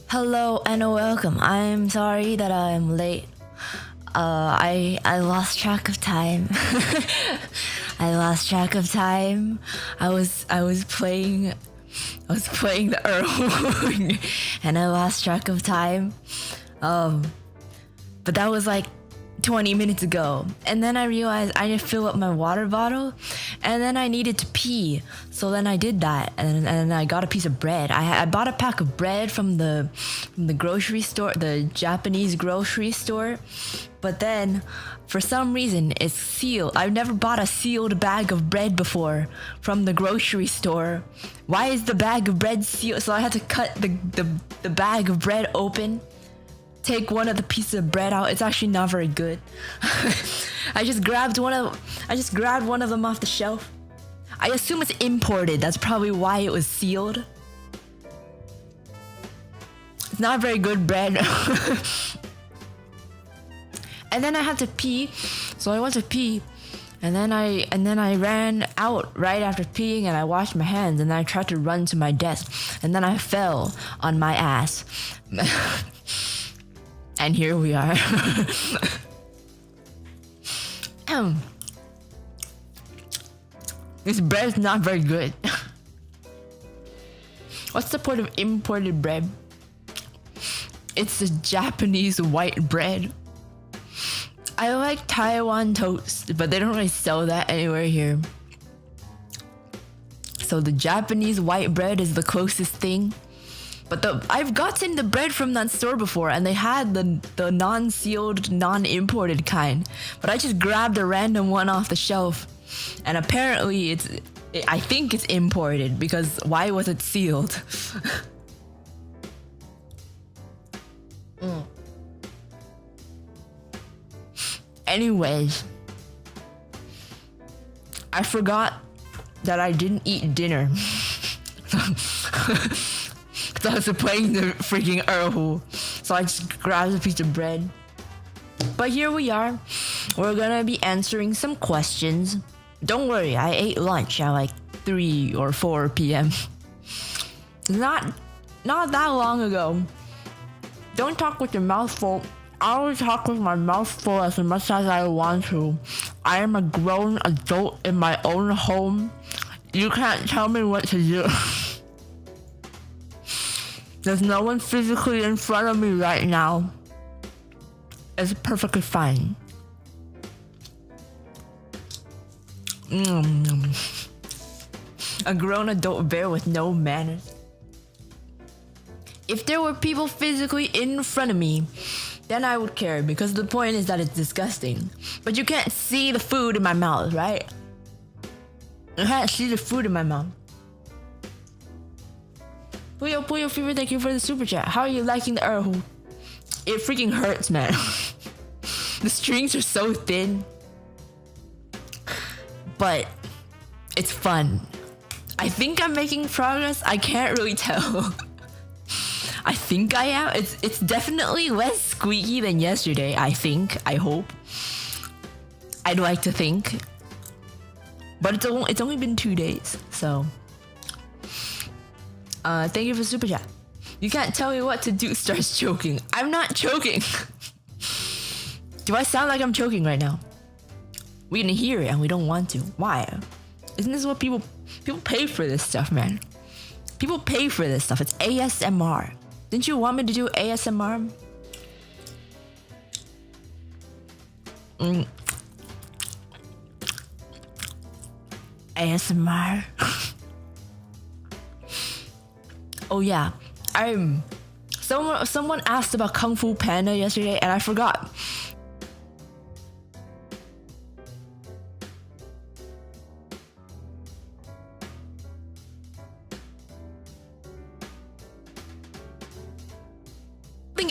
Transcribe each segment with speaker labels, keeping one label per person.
Speaker 1: Hello and welcome. I'm sorry that I'm late. I lost track of time. I lost track of time. I was playing the Earl and I lost track of time. But that was like 20 minutes ago. And then I realized I need to fill up my water bottle and then I needed to pee. So then I did that and I got a piece of bread. I bought a pack of bread from the grocery store, the Japanese grocery store. But then for some reason it's sealed. I've never bought a sealed bag of bread before from the grocery store. Why is the bag of bread sealed? So I had to cut the bag of bread open. Take one of the pieces of bread out. It's actually not very good. I just grabbed one of them off the shelf. I assume it's imported. That's probably why it was sealed. It's not very good bread. And then I had to pee. So I went to pee. And then I ran out right after peeing and I washed my hands and then I tried to run to my desk and then I fell on my ass. And here we are. This bread's not very good. What's the point of imported bread? It's a Japanese white bread. I like Taiwan toast, but they don't really sell that anywhere here. So the Japanese white bread is the closest thing. But I've gotten the bread from that store before and they had the non-sealed, non-imported kind. But I just grabbed a random one off the shelf. And apparently I think it's imported because why was it sealed? Anyways, I forgot that I didn't eat dinner. I was playing the freaking Earl, so I just grabbed a piece of bread. But here we are. We're gonna be answering some questions. Don't worry, I ate lunch at like 3 or 4 p.m. Not that long ago. Don't talk with your mouth full. I always talk with my mouth full as much as I want to. I am a grown adult in my own home. You can't tell me what to do. There's no one physically in front of me right now. It's perfectly fine. A grown adult bear with no manners. If there were people physically in front of me, then I would care because the point is that it's disgusting. But you can't see the food in my mouth, right? You can't see the food in my mouth. Puyo Fever, thank you for the super chat. How are you liking the Earl? It freaking hurts, man. The strings are so thin. But it's fun. I think I'm making progress. I can't really tell. I think I am. It's definitely less squeaky than yesterday, I think. I hope. I'd like to think. But it's only been 2 days, so... thank you for super chat. You can't tell me what to do, starts choking. I'm not choking. Do I sound like I'm choking right now? We can hear it and we don't want to. Why? Isn't this what people pay for this stuff, man? People pay for this stuff. It's ASMR. Didn't you want me to do ASMR? ASMR. Oh yeah, someone asked about Kung Fu Panda yesterday and I forgot.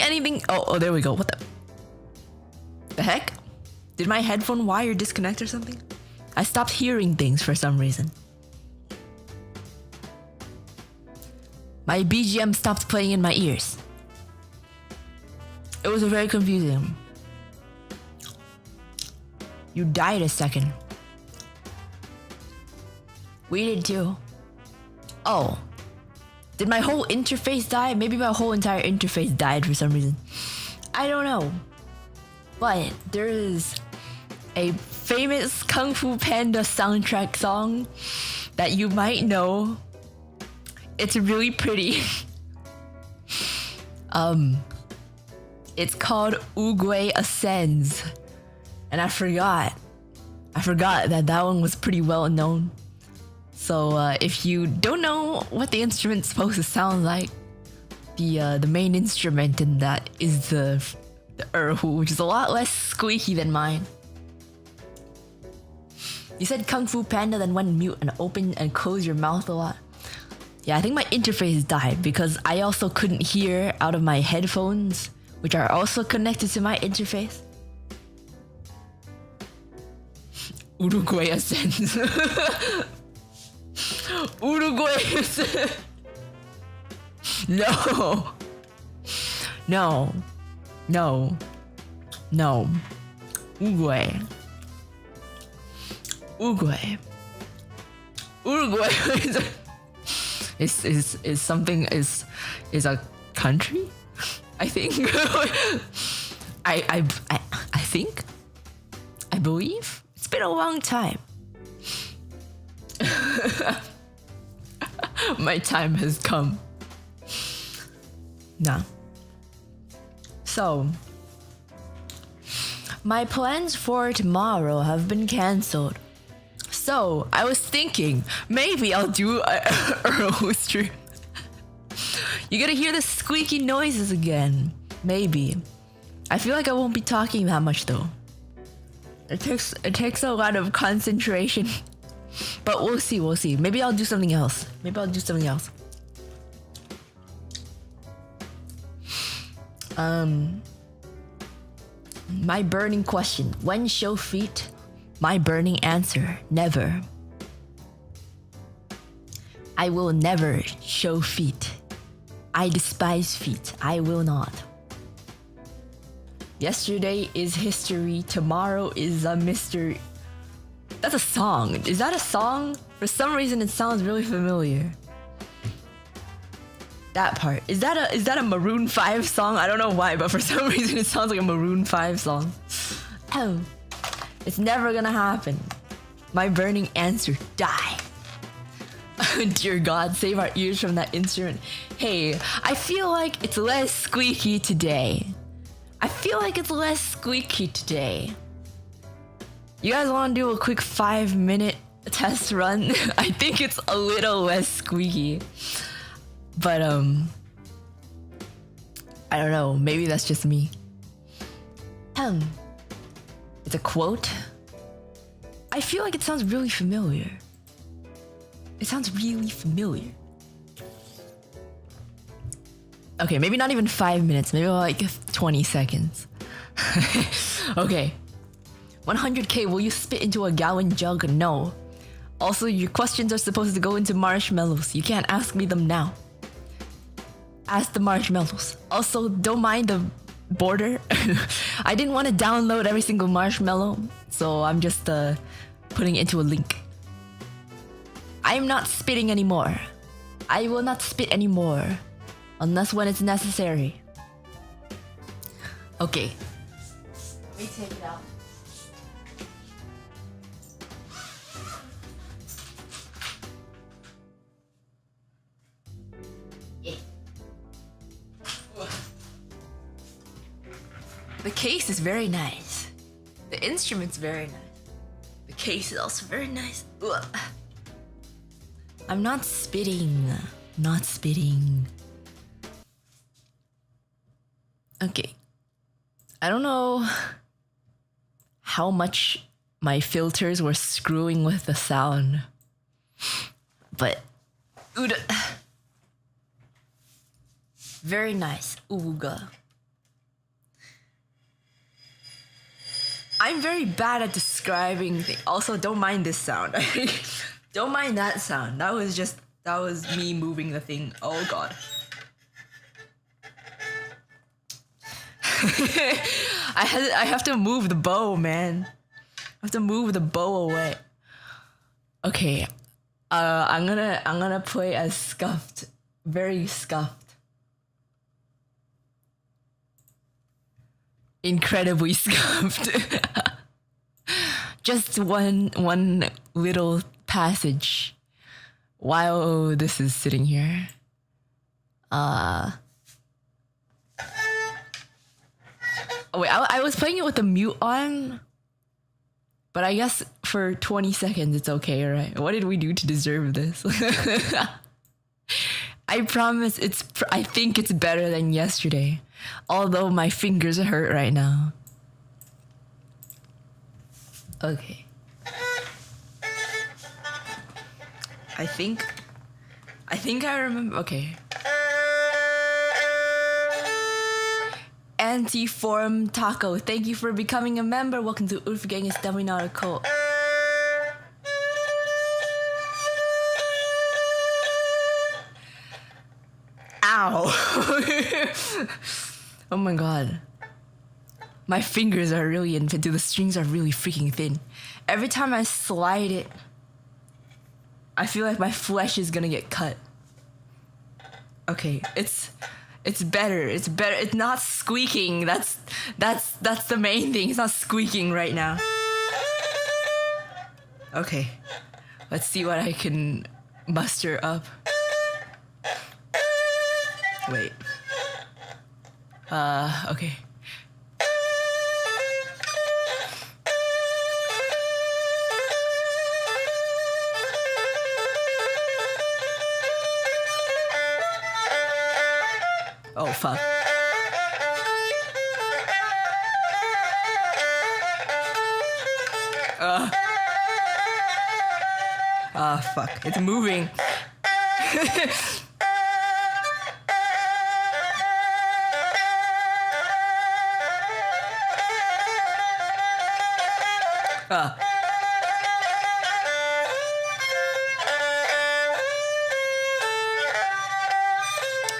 Speaker 1: Anything. Oh, there we go. What the heck? Did my headphone wire disconnect or something? I stopped hearing things for some reason. My BGM stopped playing in my ears. It was very confusing. You died a second. We did too. Oh. Did my whole interface die? Maybe my whole entire interface died for some reason. I don't know. But there is a famous Kung Fu Panda soundtrack song that you might know. It's really pretty. It's called Oogway Ascends. And I forgot that one was pretty well known. So if you don't know what the instrument's supposed to sound like, the main instrument in that is the erhu, which is a lot less squeaky than mine. You said Kung Fu Panda, then went mute and opened and closed your mouth a lot. Yeah, I think my interface died because I also couldn't hear out of my headphones, which are also connected to my interface. Uruguay Ascends. Uruguay Ascends. No. No. No. No. Uruguay. Uruguay. Uruguay is something is a country? I think. I think. I believe. It's been a long time. My time has come. Nah. So, my plans for tomorrow have been cancelled. So, I was thinking, maybe I'll do a Earl stream. You're gonna hear the squeaky noises again. Maybe. I feel like I won't be talking that much though. It takes a lot of concentration. But we'll see. Maybe I'll do something else. My burning question. When show feet? My burning answer. Never. I will never show feet. I despise feet. I will not. Yesterday is history. Tomorrow is a mystery. That's a song. Is that a song? For some reason, it sounds really familiar. That part. Is that a Maroon 5 song? I don't know why, but for some reason, it sounds like a Maroon 5 song. Oh, it's never gonna happen. My burning answer, die. Dear God, save our ears from that instrument. Hey, I feel like it's less squeaky today. You guys want to do a quick 5-minute test run? I think it's a little less squeaky. But, I don't know. Maybe that's just me. It's a quote. I feel like it sounds really familiar. Okay, maybe not even 5 minutes. Maybe like 20 seconds. Okay. 100k, will you spit into a gallon jug? No. Also, your questions are supposed to go into marshmallows. You can't ask me them now. Ask the marshmallows. Also, don't mind the border. I didn't want to download every single marshmallow, so I'm just putting it into a link. I'm not spitting anymore. I will not spit anymore. Unless when it's necessary. Okay. Let me take it out. The case is very nice. The instrument's very nice. The case is also very nice. Ugh. I'm not spitting. Okay. I don't know how much my filters were screwing with the sound. But very nice. Ooga. I'm very bad at describing things. Also, don't mind this sound. Don't mind that sound. That was me moving the thing. Oh God. I have to move the bow, man. have to move the bow away. Okay. I'm gonna play as scuffed. Very scuffed. Incredibly scuffed. Just one little passage while this is sitting here. Wait, I was playing it with the mute on, but I guess for 20 seconds it's okay, right? What did we do to deserve this? I promise I think it's better than yesterday, although my fingers hurt right now. Okay. I think I remember. Okay. Anti-Form Taco, thank you for becoming a member. Welcome to Urfgang, it's definitely not a cult. Ow! Oh my god. My fingers are really the strings are really freaking thin. Every time I slide it, I feel like my flesh is gonna get cut. Okay, it's better. It's better. It's not squeaking. That's the main thing. It's not squeaking right now. Okay, let's see what I can muster up. Wait. Okay. Oh, fuck. Fuck. It's moving.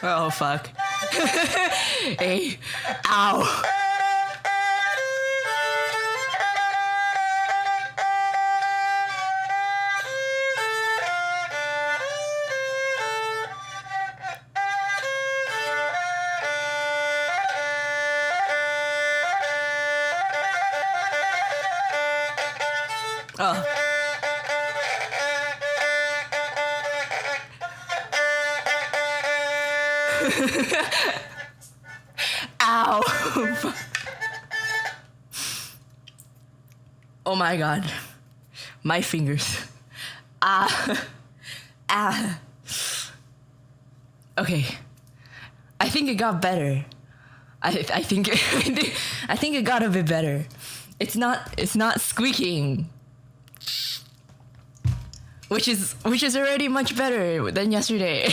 Speaker 1: Oh, fuck. Hey. Ow. Oh. Ow. Oh my god. My fingers. Ah. Okay. I think it got better. I think I think it got a bit better. It's not squeaking. Which is already much better than yesterday.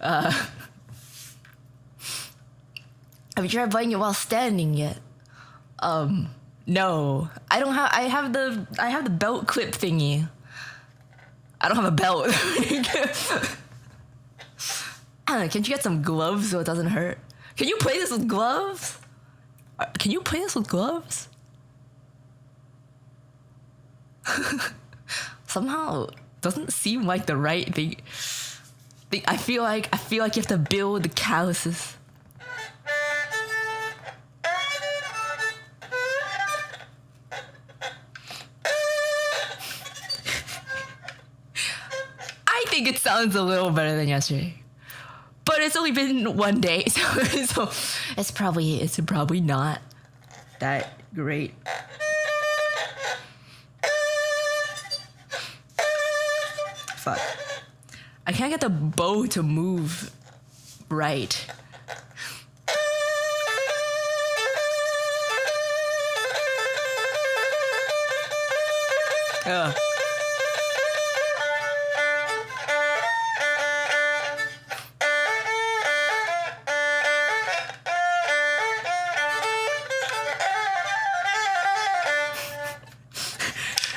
Speaker 1: Have you tried playing it while standing yet? No. I have the belt clip thingy. I don't have a belt. Can't you get some gloves so it doesn't hurt? Can you play this with gloves? Can you play this with gloves? Somehow doesn't seem like the right thing. I feel like you have to build the calluses. I think it sounds a little better than yesterday. But it's only been one day, so it's probably not that great. Fuck. I can't get the bow to move right. Ugh.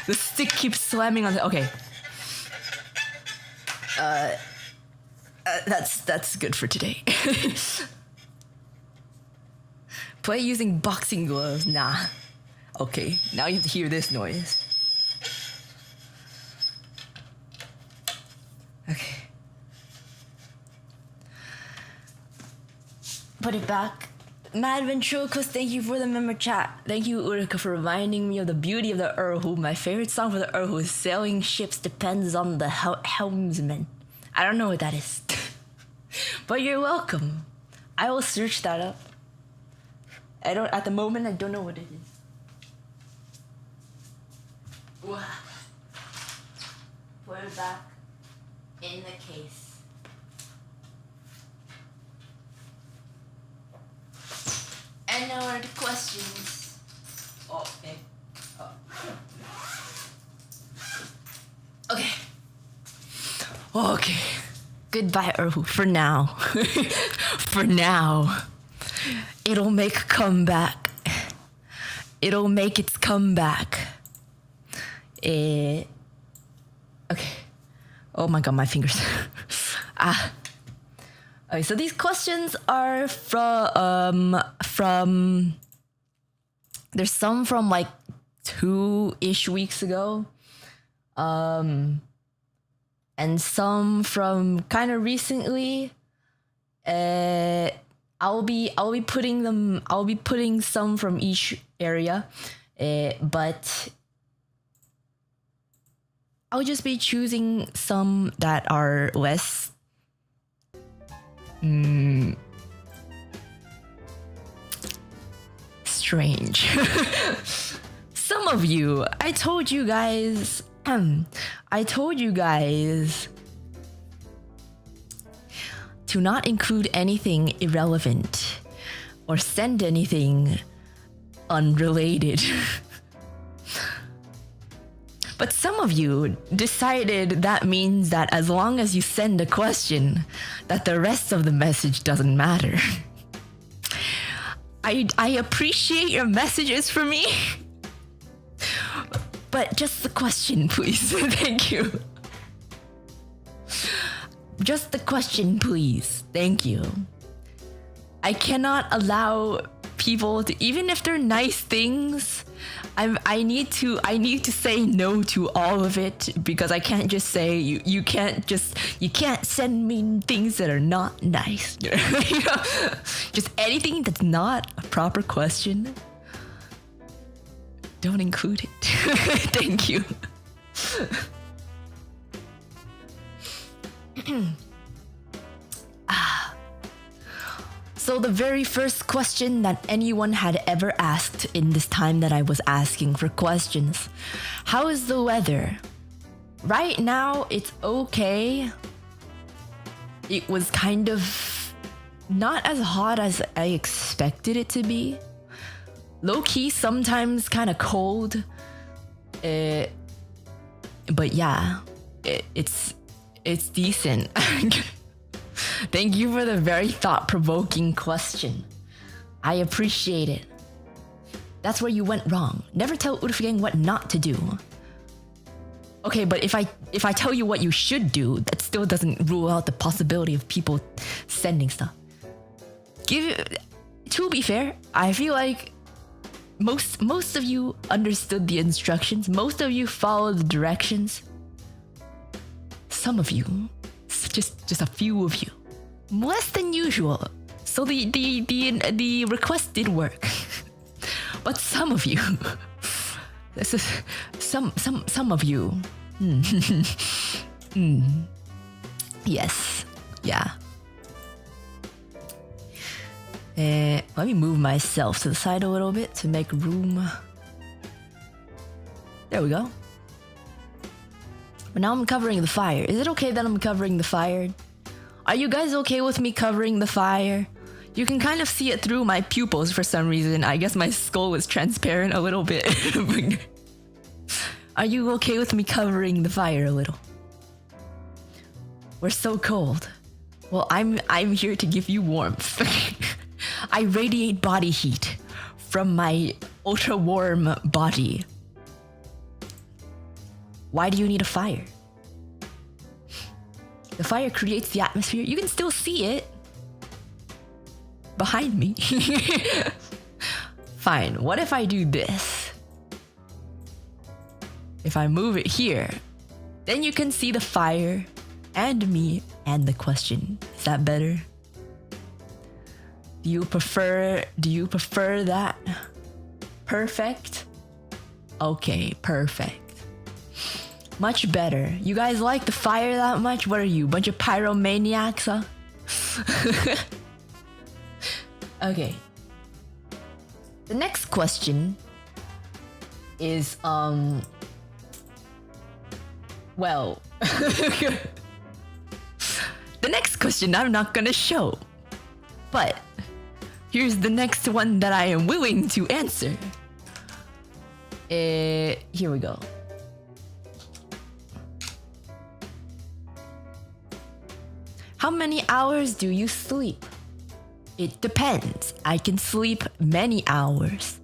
Speaker 1: The stick keeps slamming on the... Okay. That's good for today. Play using boxing gloves. Nah. Okay, now you have to hear this noise. Okay. Put it back. Mad Ventriloquist, thank you for the member chat. Thank you, Uruka, for reminding me of the beauty of the Erhu. My favorite song for the Erhu is Sailing Ships Depends on the Helmsman. I don't know what that is. But you're welcome. I will search that up. At the moment, I don't know what it is. Put it back in the case. And now are the questions. Oh, okay. Oh. Okay. Okay. Goodbye, Erhu. For now. For now. It'll make a comeback. It'll make its comeback. Okay. Oh my god, my fingers. Okay, so these questions are from there's some from like 2-ish weeks ago. And some from kind of recently. I'll be putting some from each area. But I'll just be choosing some that are less strange. Some of you, I told you guys to not include anything irrelevant or send anything unrelated. But some of you decided that means that as long as you send a question, that the rest of the message doesn't matter. I appreciate your messages for me, but just the question, please. Thank you. Just the question, please. Thank you. I cannot allow people to, even if they're nice things, I need to say no to all of it, because I can't just say you can't send me things that are not nice. You know? Just anything that's not a proper question, don't include it. Thank you. So the very first question that anyone had ever asked in this time that I was asking for questions: how is the weather? Right now, it's okay. It was kind of not as hot as I expected it to be. Low-key, sometimes kind of cold. But yeah, it's decent. Thank you for the very thought-provoking question. I appreciate it. That's where you went wrong. Never tell Urfgang what not to do. Okay, but if I tell you what you should do, that still doesn't rule out the possibility of people sending stuff. To be fair, I feel like most of you understood the instructions. Most of you followed the directions. Some of you, just a few of you, less than usual. So the request did work. But some of you, some of you, yes, yeah. Let me move myself to the side a little bit to make room. There we go. But now I'm covering the fire. Is it okay that I'm covering the fire? Are you guys okay with me covering the fire? You can kind of see it through my pupils for some reason. I guess my skull was transparent a little bit. Are you okay with me covering the fire a little? We're so cold. Well, I'm here to give you warmth. I radiate body heat from my ultra warm body. Why do you need a fire? The fire creates the atmosphere. You can still see it behind me. Fine, what if I do this? if I move it here, then you can see the fire and me and the question. Is that better? Do you prefer that? Perfect? Okay, perfect. Much better. You guys like the fire that much? What are you, bunch of pyromaniacs, huh? Okay. The next question is, well, the next question I'm not gonna show, but here's the next one that I am willing to answer. Here we go. How many hours do you sleep? It depends. I can sleep many hours.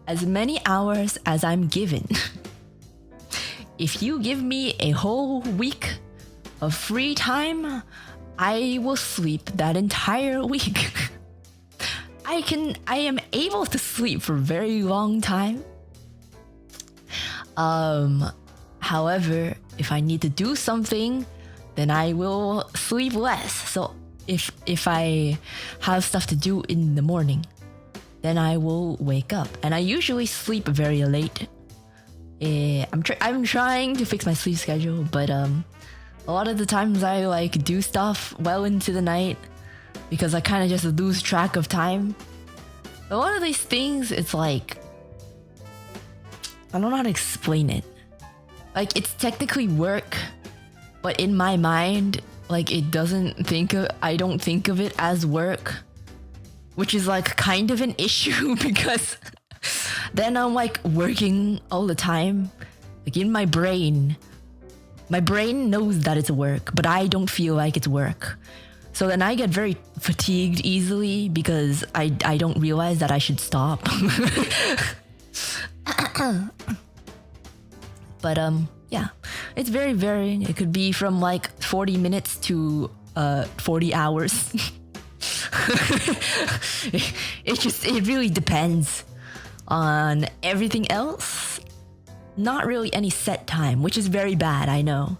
Speaker 1: As many hours as I'm given. If you give me a whole week of free time, I will sleep that entire week. I am able to sleep for a very long time. However, if I need to do something, then I will sleep less. So if I have stuff to do in the morning, then I will wake up. And I usually sleep very late. I'm trying to fix my sleep schedule, but a lot of the times I like do stuff well into the night because I kind of just lose track of time. A lot of these things, it's like, I don't know how to explain it. Like, it's technically work, but in my mind, like, I don't think of it as work, which is like kind of an issue because then I'm like working all the time. Like, in my brain knows that it's work, but I don't feel like it's work. So then I get very fatigued easily because I don't realize that I should stop. But yeah, it's very varying. It could be from like 40 minutes to 40 hours. It really depends on everything else. Not really any set time, which is very bad, I know.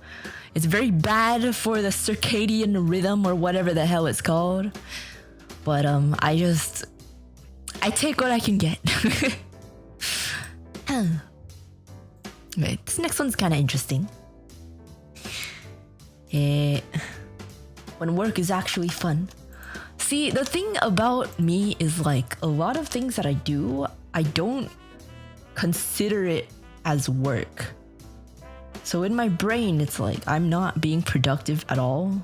Speaker 1: It's very bad for the circadian rhythm or whatever the hell it's called. But I take what I can get. Okay, this next one's kind of interesting. When work is actually fun. See, the thing about me is like a lot of things that I do, I don't consider it as work. So in my brain, it's like I'm not being productive at all.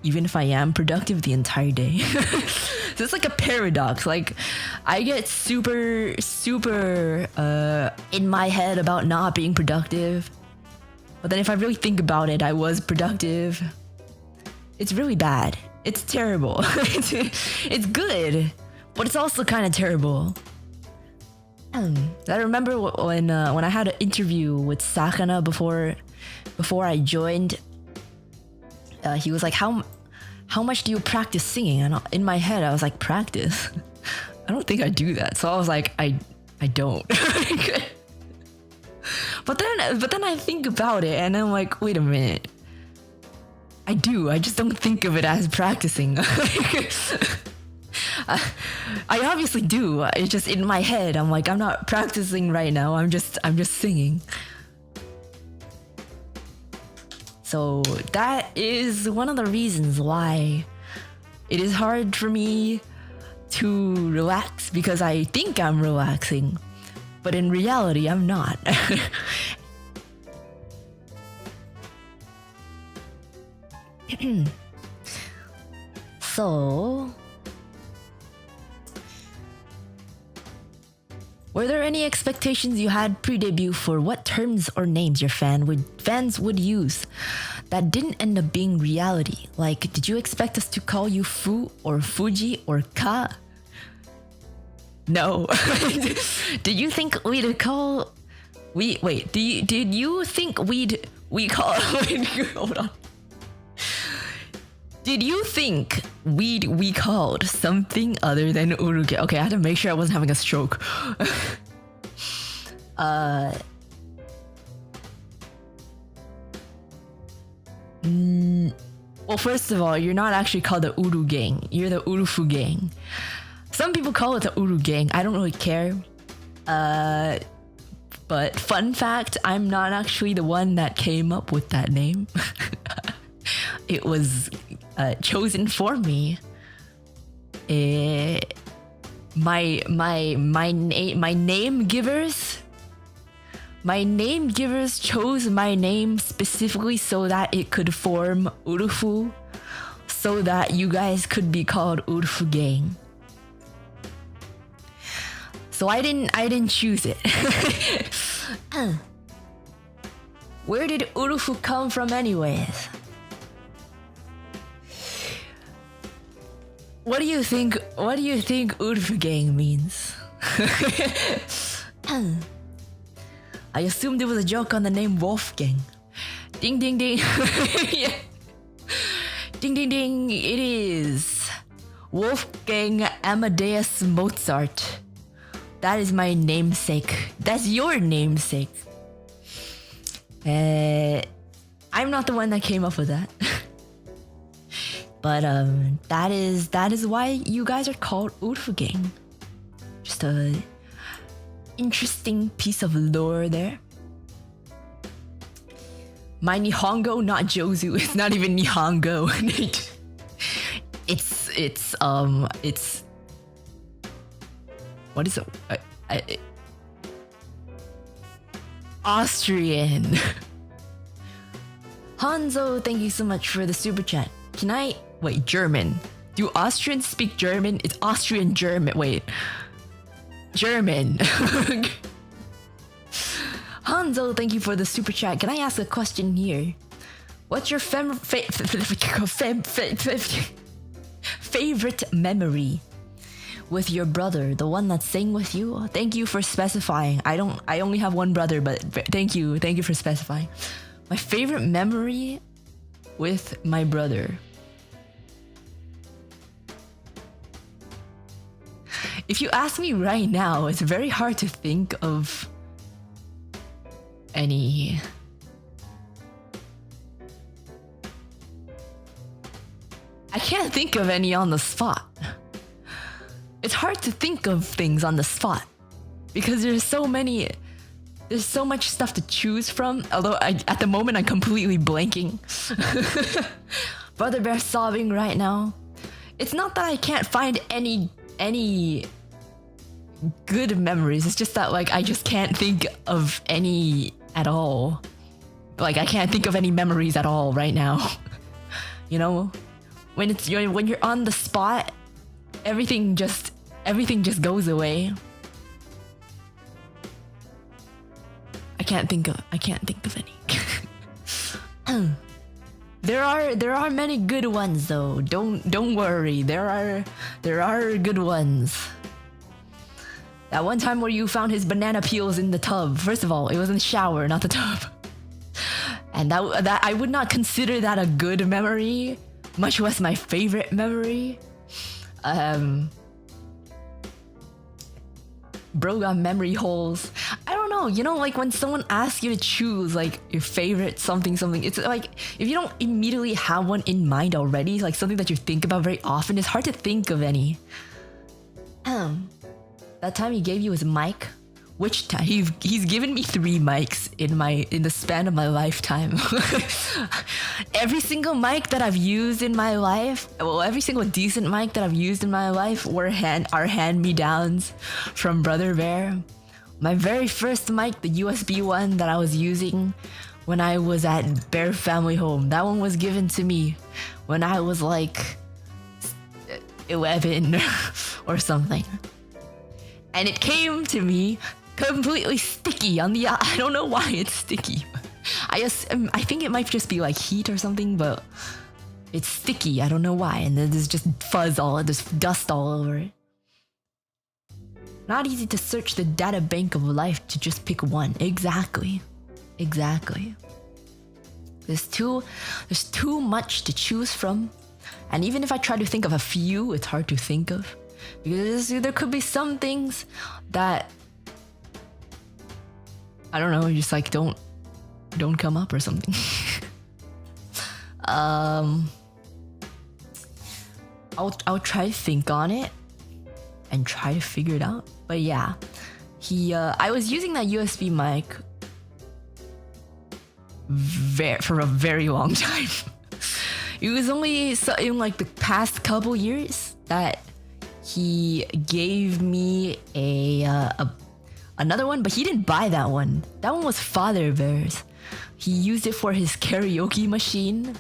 Speaker 1: Even if I am productive the entire day. So it's like a paradox. Like, I get super in my head about not being productive. But then if I really think about it, I was productive. It's really bad. It's terrible. It's good, but it's also kind of terrible. I remember when I had an interview with Sakana before I joined. He was like, how much do you practice singing? And in my head, I was like, practice? I don't think I do that. So I was like, I don't. But then I think about it and I'm like, wait a minute. I do. I just don't think of it as practicing. I obviously do. It's just in my head. I'm like, I'm not practicing right now. I'm just singing. So that is one of the reasons why it is hard for me to relax, because I think I'm relaxing, but in reality, I'm not. So, were there any expectations you had pre-debut for what terms or names your fans would use that didn't end up being reality? Like, did you expect us to call you Fu or Fuji or Ka? No. Did you think we'd call? Wait. Did you think we call? Hold on. Did you think we called something other than Uruka? Okay, I had to make sure I wasn't having a stroke. Well, first of all, you're not actually called the Uru gang. You're the Urufu gang. Some people call it the Uru gang. I don't really care. But fun fact, I'm not actually the one that came up with that name. It was chosen for me. My name givers chose my name specifically so that it could form Urufu, so that you guys could be called Urufu gang. So I didn't choose it. Where did Urufu come from anyways? What do you think Urufu gang means? I assumed it was a joke on the name Wolfgang. Ding ding ding. Yeah. Ding ding ding, it is Wolfgang Amadeus Mozart. That is my namesake. That's your namesake. I'm not the one that came up with that. But that is why you guys are called Urufu gang. Just a interesting piece of lore there. My Nihongo, not Jozu. It's not even Nihongo. it's what is it? Austrian. Hanzo, thank you so much for the super chat. Can I wait? German. Do Austrians speak German? It's Austrian German. Wait. German. Hanzo, thank you for the super chat. Can I ask a question here? What's your favorite memory with your brother, the one that sang with you? Thank you for specifying. I only have one brother, but thank you for specifying. My favorite memory with my brother. If you ask me right now, it's very hard to think of any. I can't think of any on the spot. It's hard to think of things on the spot because there's so much stuff to choose from. Although at the moment I'm completely blanking. Brother Bear sobbing right now. It's not that I can't find any good memories. It's just that like I just can't think of any at all. Like I can't think of any memories at all right now. You know, when you're on the spot, everything just goes away. I can't think of any. There are many good ones though. Don't worry. There are good ones. That one time where you found his banana peels in the tub. First of all, it was in the shower, not the tub. And that I would not consider that a good memory, much less my favorite memory. Bro got memory holes. I don't know, you know, like when someone asks you to choose like your favorite something, it's like if you don't immediately have one in mind already, like something that you think about very often, it's hard to think of any. That time he gave you his mic. Which time? He's given me 3 mics in the span of my lifetime. Every single mic that I've used in my life, well, every single decent mic that I've used in my life are hand-me-downs from Brother Bear. My very first mic, the USB one that I was using when I was at Bear Family Home, that one was given to me when I was like 11 or something. And it came to me completely sticky on the. I don't know why it's sticky. I think it might just be like heat or something, but it's sticky. I don't know why. And then there's just there's dust all over it. Not easy to search the data bank of life to just pick one. Exactly. There's too much to choose from. And even if I try to think of a few, it's hard to think of. Because there could be some things that, I don't know, just like don't come up or something. I'll try to think on it and try to figure it out. But yeah, I was using that USB mic for a very long time. It was only in like the past couple years that he gave me another one, but he didn't buy that one. That one was Father Bear's. He used it for his karaoke machine.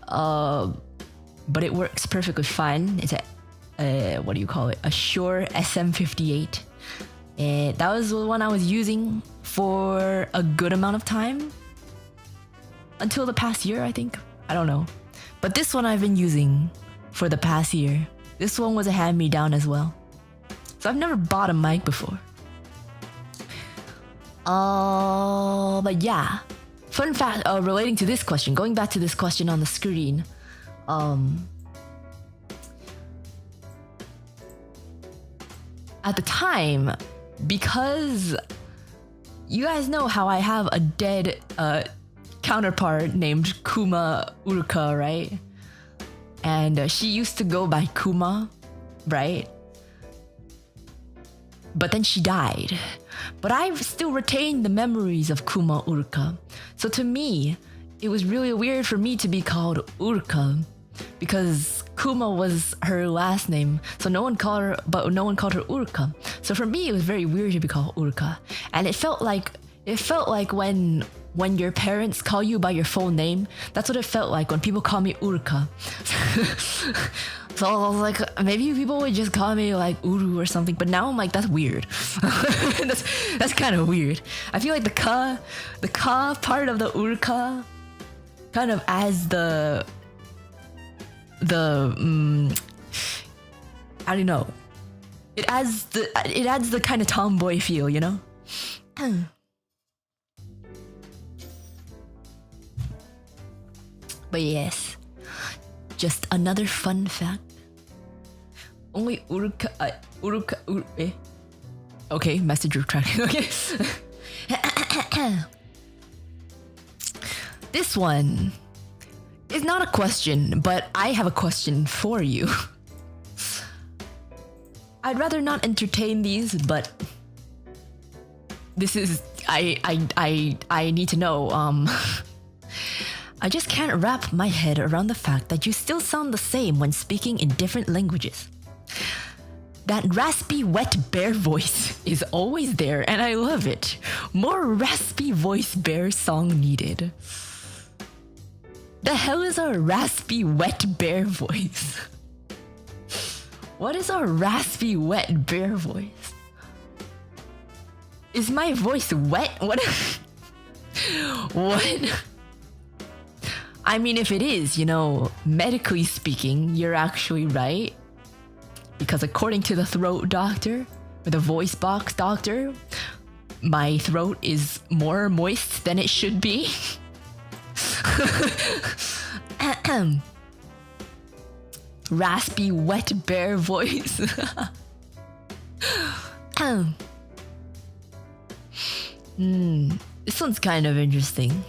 Speaker 1: But it works perfectly fine. It's a what do you call it? A Shure SM58. And that was the one I was using for a good amount of time. Until the past year, I think. I don't know. But this one I've been using for the past year. This one was a hand-me-down as well. So I've never bought a mic before. But yeah. Fun fact relating to this question, going back to this question on the screen. At the time, because you guys know how I have a dead counterpart named Kuma Uruka, right? And she used to go by Kuma, right? But then she died. But I've still retained the memories of Kuma Uruka. So to me, it was really weird for me to be called Uruka because Kuma was her last name. So no one called her Uruka. So for me, it was very weird to be called Uruka. And it felt like when your parents call you by your full name, that's what it felt like when people call me Uruka. So I was like, maybe people would just call me like Uru or something, but now I'm like, that's weird. that's kind of weird. I feel like the ka part of the Uruka kind of adds the I don't know. It adds the kind of tomboy feel, you know? But yes, just another fun fact. Only Okay, message retracted. Okay. This one is not a question, but I have a question for you. I'd rather not entertain these, but this is I need to know. I just can't wrap my head around the fact that you still sound the same when speaking in different languages. That raspy, wet bear voice is always there, and I love it. More raspy voice bear song needed. The hell is a raspy, wet bear voice? What is a raspy, wet bear voice? Is my voice wet? What? What? I mean, if it is, you know, medically speaking, you're actually right. Because according to the throat doctor, or the voice box doctor, my throat is more moist than it should be. Raspy, wet bear voice. This one's kind of interesting.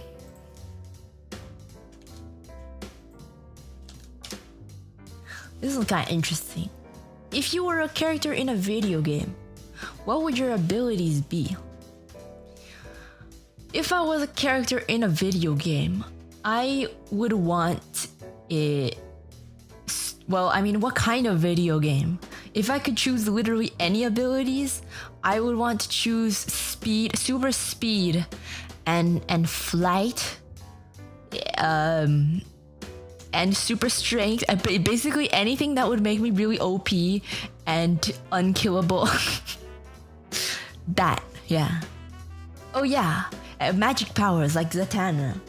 Speaker 1: This is kind of interesting. If you were a character in a video game, what would your abilities be? If I was a character in a video game, I would want it... Well, I mean, what kind of video game? If I could choose literally any abilities, I would want to choose speed, super speed, and flight. And super strength, and basically anything that would make me really OP and unkillable. That, yeah. Oh yeah, magic powers like Zatanna.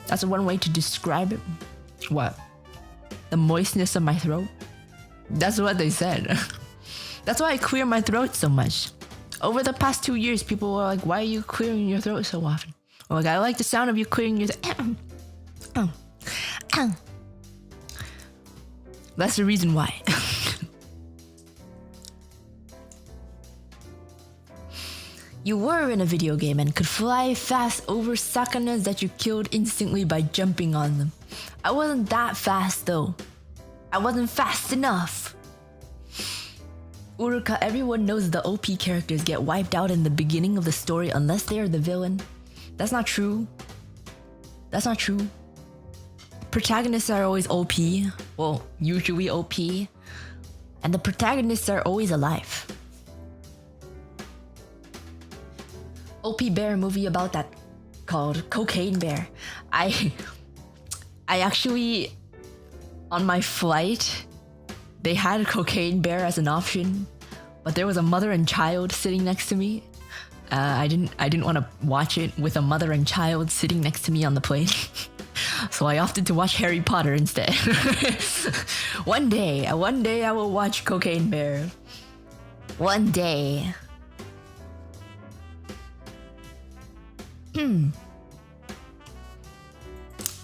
Speaker 1: That's one way to describe it. What? The moistness of my throat? That's what they said. That's why I clear my throat so much. Over the past 2 years, people were like, why are you clearing your throat so often? Like, I like the sound of you clearing your That's the reason why. You were in a video game and could fly fast over sakanas that you killed instantly by jumping on them. I wasn't that fast though. I wasn't fast enough. Uruka, everyone knows the OP characters get wiped out in the beginning of the story unless they are the villain. That's not true. That's not true. Protagonists are always OP. Well, usually OP. And the protagonists are always alive. OP Bear movie about that called Cocaine Bear. I actually, on my flight, they had Cocaine Bear as an option, but there was a mother and child sitting next to me. I didn't want to watch it with a mother and child sitting next to me on the plane. So I opted to watch Harry Potter instead. One day I will watch Cocaine Bear. One day.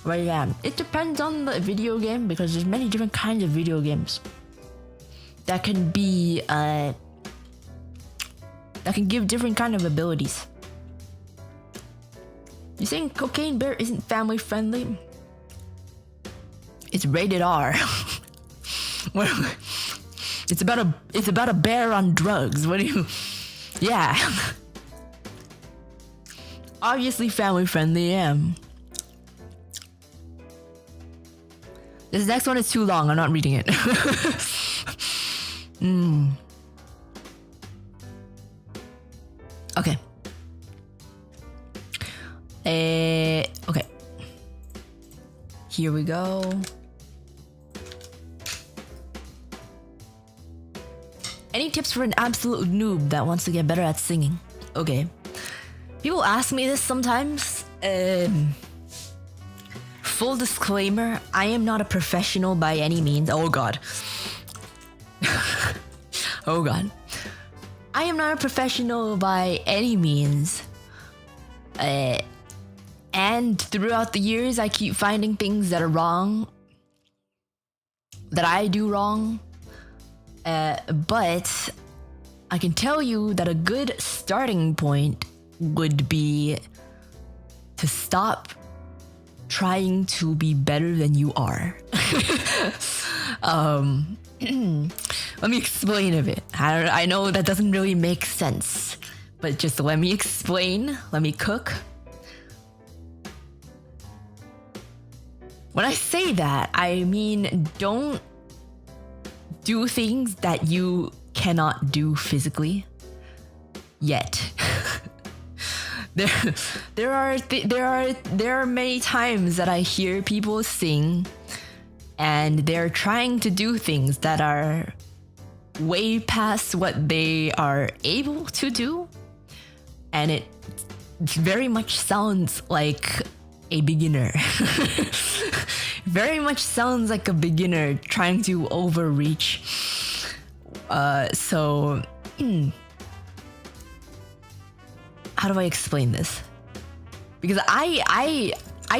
Speaker 1: But yeah, it depends on the video game because there's many different kinds of video games that can be that can give different kind of abilities. You saying Cocaine Bear isn't family friendly? It's rated R. Well, it's about a bear on drugs. What do you? Yeah. Obviously family friendly, yeah. This next one is too long, I'm not reading it. Okay. Okay. Here we go. Any tips for an absolute noob that wants to get better at singing? Okay. People ask me this sometimes. Full disclaimer, I am not a professional by any means. Oh god. Oh god. I am not a professional by any means. And throughout the years, I keep finding things that are wrong. That I do wrong. But I can tell you that a good starting point would be to stop trying to be better than you are. Let me explain a bit. I know that doesn't really make sense, but just let me explain. Let me cook. When I say that, I mean don't do things that you cannot do physically yet. There are many times that I hear people sing and they're trying to do things that are way past what they are able to do, and it very much sounds like a beginner. Very much sounds like a beginner trying to overreach. How do I explain this? Because I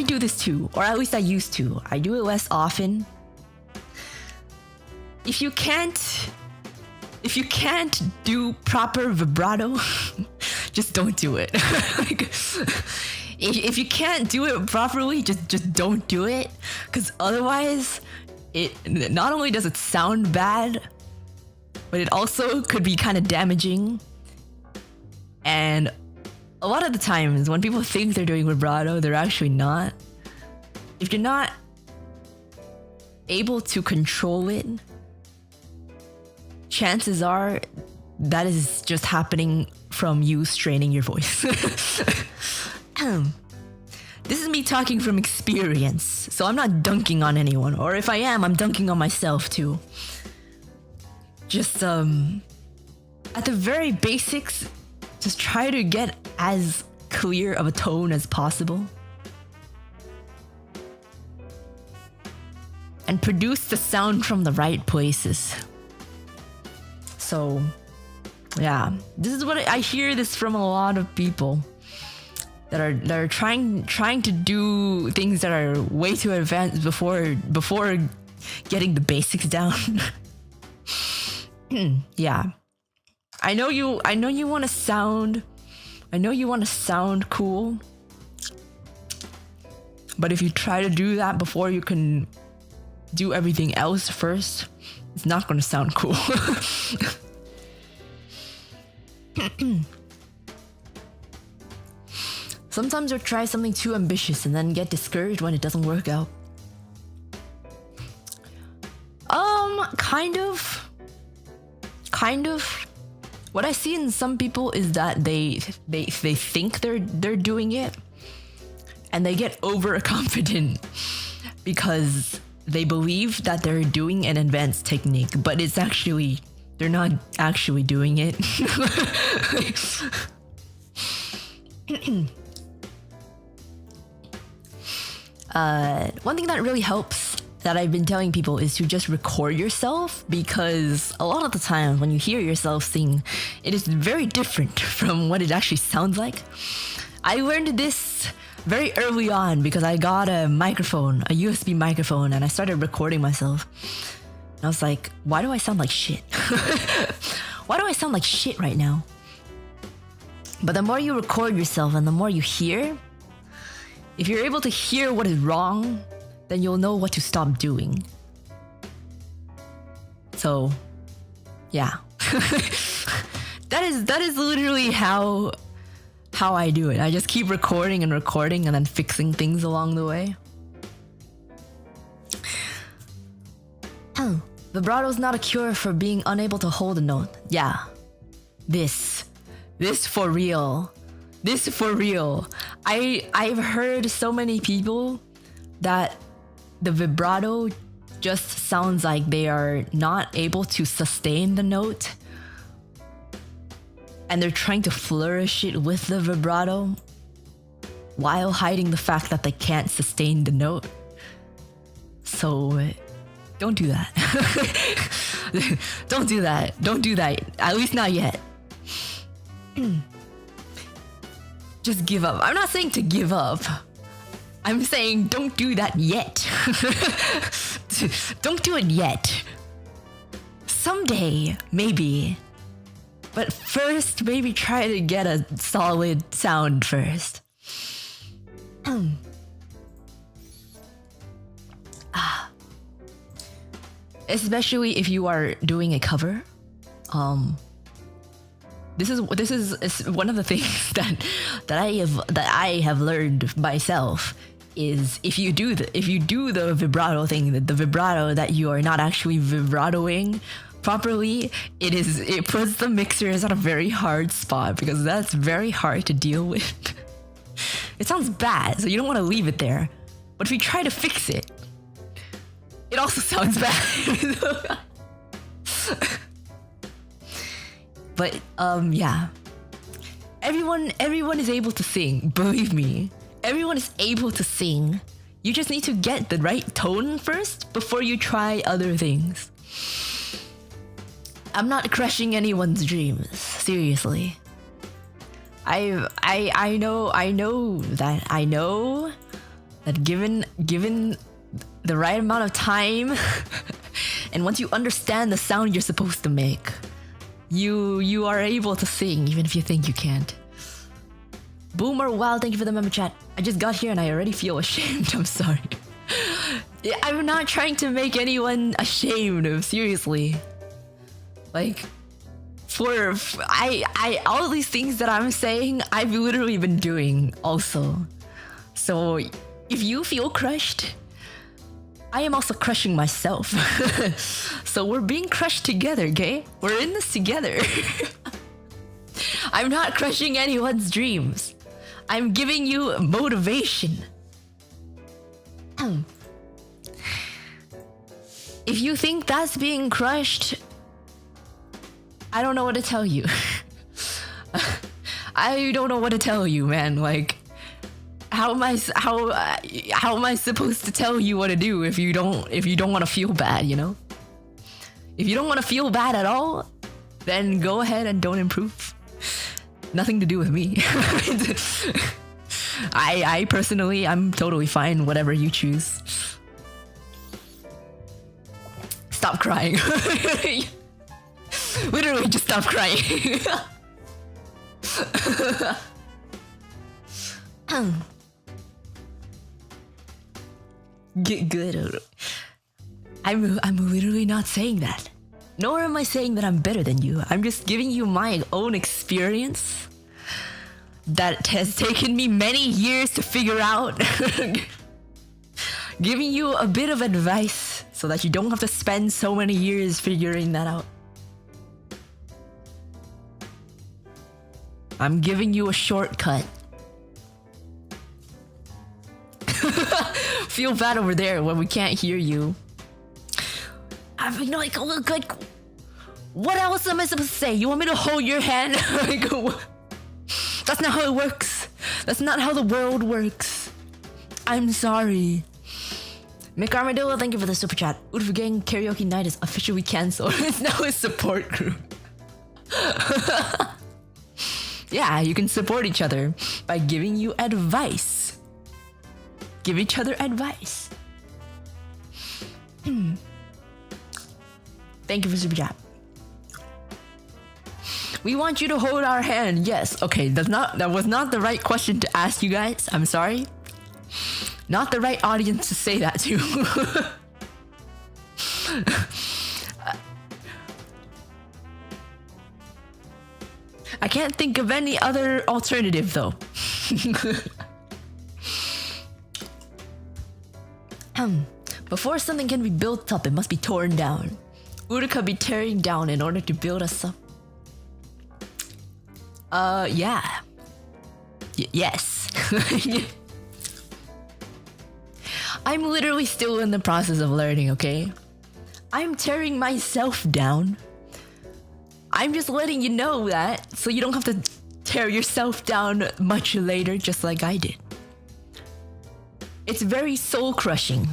Speaker 1: do this too, or at least I used to. I do it less often. If you can't do proper vibrato, just don't do it. Like, if you can't do it properly, just don't do it. Because otherwise, it not only does it sound bad, but it also could be kind of damaging. And a lot of the times when people think they're doing vibrato, they're actually not. If you're not able to control it, chances are that is just happening from you straining your voice. This is me talking from experience, so I'm not dunking on anyone, or if I am, I'm dunking on myself too. Just at the very basics, just try to get as clear of a tone as possible. And produce the sound from the right places. So, yeah, this is what I hear this from a lot of people that are trying to do things that are way too advanced before getting the basics down. Yeah. I know you want to sound I know you want to sound cool, but if you try to do that before you can do everything else first, it's not going to sound cool. Sometimes you'll try something too ambitious and then get discouraged when it doesn't work out. Kind of. What I see in some people is that they think they're doing it, and they get overconfident because they believe that they're doing an advanced technique, but it's actually, they're not actually doing it. One thing that really helps that I've been telling people is to just record yourself, because a lot of the time when you hear yourself sing, it is very different from what it actually sounds like. I learned this very early on because I got a microphone, a USB microphone, and I started recording myself. And I was like, why do I sound like shit? Why do I sound like shit right now? But the more you record yourself and the more you hear, if you're able to hear what is wrong, then you'll know what to stop doing. So, yeah. That is literally how I do it. I just keep recording and then fixing things along the way. Vibrato's not a cure for being unable to hold a note. Yeah. This for real. This for real. I've heard so many people that the vibrato just sounds like they are not able to sustain the note, and they're trying to flourish it with the vibrato while hiding the fact that they can't sustain the note. So don't do that. Don't do that. Don't do that. At least not yet. Just give up. I'm not saying to give up. I'm saying don't do that yet. Don't do it yet. Someday, maybe. But first, maybe try to get a solid sound first. Especially if you are doing a cover. This is one of the things that I have learned myself is if you do the vibrato thing, the vibrato that you are not actually vibratoing properly, it puts the mixers at a very hard spot, because that's very hard to deal with. It sounds bad, so you don't want to leave it there. But if you try to fix it, it also sounds bad. But yeah. Everyone is able to sing, believe me. Everyone is able to sing. You just need to get the right tone first before you try other things. I'm not crushing anyone's dreams, seriously. I know that given the right amount of time and once you understand the sound you're supposed to make, you are able to sing even if you think you can't. Boomer Wow, thank you for the member chat. I just got here and I already feel ashamed. I'm sorry. I'm not trying to make anyone ashamed, seriously. Like, all these things that I'm saying, I've literally been doing also. So if you feel crushed, I am also crushing myself. So we're being crushed together, okay? We're in this together. I'm not crushing anyone's dreams. I'm giving you motivation. If you think that's being crushed, I don't know what to tell you. I don't know what to tell you, man. Like, how am I supposed to tell you what to do if you don't want to feel bad, you know? If you don't want to feel bad at all, then go ahead and don't improve. Nothing to do with me. I personally, I'm totally fine whatever you choose. Stop crying. Literally just stop crying. Get good. I'm literally not saying that. Nor am I saying that I'm better than you. I'm just giving you my own experience that has taken me many years to figure out. Giving you a bit of advice so that you don't have to spend so many years figuring that out. I'm giving you a shortcut. Feel bad over there when we can't hear you. I mean, like, what else am I supposed to say? You want me to hold your hand? That's not how it works. That's not how the world works. I'm sorry. Mick Armadillo, thank you for the super chat. Uruka Gang karaoke night is officially cancelled. It's now a support group. Yeah, you can support each other by giving you advice. Give each other advice. Thank you for super chat. We want you to hold our hand. Yes. Okay, that was not the right question to ask you guys. I'm sorry. Not the right audience to say that to. I can't think of any other alternative though. Before something can be built up, it must be torn down. Uruka be tearing down in order to build us up. Yeah. Yes. I'm literally still in the process of learning, okay? I'm tearing myself down. I'm just letting you know that, so you don't have to tear yourself down much later, just like I did. It's very soul-crushing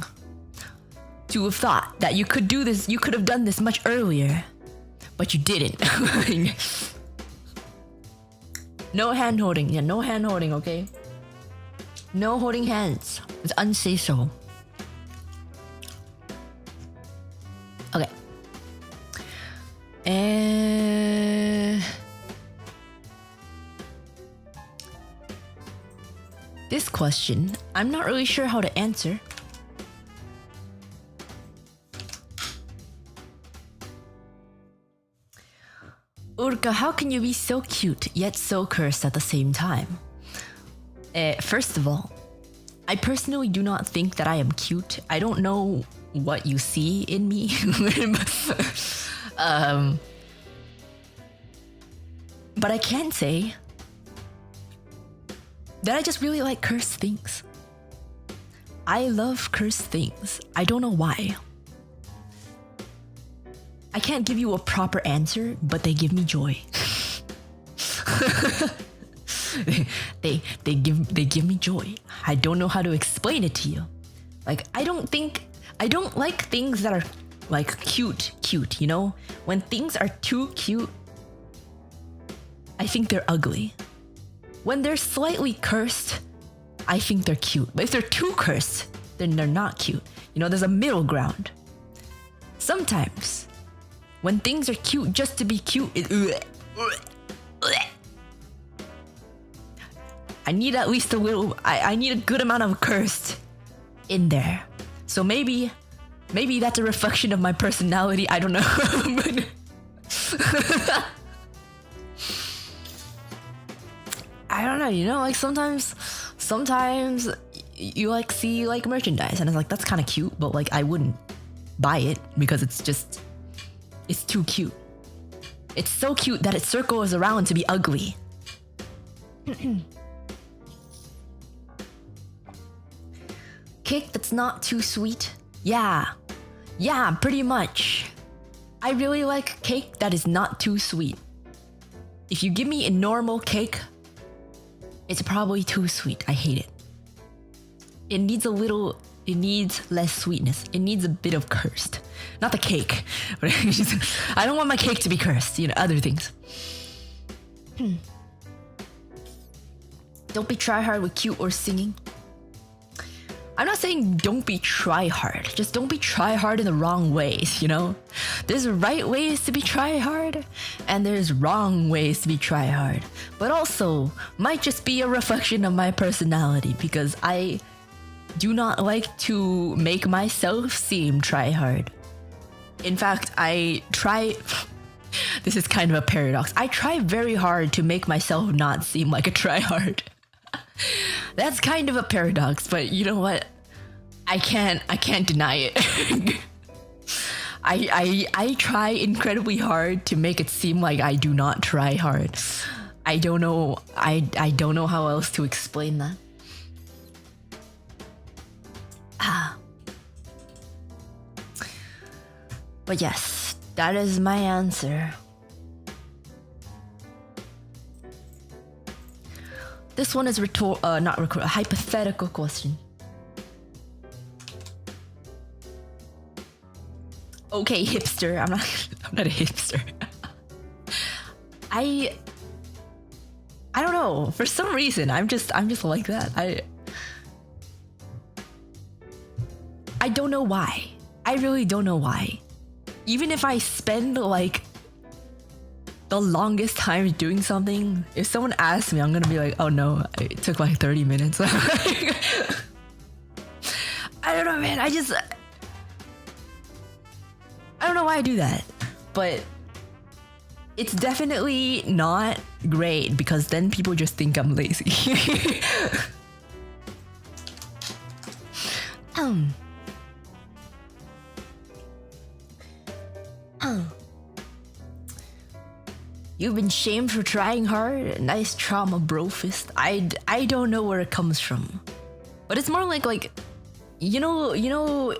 Speaker 1: to have thought that you could do this, you could have done this much earlier, but you didn't. No hand-holding. Yeah, no hand-holding, okay? No holding hands. It's unsafe so. Okay. This question, I'm not really sure how to answer. Uruka, how can you be so cute yet so cursed at the same time? First of all, I personally do not think that I am cute. I don't know what you see in me. But I can say that I just really like cursed things. I love cursed things. I don't know why. I can't give you a proper answer, but they give me joy. they give me joy. I don't know how to explain it to you. Like, I don't like things that are like cute, you know? When things are too cute, I think they're ugly. When they're slightly cursed, I think they're cute. But if they're too cursed, then they're not cute. You know, there's a middle ground. Sometimes, when things are cute just to be cute, I need at least a little, I need a good amount of cursed in there. So maybe that's a reflection of my personality, I don't know. I don't know, you know, like sometimes you like see like merchandise and it's like, that's kind of cute, but like I wouldn't buy it because it's too cute. It's so cute that it circles around to be ugly. Cake that's not too sweet? Yeah, pretty much. I really like cake that is not too sweet. If you give me a normal cake, it's probably too sweet. I hate it. It needs less sweetness. It needs a bit of cursed. Not the cake. I don't want my cake to be cursed, you know, other things. Don't be try hard with cute or singing. I'm not saying don't be try hard. Just don't be try hard in the wrong ways, you know? There's right ways to be try hard, and there's wrong ways to be try hard. but also might just be a reflection of my personality because I do not like to make myself seem try hard. In fact, this is kind of a paradox. I try very hard to make myself not seem like a tryhard. That's kind of a paradox, but you know what? I can't deny it. I try incredibly hard to make it seem like I do not try hard. I don't know how else to explain that. But yes, that is my answer. This one is a hypothetical question. Okay, hipster. I'm not a hipster. I don't know. For some reason, I'm just like that. I don't know why. I really don't know why. Even if I spend like the longest time doing something, if someone asks me, I'm gonna be like, oh no, it took like 30 minutes. I don't know, man. I don't know why I do that, but it's definitely not great because then people just think I'm lazy. You've been shamed for trying hard. Nice trauma, bro fist. I don't know where it comes from, but it's more like you know.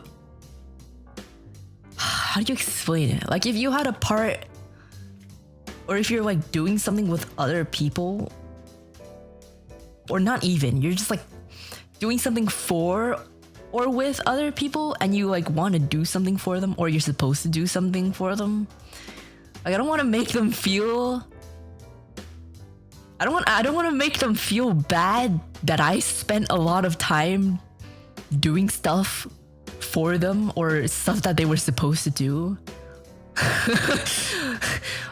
Speaker 1: How do you explain it? Like if you had a part, or if you're like doing something with other people, or not even, you're just like doing something for or with other people, and you like want to do something for them, or you're supposed to do something for them. Like I don't want to make them feel. I don't want to make them feel bad that I spent a lot of time doing stuff for them or stuff that they were supposed to do.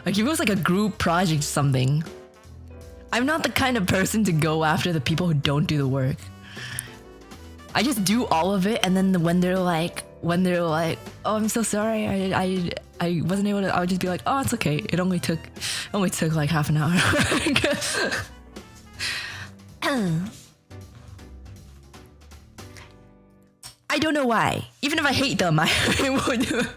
Speaker 1: Like if it was like a group project or something, I'm not the kind of person to go after the people who don't do the work. I just do all of it, and then when they're like, oh, I'm so sorry, I wasn't able to, I would just be like, oh, it's okay. It only took like half an hour. I don't know why. Even if I hate them, I would do it.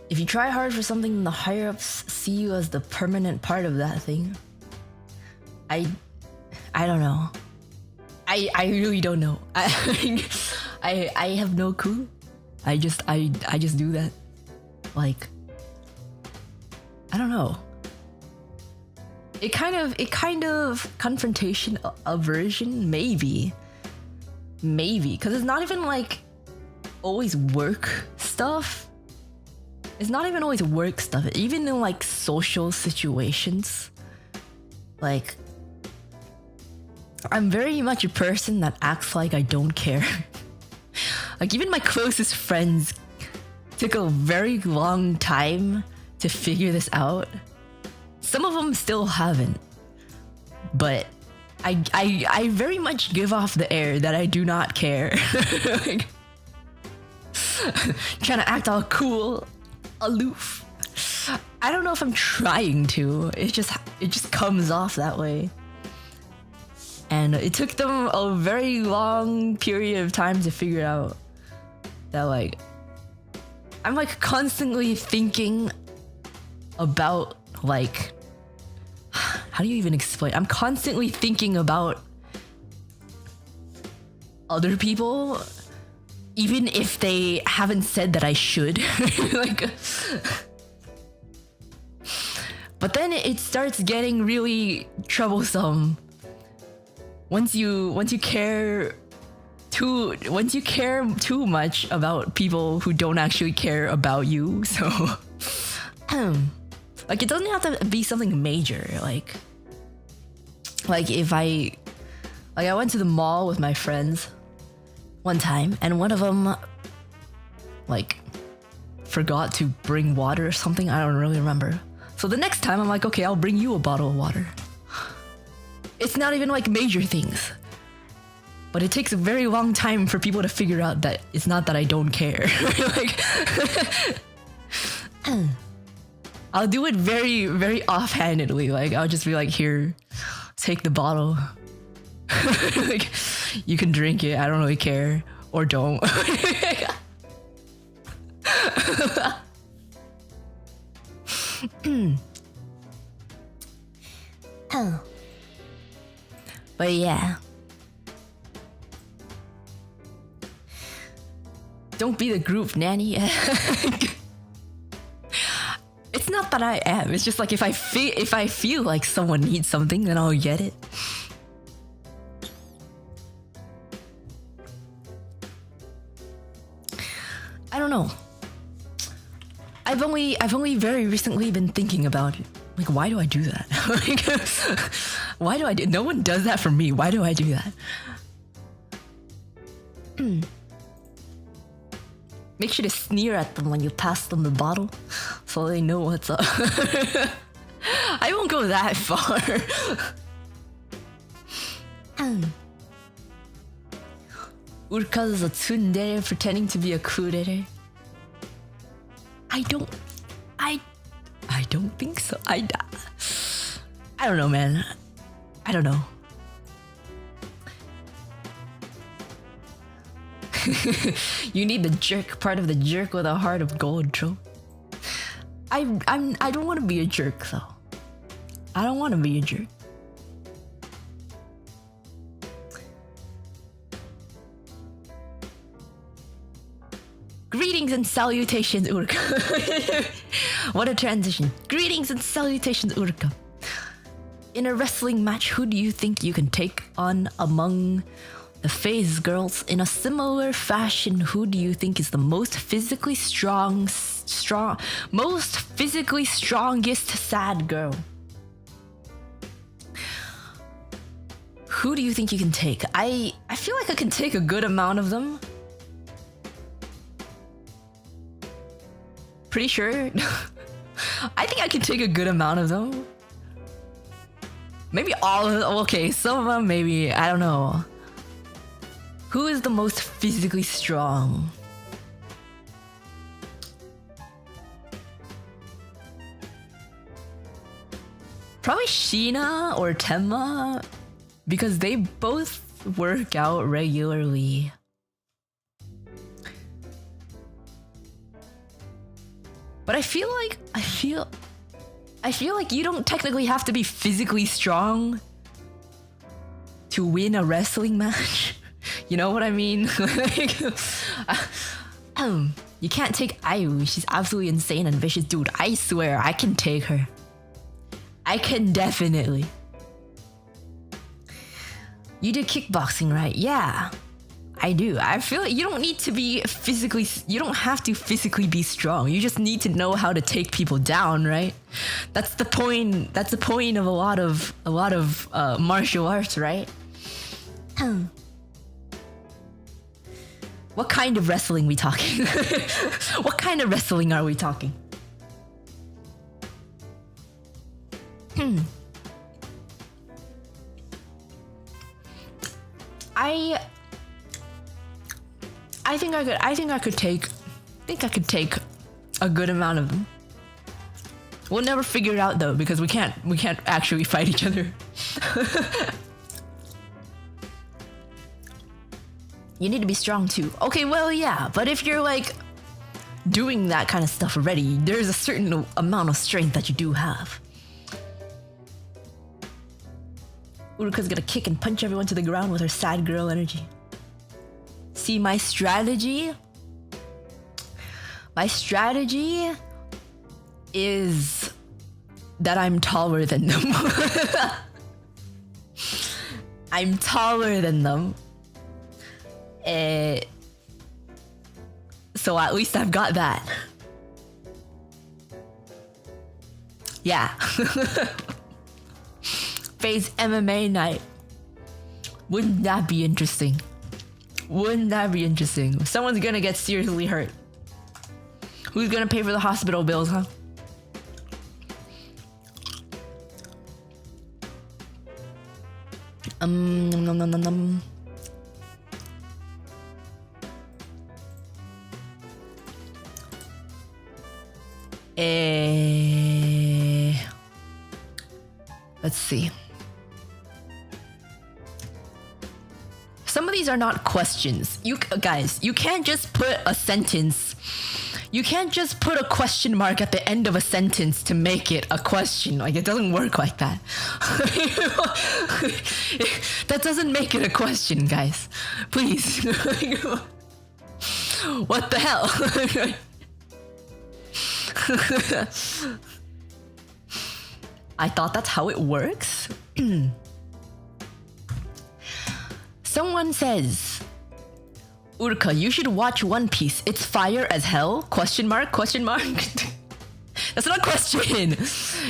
Speaker 1: If you try hard for something, the higher ups see you as the permanent part of that thing. I don't know. I really don't know. I have no clue. I just do that. Like, I don't know. It kind of confrontation aversion, maybe, because it's not even like always work stuff. It's not even always work stuff. Even in like social situations, like I'm very much a person that acts like I don't care. Like even my closest friends took a very long time to figure this out. Some of them still haven't, but I very much give off the air that I do not care. Like, trying to act all cool, aloof. I don't know if I'm trying to. It just comes off that way. And it took them a very long period of time to figure out that like I'm like constantly thinking about like, how do you even explain? I'm constantly thinking about other people, even if they haven't said that I should. Like, but then it starts getting really troublesome once you care too much about people who don't actually care about you. So like it doesn't have to be something major. Like if I went to the mall with my friends one time, and one of them like forgot to bring water or something. I don't really remember. So the next time I'm like, okay, I'll bring you a bottle of water. It's not even like major things, but it takes a very long time for people to figure out that it's not that I don't care. Like, I'll do it very, very offhandedly. Like, I'll just be like, here, take the bottle. Like, you can drink it. I don't really care. Or don't. But yeah. Don't be the group nanny. It's not that I am. It's just like if I feel like someone needs something, then I'll get it. I don't know. I've only very recently been thinking about it. Like, why do I do that? Like, why do I do? No one does that for me. Why do I do that? Make sure to sneer at them when you pass them the bottle, so they know what's up. I won't go that far. Uruka's a tsundere pretending to be a kurere. I don't think so. I don't know, man. I don't know. You need the jerk part of the jerk with a heart of gold, Joe. I don't want to be a jerk though. I don't want to be a jerk. Greetings and salutations, Uruka. What a transition. Greetings and salutations, Uruka. In a wrestling match, who do you think you can take on among the phase girls? In a similar fashion, who do you think is the most physically most physically strongest sad girl? Who do you think you can take? I feel like I can take a good amount of them. Pretty sure. I think I can take a good amount of them. Maybe all of them. Okay, some of them maybe. I don't know. Who is the most physically strong? Probably Sheena or Tenma, because they both work out regularly. But I feel like you don't technically have to be physically strong to win a wrestling match. You know what I mean? You can't take Ayu. She's absolutely insane and vicious. Dude, I swear, I can take her. I can definitely. You did kickboxing, right? Yeah, I do. I feel like you don't need to be physically, you don't have to physically be strong. You just need to know how to take people down, right? That's the point. That's the point of a lot of martial arts, right? What kind of wrestling we talking? What kind of wrestling are we talking? I think I could take a good amount of them. We'll never figure it out though, because we can't actually fight each other. You need to be strong too. Okay, well, yeah, but if you're like doing that kind of stuff already, there's a certain amount of strength that you do have. Uruka's gonna kick and punch everyone to the ground with her sad girl energy. See, my strategy is that I'm taller than them. I'm taller than them. So at least I've got that. Yeah. Phase MMA night. Wouldn't that be interesting? Wouldn't that be interesting? Someone's gonna get seriously hurt. Who's gonna pay for the hospital bills, huh? Nom, nom, nom, nom. Let's see. Some of these are not questions. You guys, you can't just put a sentence. You can't just put a question mark at the end of a sentence to make it a question. Like, it doesn't work like that. That doesn't make it a question, guys. Please. What the hell? I thought that's how it works. Someone says, Uruka, you should watch One Piece. It's fire as hell? Question mark? Question mark? That's not a question.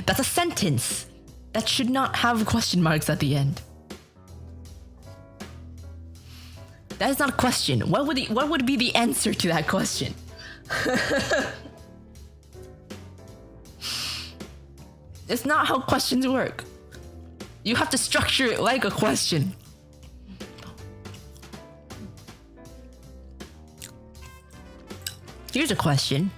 Speaker 1: That's a sentence. That should not have question marks at the end. That is not a question. What would be the answer to that question? It's not how questions work. You have to structure it like a question. Here's a question.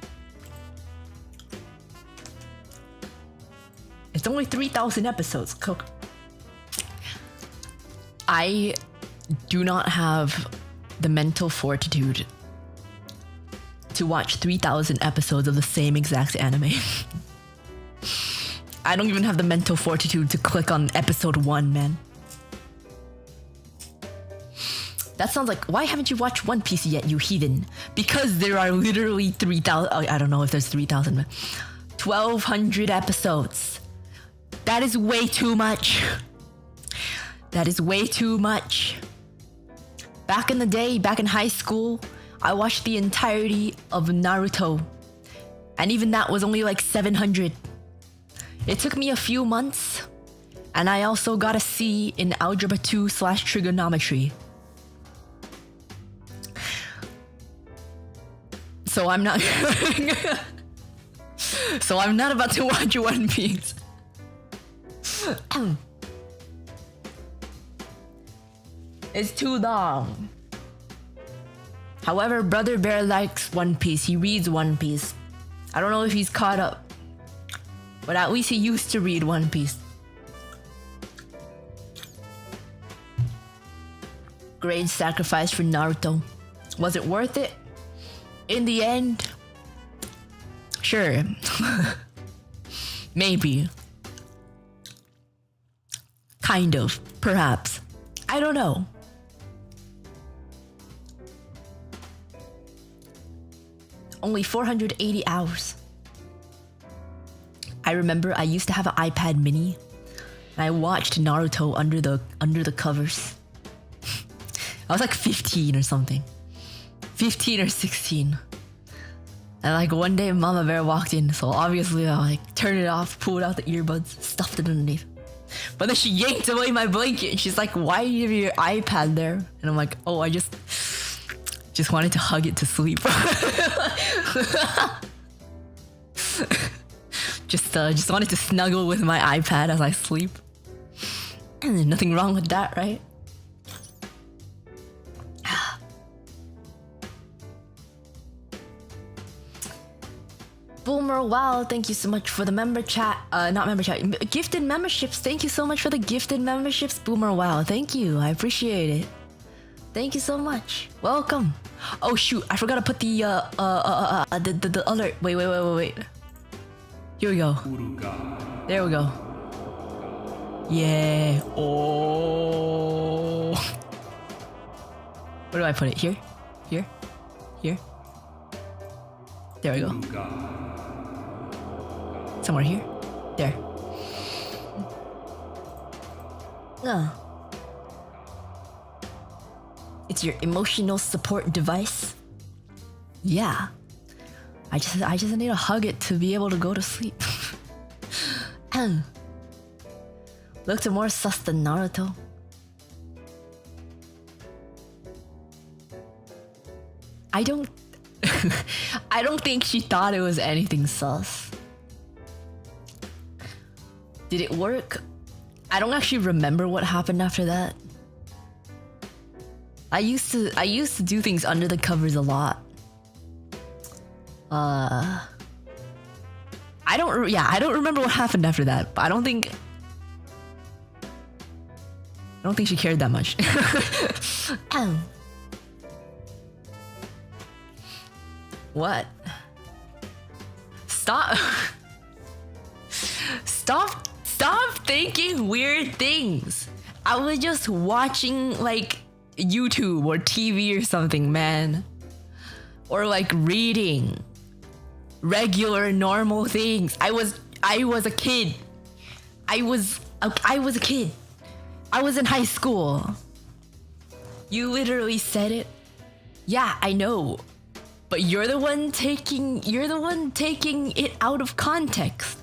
Speaker 1: It's only 3,000 episodes. Cook. I do not have the mental fortitude to watch 3,000 episodes of the same exact anime. I don't even have the mental fortitude to click on episode 1, man. That sounds like, why haven't you watched One Piece yet, you heathen? Because there are literally 3,000, I don't know if there's 3,000, but 1,200 episodes. That is way too much. That is way too much. Back in the day, back in high school, I watched the entirety of Naruto. And even that was only like 700. It took me a few months, and I also got a C in Algebra 2/trigonometry. So I'm not So I'm not about to watch One Piece. It's too long. However, Brother Bear likes One Piece. He reads One Piece. I don't know if he's caught up, but at least he used to read One Piece. Great sacrifice for Naruto. Was it worth it? In the end, sure. Maybe. Kind of. Perhaps. I don't know. Only 480 hours. I remember I used to have an iPad mini, and I watched Naruto under the covers. I was like 15 or something. 15 or 16. And like one day Mama Bear walked in, so obviously I like turned it off, pulled out the earbuds, stuffed it underneath. But then she yanked away my blanket and she's like, why do you have your iPad there? And I'm like, oh, I just wanted to hug it to sleep. Just wanted to snuggle with my iPad as I sleep. And there's nothing wrong with that, right? Boomer, wow, thank you so much for the member chat. Not member chat, gifted memberships. Thank you so much for the gifted memberships, Boomer, wow. Thank you, I appreciate it. Thank you so much. Welcome. Oh shoot, I forgot to put the alert. Wait. Here we go. There we go. Yeah. Oh. Where do I put it? Here? Here? Here? There we go. Somewhere here? There. It's your emotional support device? Yeah. I just need to hug it to be able to go to sleep. Looked more sus than Naruto. I don't I don't think she thought it was anything sus. Did it work? I don't actually remember what happened after that. I used to do things under the covers a lot. I don't remember what happened after that, but I don't think she cared that much. What? Stop thinking weird things. I was just watching like YouTube or TV or something, man. Or like reading regular normal things. I was a kid. I was a kid. I was in high school. You literally said it. Yeah, I know. But you're the one taking it out of context.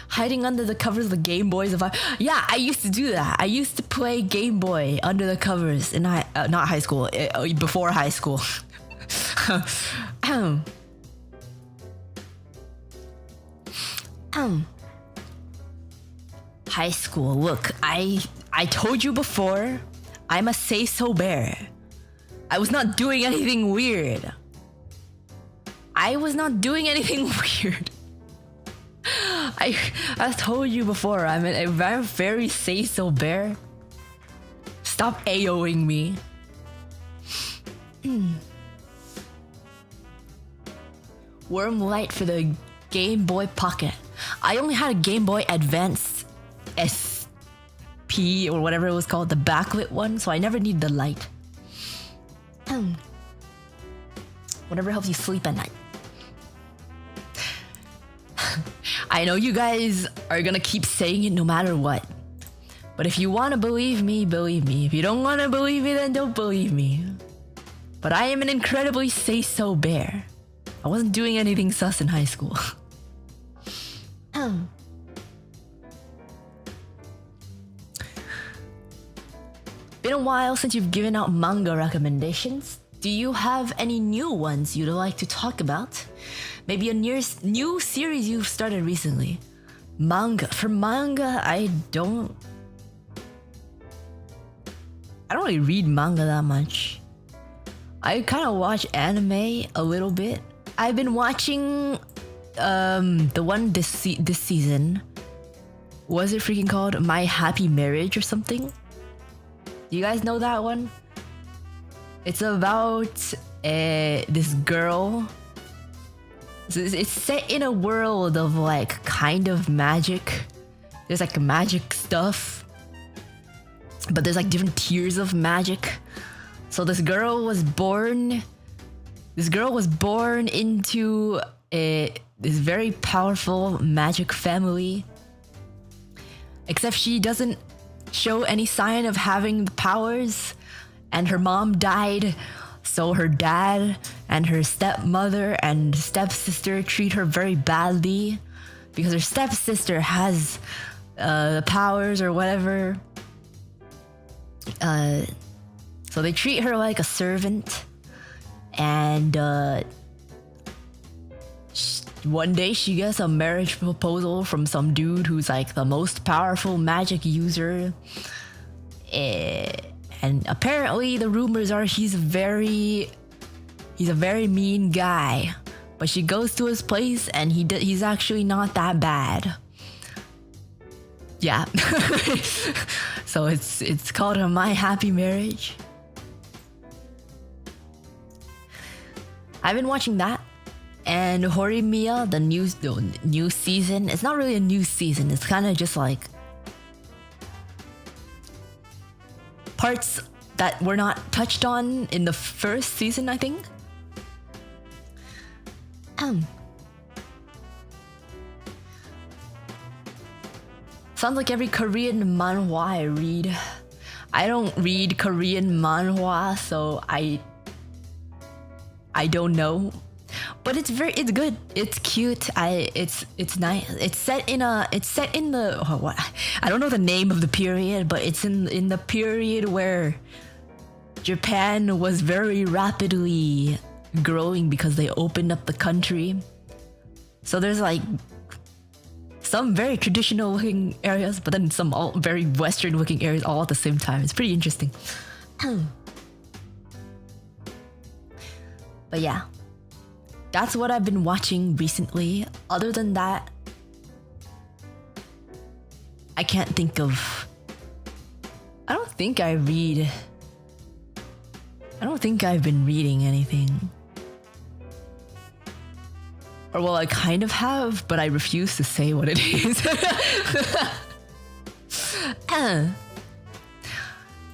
Speaker 1: Hiding under the covers of the Game Boys. Yeah, I used to do that. I used to play Game Boy under the covers in not high school, before high school. High school. Look, I told you before, I'm a say-so bear. I was not doing anything weird. I told you before, I'm a very say-so bear. Stop AOing me. Worm light for the Game Boy Pocket. I only had a Game Boy Advance SP or whatever it was called, the backlit one, so I never need the light. Whatever helps you sleep at night. I know you guys are gonna keep saying it no matter what. But if you wanna believe me, believe me. If you don't wanna believe me, then don't believe me. But I am an incredibly say-so bear. I wasn't doing anything sus in high school. Been a while since you've given out manga recommendations. Do you have any new ones you'd like to talk about? Maybe a new series you've started recently. For manga, I don't really read manga that much. I kind of watch anime a little bit. I've been watching the one this season. Was it freaking called My Happy Marriage or something? Do you guys know that one? It's about this girl. It's set in a world of like kind of magic. There's like magic stuff, but there's like different tiers of magic. So this girl was born into this very powerful magic family. Except she doesn't show any sign of having the powers, and her mom died. So her dad and her stepmother and stepsister treat her very badly because her stepsister has the powers or whatever. So they treat her like a servant. And one day she gets a marriage proposal from some dude who's like the most powerful magic user. And apparently the rumors are he's a very mean guy. But she goes to his place and he's actually not that bad. Yeah. So it's called My Happy Marriage. I've been watching that. And Horimiya, the new season. It's not really a new season. It's kind of just like parts that were not touched on in the first season, I think. Sounds like every Korean manhwa I read. I don't read Korean manhwa, so I don't know. But it's good. It's cute. It's nice. It's set in the what? I don't know the name of the period, but it's in the period where Japan was very rapidly growing because they opened up the country. So there's like some very traditional looking areas, but then some all very Western looking areas all at the same time. It's pretty interesting. But yeah, that's what I've been watching recently. Other than that, I can't think of... I don't think I've been reading anything. Or well, I kind of have, but I refuse to say what it is.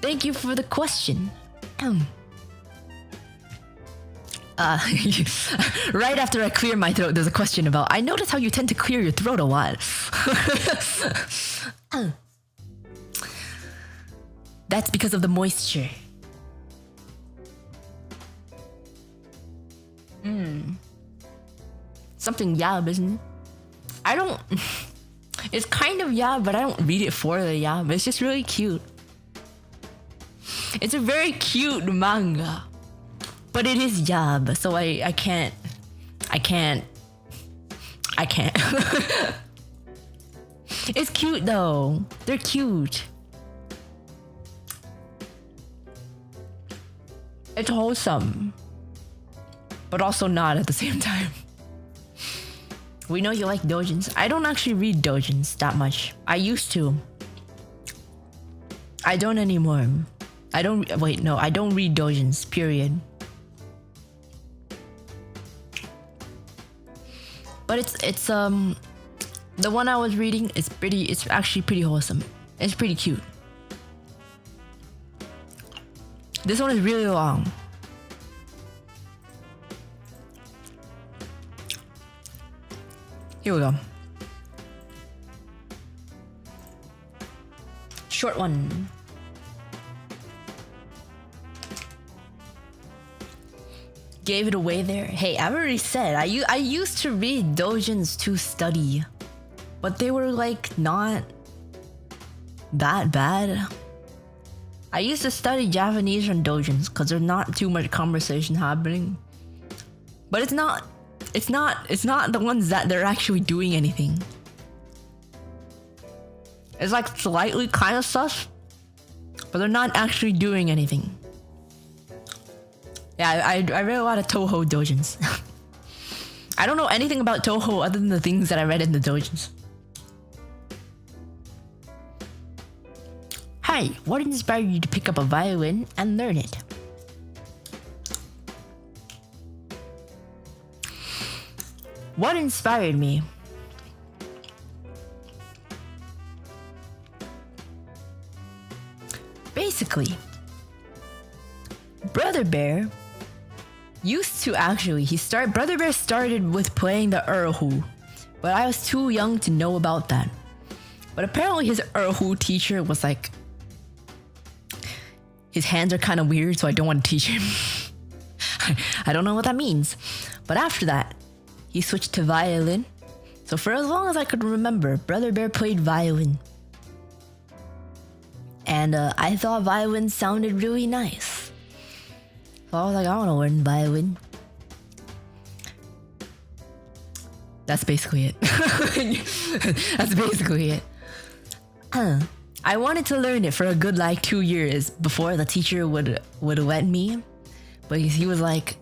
Speaker 1: Thank you for the question. Right after I clear my throat, there's a question about, I notice how you tend to clear your throat a lot. That's because of the moisture. Something yab, isn't it? I don't... It's kind of yab, but I don't read it for the yab. It's just really cute. It's a very cute manga. But it is yab, so I can't... It's cute though. They're cute. It's wholesome. But also not at the same time. We know you like doujins. I don't actually read doujins that much. I used to. I don't anymore. I don't read doujins, period. But it's the one I was reading is it's actually pretty wholesome. It's pretty cute. This one is really long. Here we go. Short one. Gave it away there. Hey, I already said I used to read doujins to study, but they were like not that bad. I used to study Japanese from doujins because there's not too much conversation happening. But it's not the ones that they're actually doing anything. It's like slightly kind of sus, but they're not actually doing anything. Yeah, I read a lot of Toho doujins. I don't know anything about Toho other than the things that I read in the doujins. Hi, what inspired you to pick up a violin and learn it? What inspired me? Basically, Brother Bear used to Brother Bear started with playing the erhu, but I was too young to know about that. But apparently his erhu teacher was like, his hands are kind of weird, so I don't want to teach him. I don't know what that means. But after that, he switched to violin. So for as long as I could remember, Brother Bear played violin. And I thought violin sounded really nice. So I was like, I want to learn violin. That's basically it. That's basically it. I wanted to learn it for a good like 2 years before the teacher would let me. But he was like,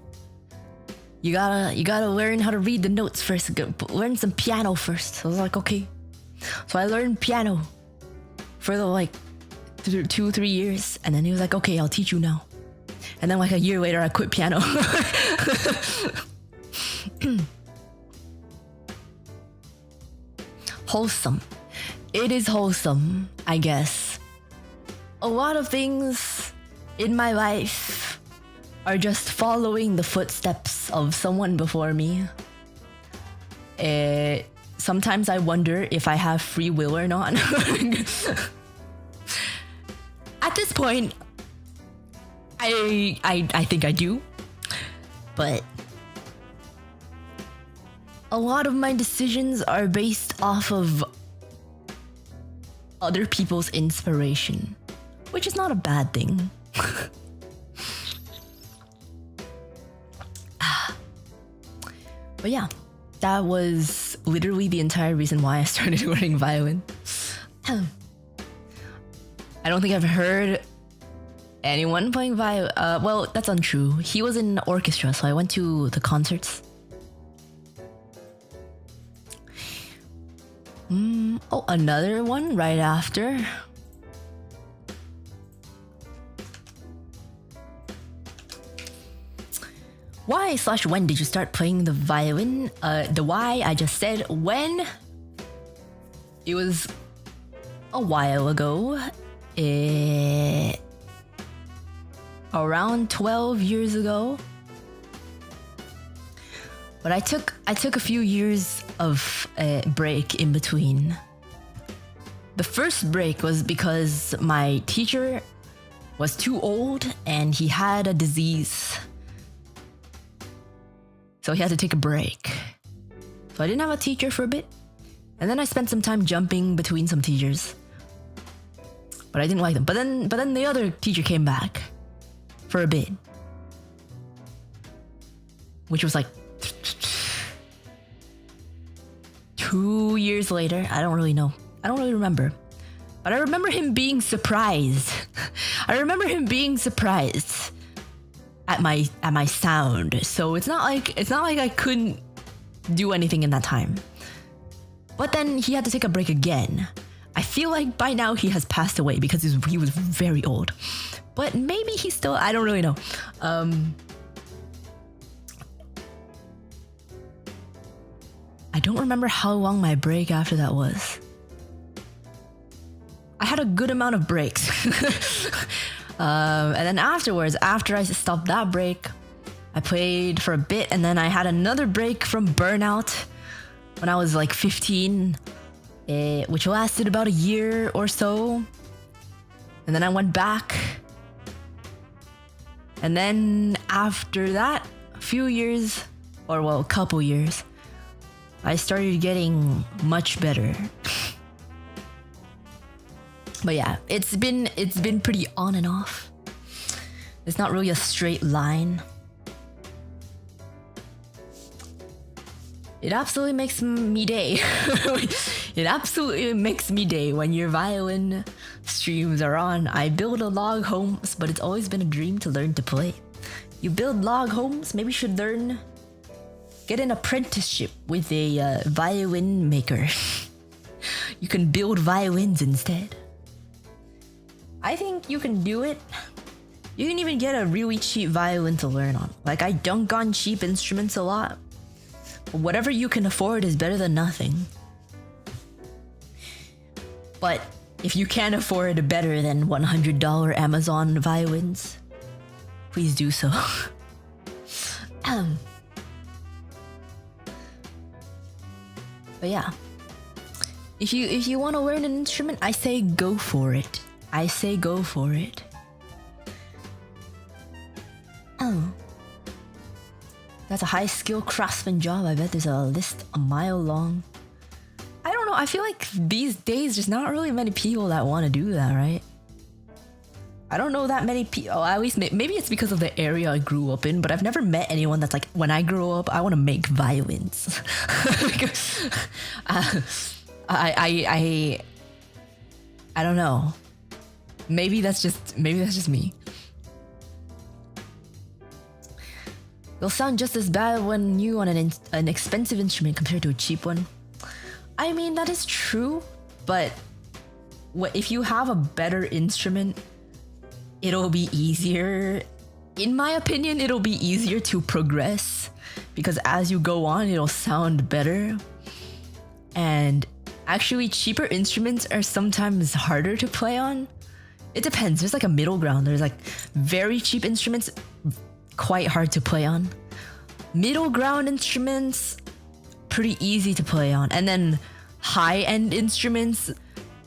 Speaker 1: You gotta learn how to read the notes first. Learn some piano first. So I was like, okay. So I learned piano for the like 2-3 years, and then he was like, okay, I'll teach you now. And then like a year later, I quit piano. Wholesome. It is wholesome, I guess. A lot of things in my life are just following the footsteps of someone before me. Sometimes I wonder if I have free will or not. At this point, I think I do. But a lot of my decisions are based off of other people's inspiration, which is not a bad thing. But yeah, that was literally the entire reason why I started learning violin. I don't think I've heard anyone playing violin. Well, that's untrue. He was in orchestra, so I went to the concerts. Oh, another one right after. Why/when did you start playing the violin? The why I just said. When? It was a while ago. Around 12 years ago. But I took a few years of break in between. The first break was because my teacher was too old and he had a disease. So he had to take a break. So I didn't have a teacher for a bit. And then I spent some time jumping between some teachers. But I didn't like them. But then the other teacher came back for a bit. Which was like 2 years later. I don't really know. I don't really remember. But I remember him being surprised. I remember him being surprised at my sound. So it's not like I couldn't do anything in that time. But then he had to take a break again. I feel like by now he has passed away because he was very old. But maybe he's still, I don't really know. I don't remember how long my break after that was. I had a good amount of breaks. And then afterwards, after I stopped that break, I played for a bit, and then I had another break from burnout when I was like 15, which lasted about a year or so. And then I went back. And then after that, a few years, or well, a couple years, I started getting much better. But yeah, it's been pretty on and off. It's not really a straight line. It absolutely makes me day. It absolutely makes me day when your violin streams are on. I build a log homes, but it's always been a dream to learn to play. You build log homes, maybe you should get an apprenticeship with a violin maker. You can build violins instead. I think you can do it. You can even get a really cheap violin to learn on. Like, I dunk on cheap instruments a lot. But whatever you can afford is better than nothing. But if you can't afford better than $100 Amazon violins, please do so. But yeah, if you want to learn an instrument, I say go for it. I say go for it. That's a high skill craftsman job. I bet there's a list a mile long. I don't know. I feel like these days there's not really many people that want to do that, right? I don't know that many people. Oh, at least maybe it's because of the area I grew up in, but I've never met anyone that's like, when I grow up, I want to make violins. I don't know. Maybe that's just me. You'll sound just as bad when you on an expensive instrument compared to a cheap one. I mean, that is true, but if you have a better instrument, it'll be easier. In my opinion, it'll be easier to progress because as you go on, it'll sound better. And actually, cheaper instruments are sometimes harder to play on. It depends. There's like a middle ground. There's like very cheap instruments, quite hard to play on. Middle ground instruments, pretty easy to play on. And then high-end instruments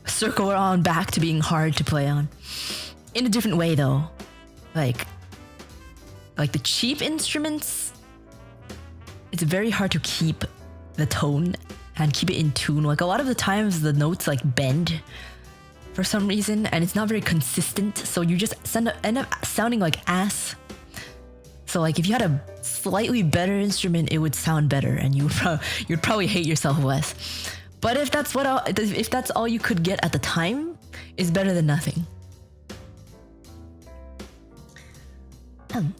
Speaker 1: circle around back to being hard to play on. In a different way though. Like the cheap instruments, it's very hard to keep the tone and keep it in tune. Like a lot of the times the notes like bend for some reason and it's not very consistent, so you just end up sounding like ass. So like if you had a slightly better instrument, it would sound better, and you'd probably hate yourself less. But if that's all you could get at the time, it's better than nothing.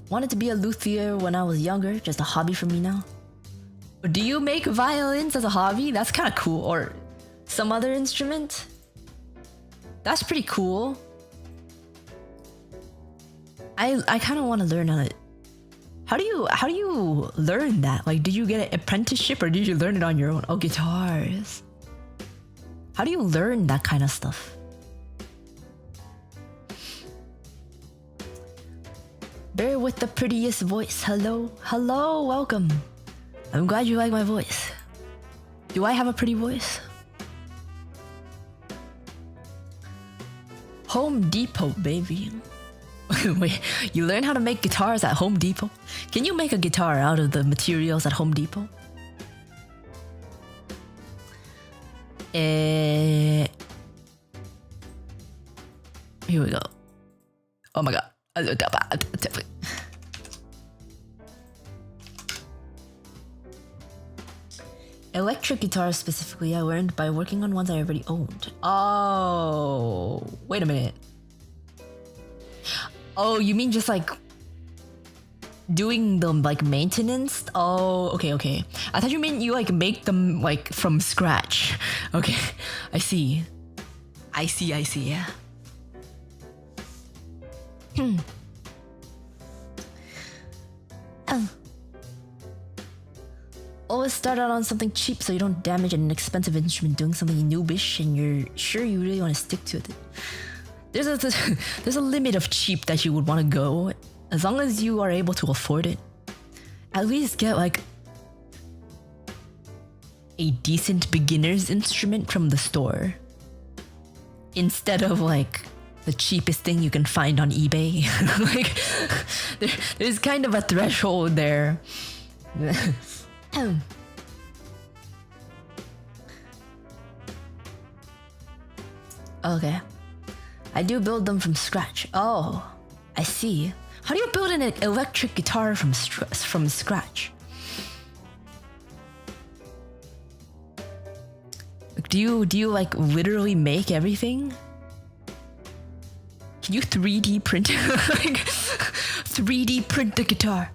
Speaker 1: Wanted to be a luthier when I was younger, just a hobby for me now. But do you make violins as a hobby? That's kind of cool. Or some other instrument? That's pretty cool. I kind of want to learn on it. How do you learn that? Like, did you get an apprenticeship or did you learn it on your own? Oh, guitars. How do you learn that kind of stuff? Bear with the prettiest voice. Hello, welcome. I'm glad you like my voice. Do I have a pretty voice? Home Depot, baby. Wait, you learn how to make guitars at Home Depot? Can you make a guitar out of the materials at Home Depot? Here we go. Oh my god. Electric guitars specifically, I learned by working on ones I already owned. Oh, wait a minute. Oh, you mean just like doing the like maintenance? Oh, okay. I thought you meant you like make them like from scratch. Okay, I see, yeah. Always start out on something cheap so you don't damage an expensive instrument doing something noobish and you're sure you really want to stick to it. There's a limit of cheap that you would want to go, as long as you are able to afford it. At least get like a decent beginner's instrument from the store, instead of like the cheapest thing you can find on eBay. Like there's kind of a threshold there. Okay. I do build them from scratch. Oh, I see. How do you build an electric guitar from scratch? Do you like literally make everything? Can you 3D print like 3D print the guitar?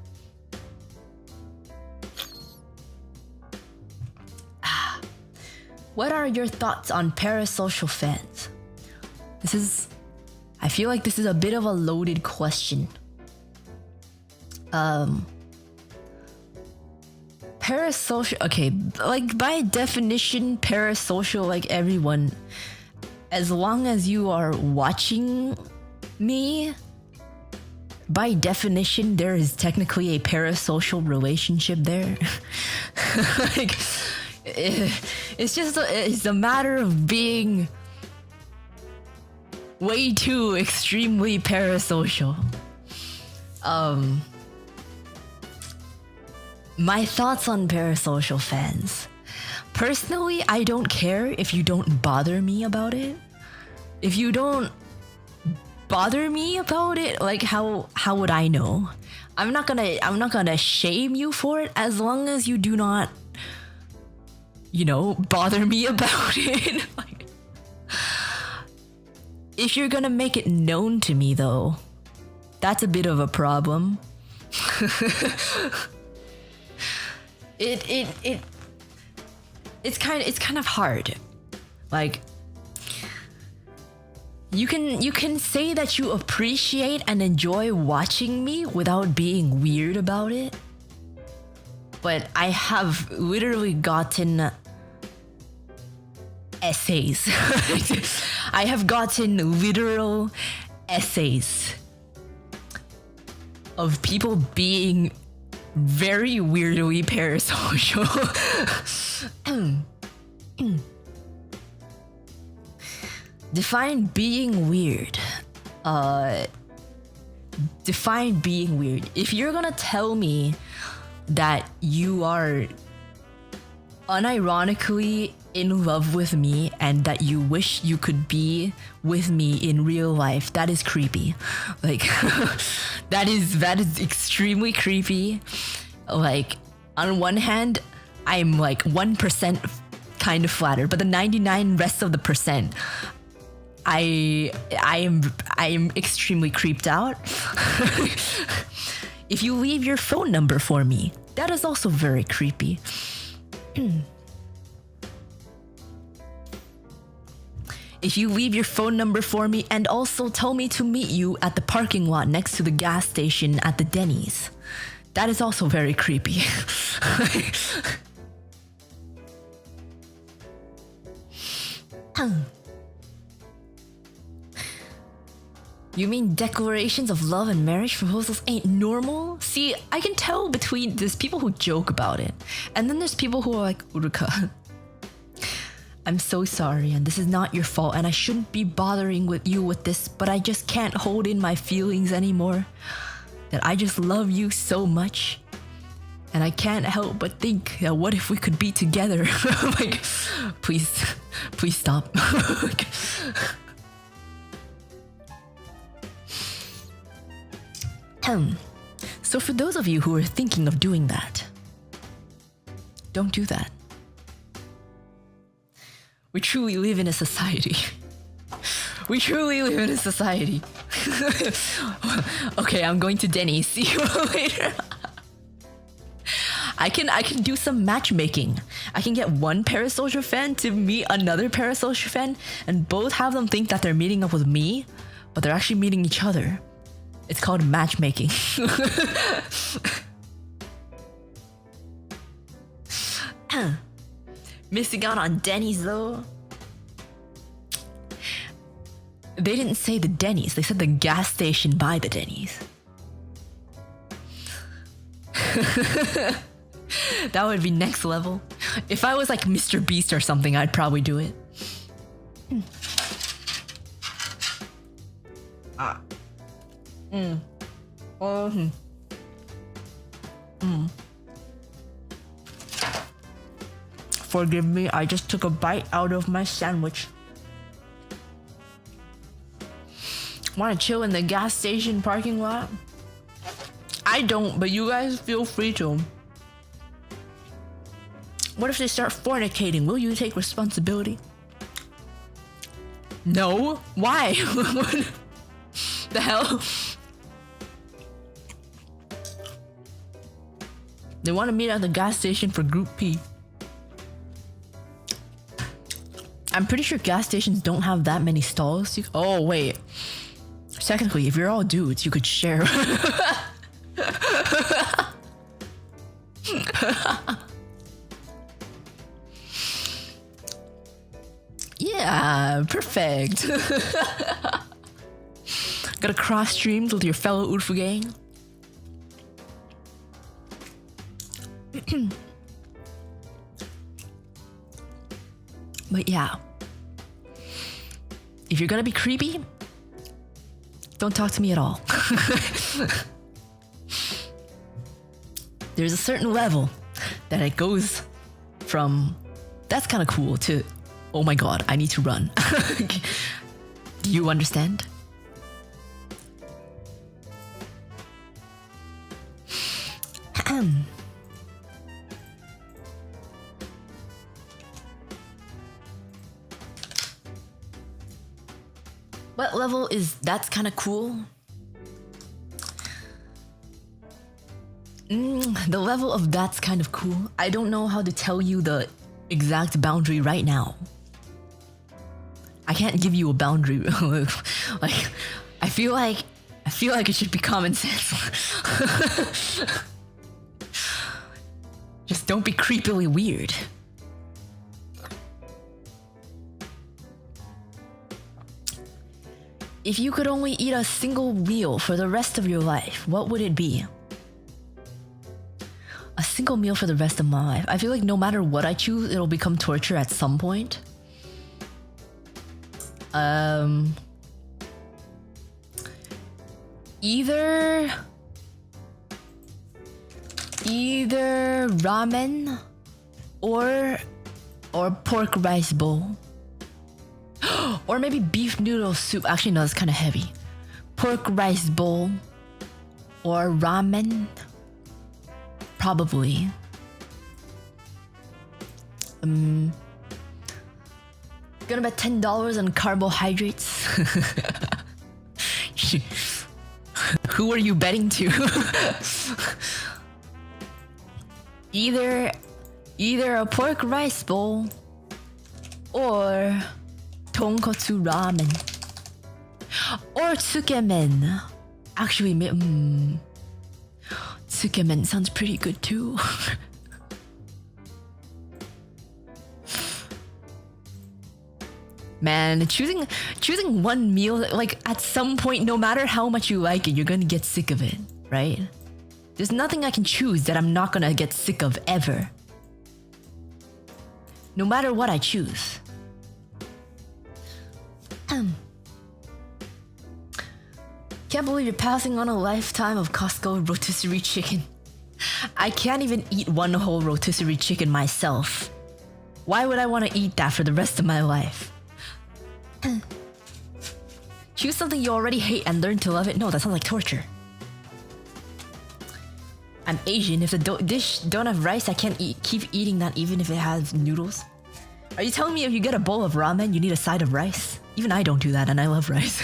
Speaker 1: What are your thoughts on parasocial fans? I feel like this is a bit of a loaded question. Parasocial, okay, like by definition, parasocial, like everyone, as long as you are watching me, by definition, there is technically a parasocial relationship there. Like, it's a matter of being way too extremely parasocial. My thoughts on parasocial fans. Personally, I don't care if you don't bother me about it. If you don't bother me about it, like how would I know? I'm not gonna shame you for it as long as you do not, bother me about it. Like, if you're gonna make it known to me though, that's a bit of a problem. It's kind of hard. Like, you can say that you appreciate and enjoy watching me without being weird about it. But I have literally gotten essays. I have gotten literal essays of people being very weirdly parasocial. Define being weird. Define being weird. If you're gonna tell me that you are unironically in love with me and that you wish you could be with me in real life, that is creepy. Like that is extremely creepy. Like on one hand, I'm like 1% kind of flattered, but the 99 rest of the percent, I am extremely creeped out. If you leave your phone number for me, that is also very creepy. If you leave your phone number for me and also tell me to meet you at the parking lot next to the gas station at the Denny's, that is also very creepy. You mean declarations of love and marriage proposals ain't normal? See, I can tell between there's people who joke about it, and then there's people who are like, Uruka, I'm so sorry, and this is not your fault, and I shouldn't be bothering with you with this, but I just can't hold in my feelings anymore. That I just love you so much, and I can't help but think that what if we could be together? Like, please stop. So for those of you who are thinking of doing that, don't do that. We truly live in a society. We truly live in a society. Okay, I'm going to Denny's. See you later. I can do some matchmaking. I can get one Parasocial fan to meet another Parasocial fan and both have them think that they're meeting up with me, but they're actually meeting each other. It's called matchmaking. Missing out on Denny's though. They didn't say the Denny's, they said the gas station by the Denny's. That would be next level. If I was like Mr. Beast or something, I'd probably do it. Forgive me, I just took a bite out of my sandwich. Want to chill in the gas station parking lot? I don't, but you guys feel free to. What if they start fornicating? Will you take responsibility? No? Why? The hell? They want to meet at the gas station for Group P. I'm pretty sure gas stations don't have that many stalls. Oh, wait. Technically, if you're all dudes, you could share. Yeah, perfect. Gotta cross streams with your fellow Urfu gang. But yeah, if you're gonna be creepy, don't talk to me at all. There's a certain level that it goes from that's kind of cool to oh my god, I need to run. Do you understand? What level is that's kind of cool? The level of that's kind of cool. I don't know how to tell you the exact boundary right now. I can't give you a boundary. Like, I feel like it should be common sense. Just don't be creepily weird. If you could only eat a single meal for the rest of your life, what would it be? A single meal for the rest of my life. I feel like no matter what I choose, it'll become torture at some point. Either ramen or pork rice bowl. Or maybe beef noodle soup. Actually, no, it's kind of heavy. Pork rice bowl or ramen. Probably. Gonna bet $10 on carbohydrates. Who are you betting to? either a pork rice bowl or tonkotsu ramen or tsukemen. Actually, tsukemen sounds pretty good too. Man, choosing one meal, like at some point, no matter how much you like it, you're gonna get sick of it, right? There's nothing I can choose that I'm not gonna get sick of ever. No matter what I choose. Can't believe you're passing on a lifetime of Costco rotisserie chicken. I can't even eat one whole rotisserie chicken myself. Why would I want to eat that for the rest of my life? Choose something you already hate and learn to love it? No, that sounds like torture. I'm Asian. If the dish don't have rice, I can't keep eating that even if it has noodles. Are you telling me if you get a bowl of ramen, you need a side of rice? Even I don't do that, and I love rice.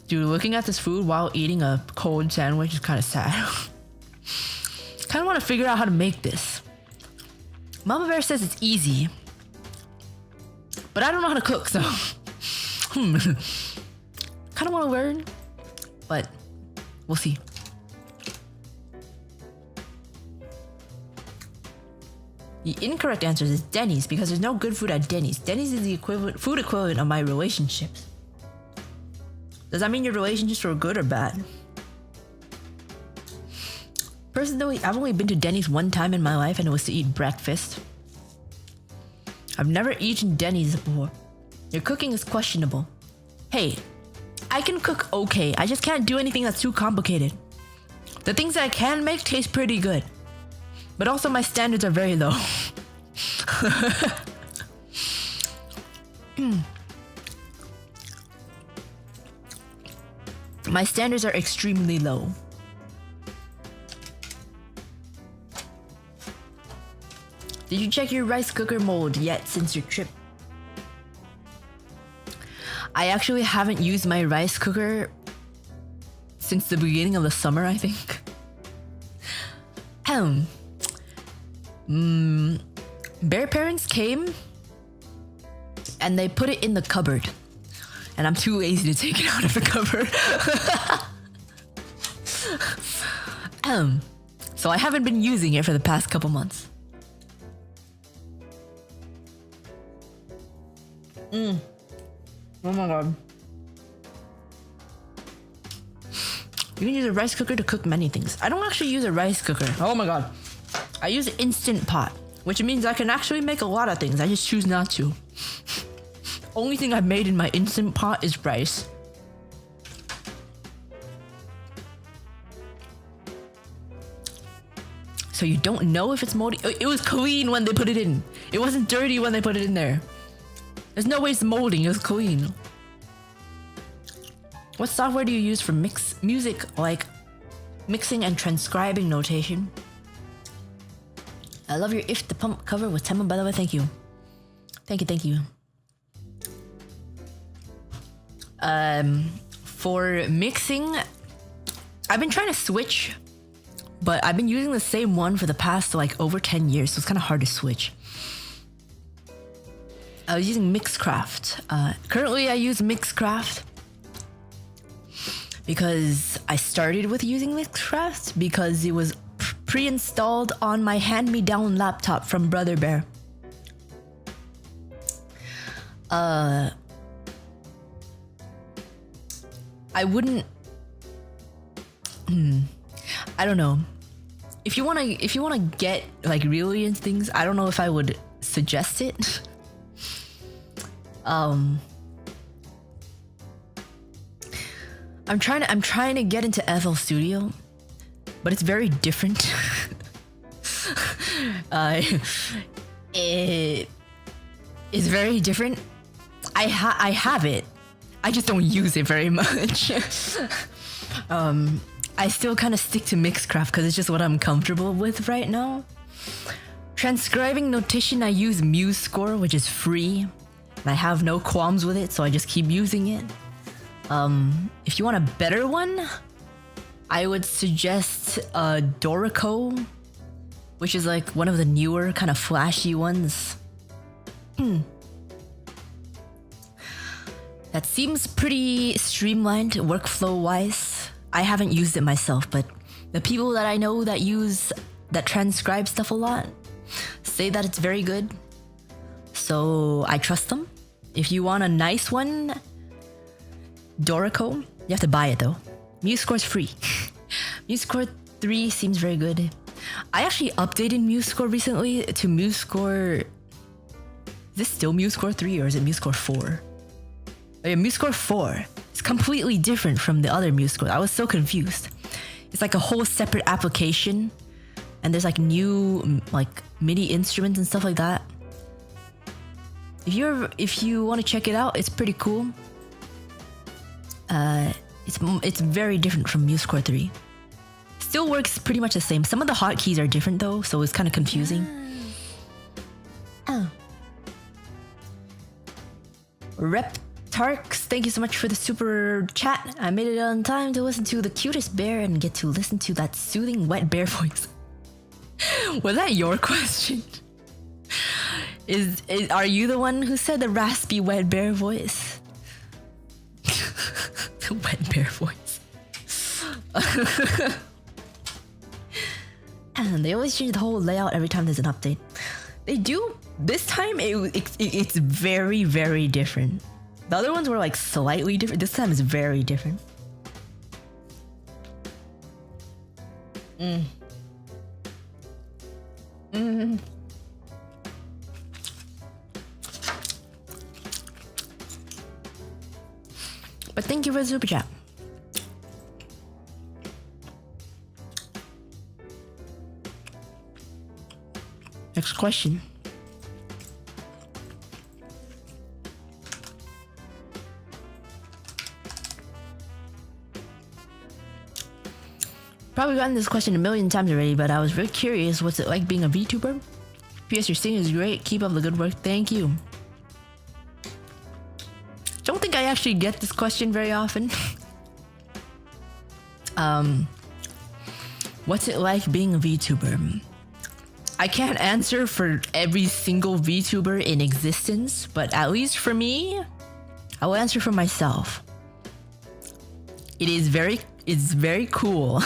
Speaker 1: Dude, looking at this food while eating a cold sandwich is kind of sad. Kind of want to figure out how to make this. Mama Bear says it's easy, but I don't know how to cook, so kind of want to learn, but we'll see. The incorrect answer is Denny's because there's no good food at Denny's. Denny's is the food equivalent of my relationships. Does that mean your relationships were good or bad? Personally, I've only been to Denny's one time in my life, and it was to eat breakfast. I've never eaten Denny's before. Your cooking is questionable. Hey, I can cook okay. I just can't do anything that's too complicated. The things that I can make taste pretty good. But also my standards are very low. My standards are extremely low. Did you check your rice cooker mold yet since your trip? I actually haven't used my rice cooker since the beginning of the summer, I think. Bear parents came and they put it in the cupboard. And I'm too lazy to take it out of the cupboard. So I haven't been using it for the past couple months. Oh my god. You can use a rice cooker to cook many things. I don't actually use a rice cooker. Oh my god. I use an Instant Pot, which means I can actually make a lot of things. I just choose not to. Only thing I've made in my Instant Pot is rice. So you don't know if it's moldy? It was clean when they put it in. It wasn't dirty when they put it in there. There's no way it's molding, it was clean. What software do you use for music, like mixing and transcribing notation? I love your If the Pump cover with Tema, by the way, thank you. Thank you. For mixing, I've been trying to switch, but I've been using the same one for the past like over 10 years, so it's kind of hard to switch. I was using Mixcraft. Currently I use Mixcraft because I started with using Mixcraft because it was pre-installed on my hand-me-down laptop from Brother Bear. I wouldn't. I don't know. If you wanna get like really into things, I don't know if I would suggest it. I'm trying to get into FL Studio, but it's very different. It is very different. I have it. I just don't use it very much. I still kind of stick to Mixcraft because it's just what I'm comfortable with right now. Transcribing notation, I use MuseScore, which is free. And I have no qualms with it, so I just keep using it. If you want a better one, I would suggest Dorico, which is like one of the newer kind of flashy ones. That seems pretty streamlined workflow-wise. I haven't used it myself, but the people that I know that transcribe stuff a lot say that it's very good. So I trust them. If you want a nice one, Dorico, you have to buy it though. MuseScore's free. MuseScore 3 seems very good. I actually updated MuseScore recently to MuseScore. Is this still MuseScore 3 or is it MuseScore 4? Oh yeah, MuseScore 4. It's completely different from the other MuseScore. I was so confused. It's like a whole separate application, and there's like new like MIDI instruments and stuff like that. If you want to check it out, it's pretty cool. It's very different from MuseScore 3. Still works pretty much the same. Some of the hotkeys are different though, so it's kind of confusing. Reptarks, thank you so much for the super chat. I made it on time to listen to the cutest bear and get to listen to that soothing wet bear voice. Was that your question? Are you the one who said the raspy wet bear voice? The wet bear voice. And they always change the whole layout every time there's an update. They do. This time it's very, very different. The other ones were like slightly different. This time it's very different. But thank you for the super chat. Next question. Probably gotten this question a million times already, but I was very curious. What's it like being a VTuber? P.S. Your singing is great. Keep up the good work. Thank you. Don't think I actually get this question very often. What's it like being a VTuber? I can't answer for every single VTuber in existence, but at least for me, I will answer for myself. It's very cool.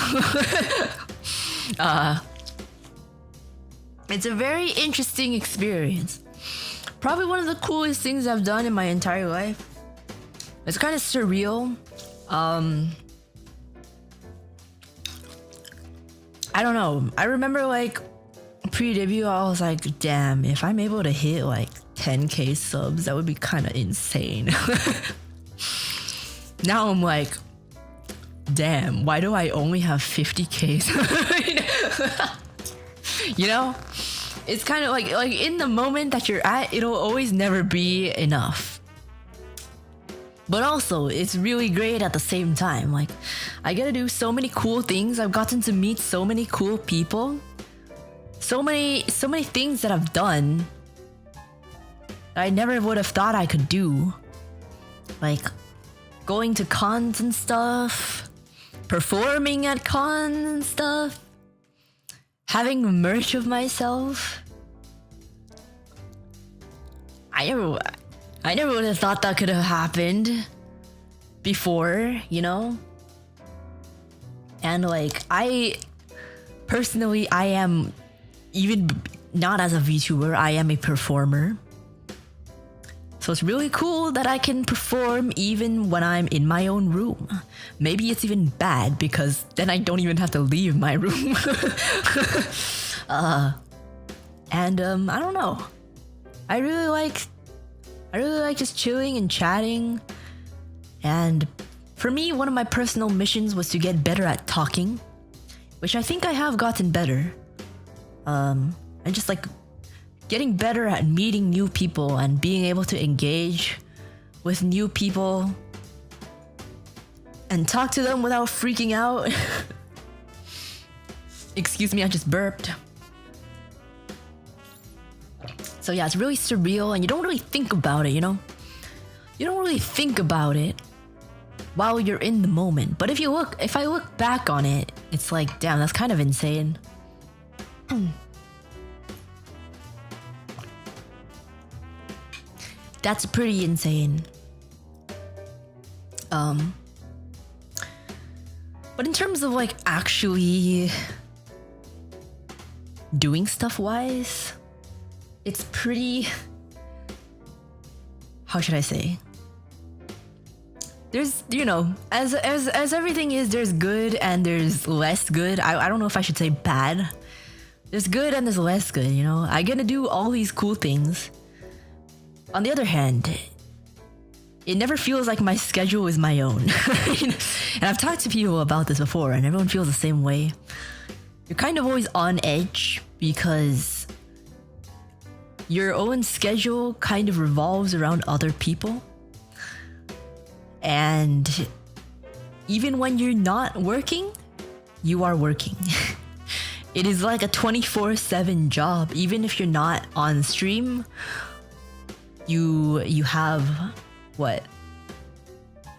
Speaker 1: It's a very interesting experience. Probably one of the coolest things I've done in my entire life. It's kind of surreal. I don't know. I remember like pre-debut, I was like, damn, if I'm able to hit like 10k subs, that would be kind of insane. Now I'm like, damn, why do I only have 50k? You know, it's kind of like in the moment that you're at, it'll always never be enough. But also, it's really great at the same time. Like, I get to do so many cool things. I've gotten to meet so many cool people. So many things that I've done that I never would have thought I could do. Like, going to cons and stuff, performing at cons and stuff, having merch of myself. I never would have thought that could have happened before, you know? And like, I am, even not as a VTuber, I am a performer. So it's really cool that I can perform even when I'm in my own room. Maybe it's even bad because then I don't even have to leave my room. I don't know. I really like just chilling and chatting. And for me, one of my personal missions was to get better at talking, which I think I have gotten better. And just like getting better at meeting new people and being able to engage with new people and talk to them without freaking out. Excuse me, I just burped. So yeah, it's really surreal and you don't really think about it, you know? You don't really think about it while you're in the moment. But if I look back on it, it's like, damn, that's kind of insane. That's pretty insane. But in terms of like actually doing stuff wise, it's pretty, how should I say? There's, you know, as everything is, there's good and there's less good. I don't know if I should say bad. There's good and there's less good, you know? I get to do all these cool things. On the other hand, it never feels like my schedule is my own. And I've talked to people about this before and everyone feels the same way. You're kind of always on edge because your own schedule kind of revolves around other people. And even when you're not working, you are working. It is like a 24/7 job. Even if you're not on stream, you have what?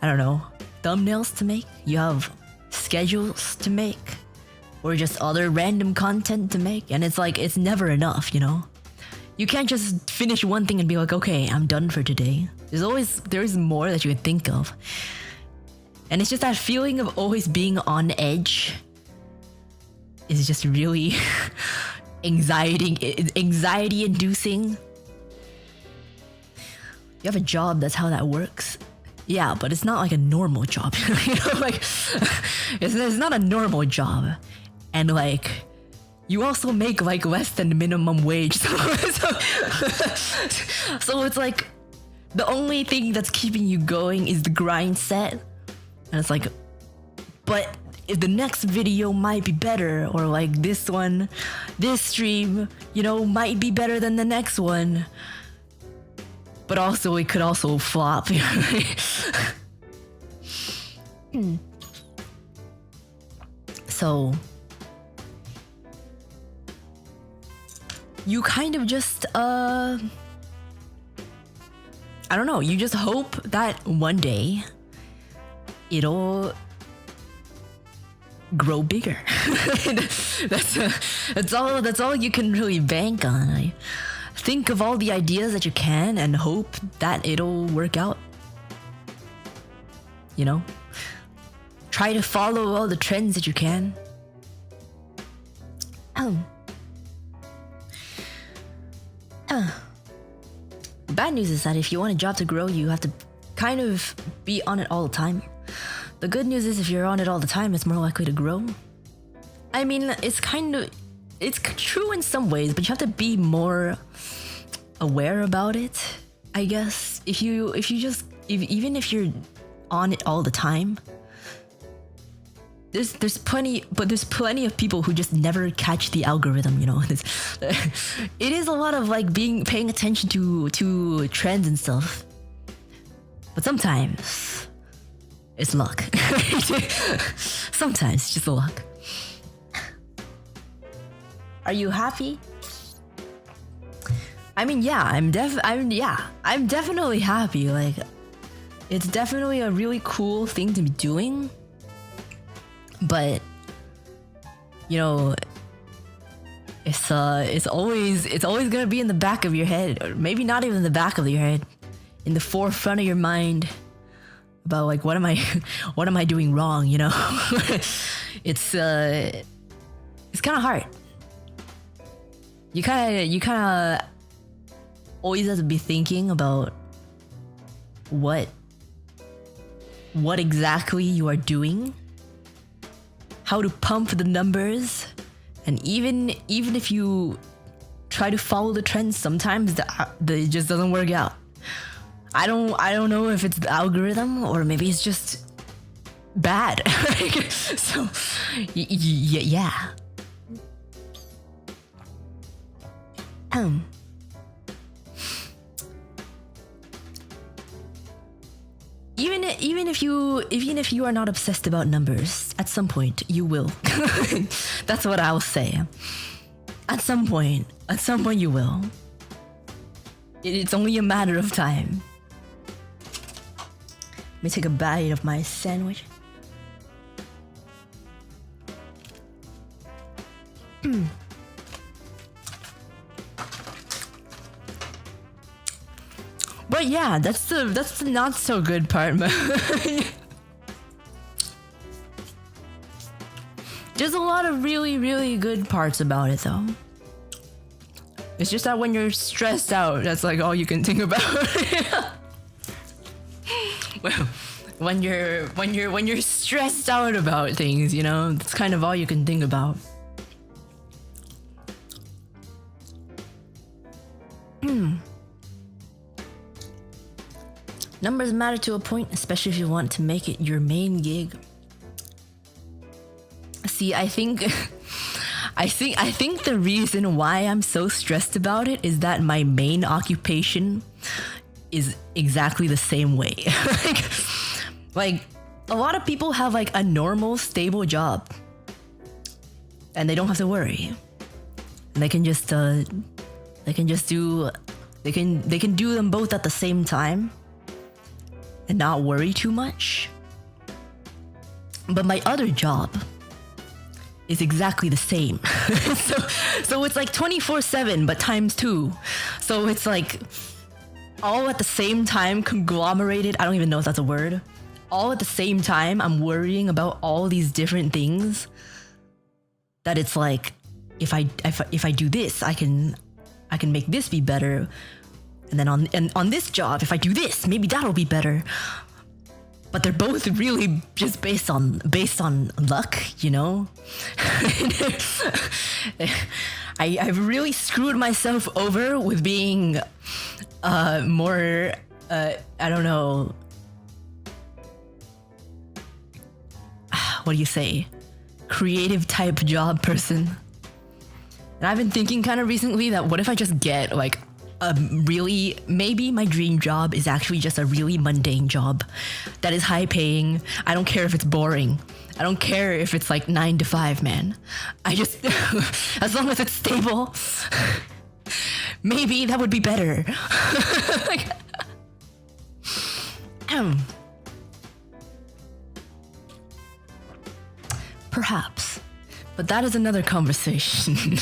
Speaker 1: I don't know, thumbnails to make, you have schedules to make, or just other random content to make, and it's like it's never enough, you know? You can't just finish one thing and be like, okay, I'm done for today. There's more that you can think of. And it's just that feeling of always being on edge is just really anxiety inducing. You have a job, that's how that works. Yeah, but it's not like a normal job. You know, like it's not a normal job. And like you also make like less than minimum wage. So it's like the only thing that's keeping you going is the grind set. And it's like, but if the next video might be better, or like this stream, you know, might be better than the next one. But also it could also flop. So you kind of just I don't know, you just hope that one day it'll grow bigger. That's all you can really bank on. Think of all the ideas that you can and hope that it'll work out. You know? Try to follow all the trends that you can. Bad news is that if you want a job to grow, you have to kind of be on it all the time. The good news is if you're on it all the time, it's more likely to grow. I mean, it's true in some ways, but you have to be more aware about it, I guess. Even if you're on it all the time, there's plenty of people who just never catch the algorithm, you know. It is a lot of like paying attention to trends and stuff. But sometimes it's luck. Sometimes it's just luck. Are you happy? I mean, yeah, I'm definitely happy. Like, it's definitely a really cool thing to be doing. But you know, it's always gonna be in the back of your head, or maybe not even the back of your head, in the forefront of your mind, about like what am I doing wrong, you know? It's kind of hard. You kind of always have to be thinking about what exactly you are doing, how to pump the numbers, and even if you try to follow the trends, sometimes it just doesn't work out. I don't know if it's the algorithm or maybe it's just bad. So yeah. Even if you are not obsessed about numbers, at some point you will. That's what I'll say. At some point you will. It's only a matter of time. Let me take a bite of my sandwich. But yeah, that's the not so good part. There's a lot of really, really good parts about it though. It's just that when you're stressed out, that's like all you can think about. Well, when you're stressed out about things, you know, that's kind of all you can think about. Numbers matter to a point, especially if you want to make it your main gig. See, I think the reason why I'm so stressed about it is that my main occupation is exactly the same way. like a lot of people have like a normal, stable job, and they don't have to worry. And they can do them both at the same time and not worry too much. But my other job is exactly the same. so it's like 24/7 but times 2. So it's like all at the same time, conglomerated. I don't even know if that's a word. All at the same time, I'm worrying about all these different things. That it's like, if I do this, I can make this be better. And then on this job, if I do this, maybe that'll be better. But they're both really just based on luck, you know? I've really screwed myself over with being more, I don't know, what do you say? Creative type job person. And I've been thinking kind of recently that what if I just get like maybe my dream job is actually just a really mundane job that is high paying. I don't care if it's boring. I don't care if it's like 9 to 5, man. I just, as long as it's stable, maybe that would be better. Like, perhaps, but that is another conversation.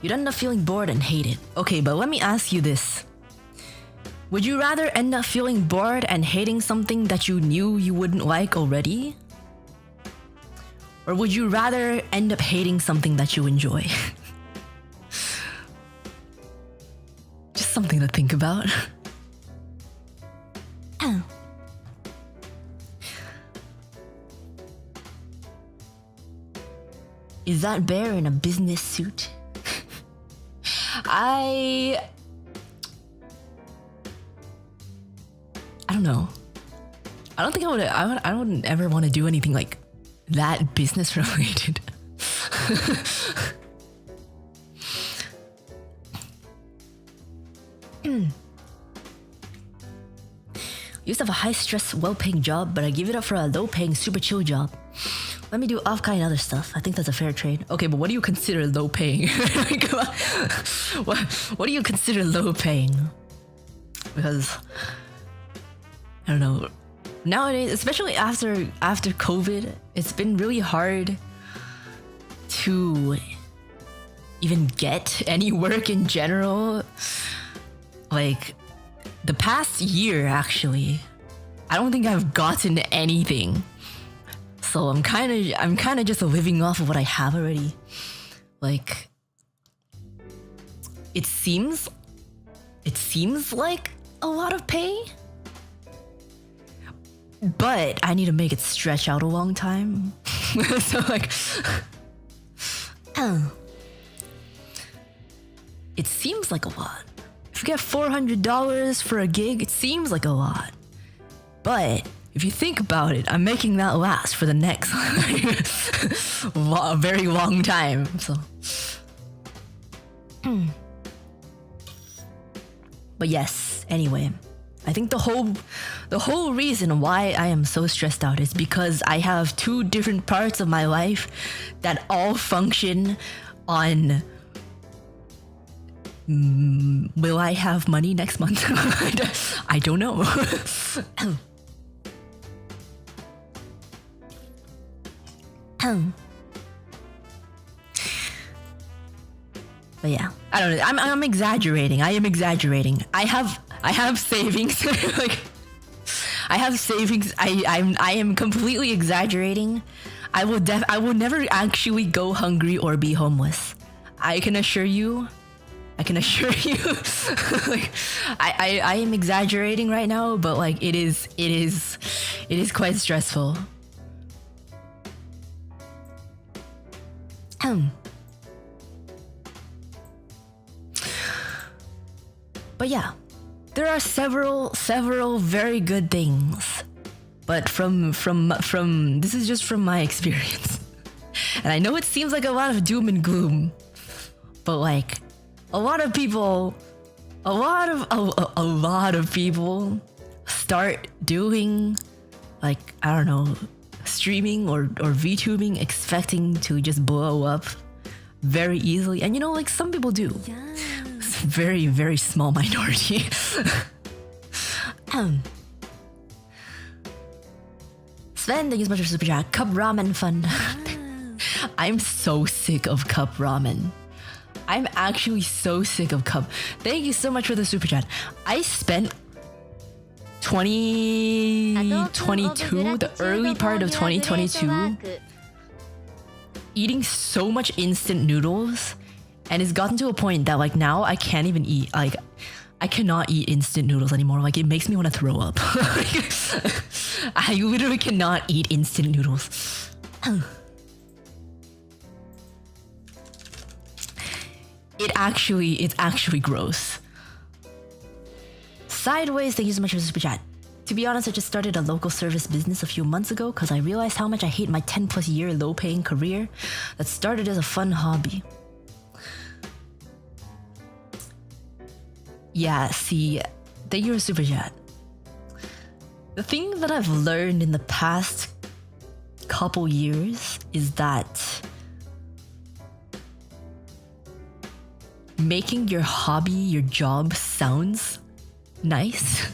Speaker 1: You'd end up feeling bored and hate it. Okay, but let me ask you this. Would you rather end up feeling bored and hating something that you knew you wouldn't like already? Or would you rather end up hating something that you enjoy? Just something to think about. Is that bear in a business suit? I don't know. I don't think I wouldn't ever want to do anything like that business related. Used to have a high stress, well paying job, but I give it up for a low paying, super chill job. Let me do off-kind other stuff. I think that's a fair trade. Okay, but what do you consider low paying? Come on. What do you consider low paying? Because I don't know. Nowadays, especially after COVID, it's been really hard to even get any work in general. Like the past year, actually, I don't think I've gotten anything. So I'm kind of just living off of what I have already. Like, it seems like a lot of pay, but I need to make it stretch out a long time. So like, It seems like a lot. If you get $400 for a gig, it seems like a lot. But if you think about it, I'm making that last for the next a very long time. So, but yes. Anyway, I think the whole reason why I am so stressed out is because I have two different parts of my life that all function on. Will I have money next month? I don't know. But yeah, I don't know. I'm exaggerating. I am exaggerating. I have savings. Like, I have savings. I am completely exaggerating. I will never actually go hungry or be homeless. I can assure you. Like, I am exaggerating right now, but like it is quite stressful. But yeah, there are several very good things. But from this is just from my experience. And I know it seems like a lot of doom and gloom, but like a lot of people start doing, like, I don't know, streaming or VTubing expecting to just blow up very easily. And you know, like, some people do.
Speaker 2: Yeah.
Speaker 1: It's a very, very small minority. Sven, thank you so much for super chat. Cup ramen fun. I'm so sick of cup ramen. I'm actually so sick of cup. Thank you so much for the super chat. I spent 2022, the early part of 2022, eating so much instant noodles, and it's gotten to a point that like now I can't even eat, like I cannot eat instant noodles anymore. Like, it makes me want to throw up. I literally cannot eat instant noodles. It's actually gross. Sideways, thank you so much for the super chat. To be honest, I just started a local service business a few months ago because I realized how much I hate my 10+ year low paying career that started as a fun hobby. Yeah, see, thank you for the super chat. The thing that I've learned in the past couple years is that making your hobby your job sounds nice,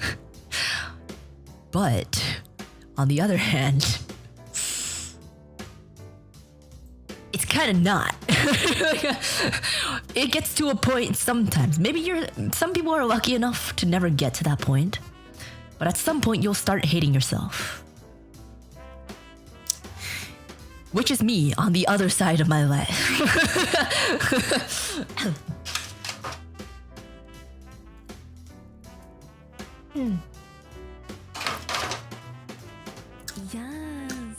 Speaker 1: but on the other hand, it's kind of not. It gets to a point sometimes. Some people are lucky enough to never get to that point, but at some point you'll start hating yourself. Which is me on the other side of my life.
Speaker 2: Yes.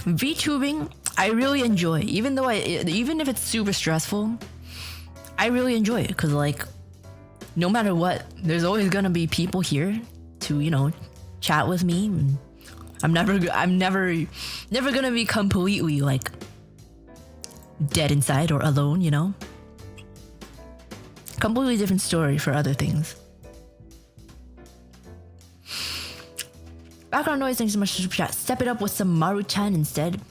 Speaker 1: VTubing, I really enjoy. Even if it's super stressful, I really enjoy it because, like, no matter what, there's always gonna be people here to, you know, chat with me. And I'm never gonna be completely like dead inside or alone, you know. Completely different story for other things. Background noise, thanks so much for super chat. Step it up with some Maruchan instead.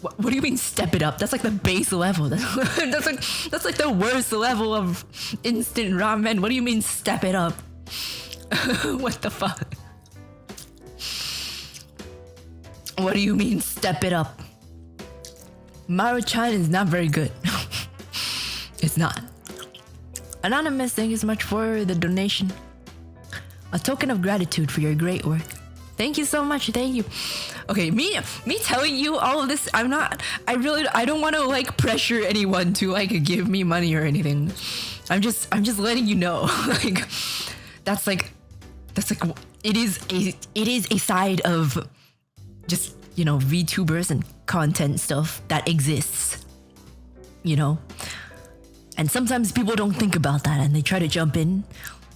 Speaker 1: What do you mean step it up? That's like the base level. That's like the worst level of instant ramen. What do you mean step it up? What the fuck? What do you mean step it up? Maruchan is not very good. It's not. Anonymous, thank you so much for the donation. A token of gratitude for your great work. Thank you so much. Thank you. Okay, me telling you all of this, I don't want to like pressure anyone to like give me money or anything. I'm just letting you know. Like that's like it is a side of just, you know, VTubers and content stuff that exists you know? And sometimes people don't think about that and they try to jump in,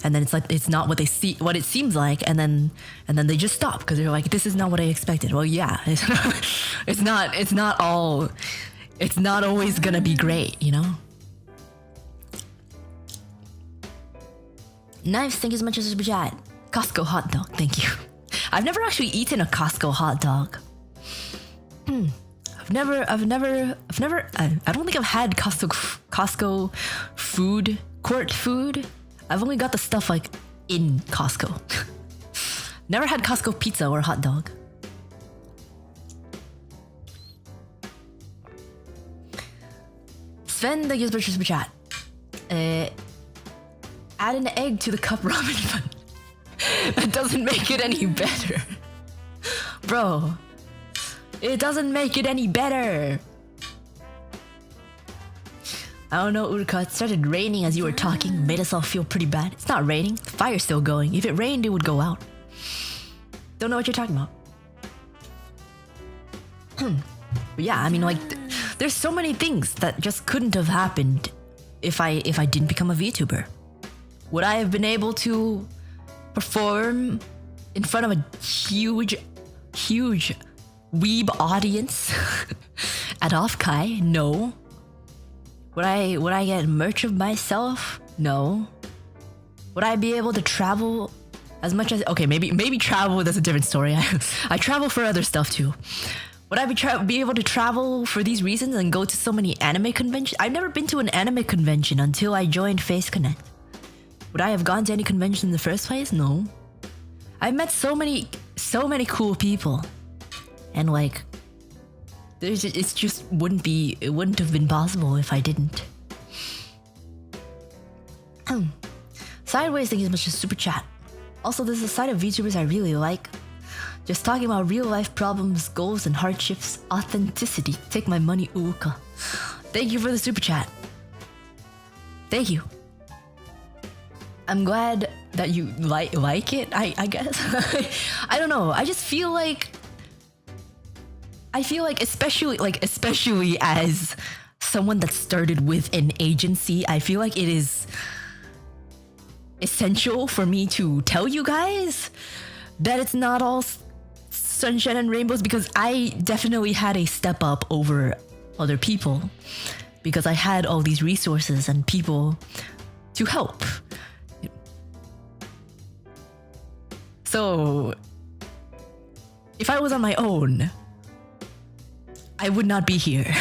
Speaker 1: and then it's like it's not what they see, what it seems like, and then they just stop because they're like, this is not what I expected. Well, yeah, it's not always gonna be great, you know? Knives, thank you so much as super chat. Costco hot dog, thank you. I've never actually eaten a Costco hot dog. I don't think I've had Costco food, court food. I've only got the stuff like in Costco. Never had Costco pizza or hot dog. Sven, thank you so much for super chat. Add an egg to the cup ramen bun. That doesn't make it any better. Bro, it doesn't make it any better. I don't know, Uruka, it started raining as you were talking. Made us all feel pretty bad. It's not raining. The fire's still going. If it rained, it would go out. Don't know what you're talking about. But yeah, I mean, like, there's so many things that just couldn't have happened if I didn't become a VTuber. Would I have been able to perform in front of a huge weeb audience at Offkai? No. Would I get merch of myself? No. Would I be able to travel as much as... Okay, maybe travel, that's a different story. I travel for other stuff too. Would I be able to travel for these reasons and go to so many anime conventions? I've never been to an anime convention until I joined Face Connect. Would I have gone to any convention in the first place? No. I've met so many cool people. And like, it just wouldn't have been possible if I didn't. Sideways, thank you so much for super chat. Also, there's a side of VTubers I really like. Just talking about real life problems, goals, and hardships. Authenticity. Take my money, Uruka. Thank you for the super chat. Thank you. I'm glad that you like it, I guess. I don't know. I just feel like... especially as someone that started with an agency, I feel like it is essential for me to tell you guys that it's not all sunshine and rainbows, because I definitely had a step up over other people because I had all these resources and people to help. So if I was on my own, I would not be here.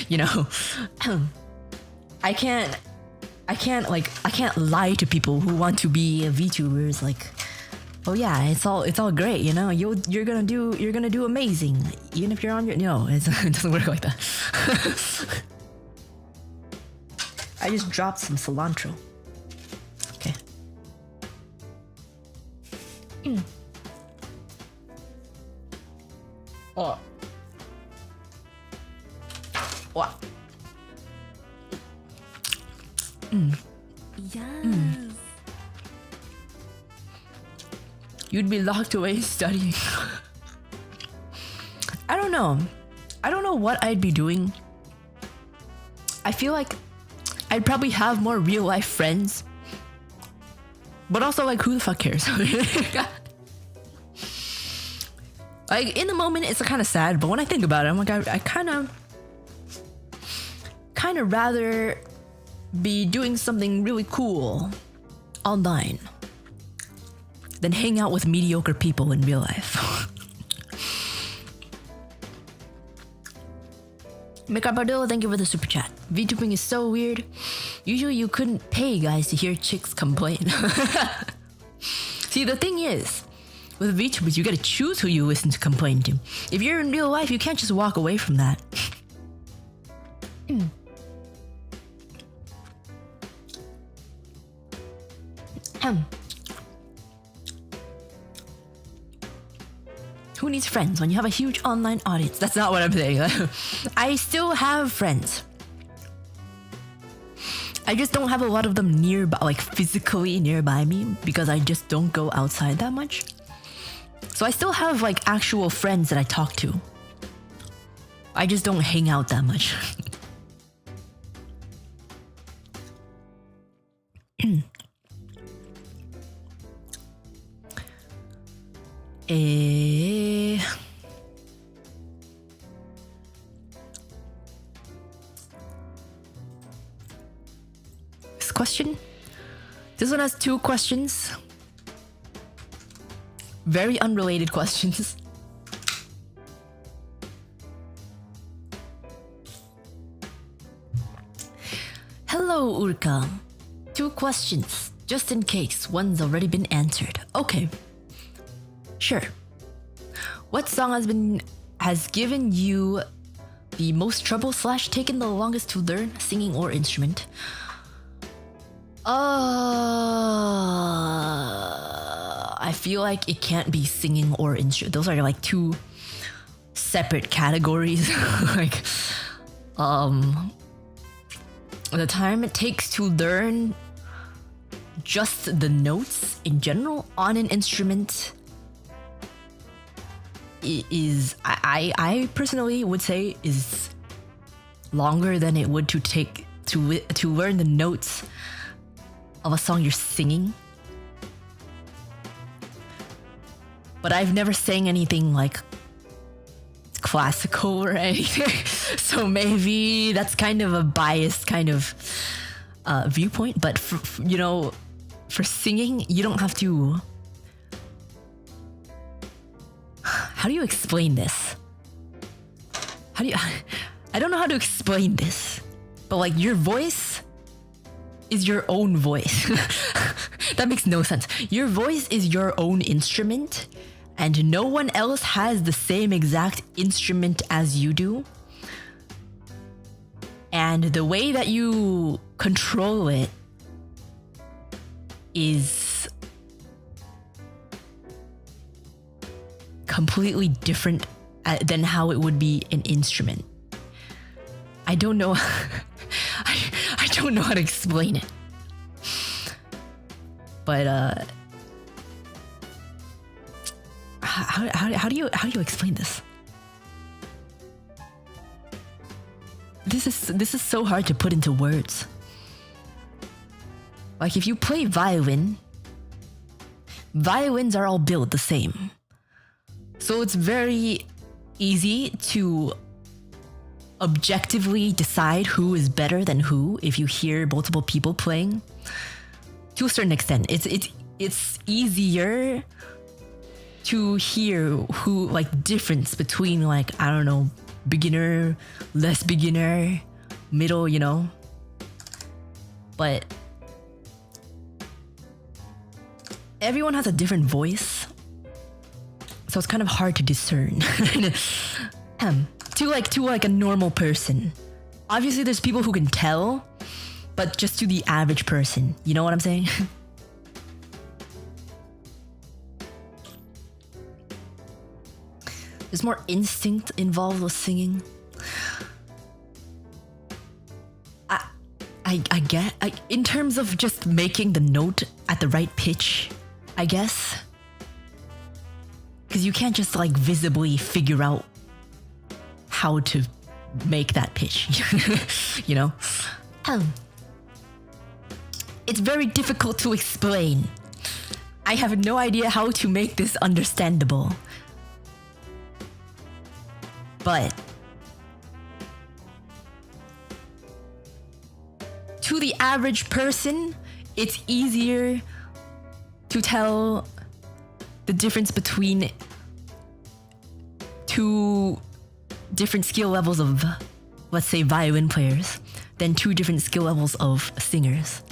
Speaker 1: You know, I can't lie to people who want to be VTubers. Like, oh yeah, it's all great. You know, you're gonna do amazing, even if you're on your... No, it doesn't work like that. I just dropped some cilantro. Okay. Oh. What?
Speaker 2: Yes.
Speaker 1: You'd be locked away studying. I don't know. I don't know what I'd be doing. I feel like I'd probably have more real life friends. But also, like, who the fuck cares? Like, in the moment, it's kind of sad, but when I think about it, I'm like, I kind of rather be doing something really cool online than hang out with mediocre people in real life. Micropardillo, thank you for the super chat. VTubing is so weird. Usually you couldn't pay guys to hear chicks complain. See, the thing is, with VTubers, you gotta choose who you listen to complain to. If you're in real life, you can't just walk away from that. Who needs friends when you have a huge online audience? That's not what I'm saying. I still have friends. I just don't have a lot of them nearby, like physically nearby me, because I just don't go outside that much. So I still have like actual friends that I talk to. I just don't hang out that much. This question. This one has 2 questions. Very unrelated questions. Hello, Uruka. 2 questions, just in case one's already been answered. Okay. Sure. What song has given you the most trouble / taken the longest to learn, singing or instrument? I feel like it can't be singing or instrument. Those are like 2 separate categories. Like, the time it takes to learn just the notes in general on an instrument is, I personally would say, is longer than it would to take to learn the notes of a song you're singing. But I've never sang anything like classical or anything, so maybe that's kind of a biased kind of viewpoint. But for singing, you don't have to. How do you explain this? I don't know how to explain this, but like, your voice is your own voice. That makes no sense. Your voice is your own instrument, and no one else has the same exact instrument as you do. And the way that you control it is completely different than how it would be an instrument. I don't know. I don't know how to explain it. But how do you explain this? This is so hard to put into words. Like, if you play violin, violins are all built the same. So it's very easy to objectively decide who is better than who if you hear multiple people playing. To a certain extent, it's easier to hear who, like, difference between, like, I don't know, beginner, less beginner, middle, you know. But everyone has a different voice, so it's kind of hard to discern. To a normal person. Obviously there's people who can tell, but just to the average person, you know what I'm saying? There's more instinct involved with singing. I get, in terms of just making the note at the right pitch, I guess. Because you can't just, like, visibly figure out how to make that pitch, you know? It's very difficult to explain. I have no idea how to make this understandable. But to the average person, it's easier to tell the difference between 2 different skill levels of, let's say, violin players than 2 different skill levels of singers.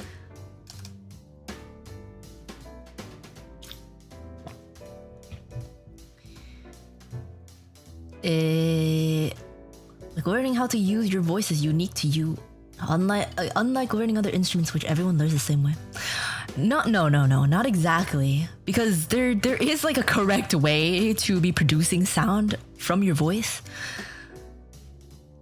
Speaker 1: Like, learning how to use your voice is unique to you, unlike learning other instruments, which everyone learns the same way. No, not exactly. Because there is, like, a correct way to be producing sound from your voice.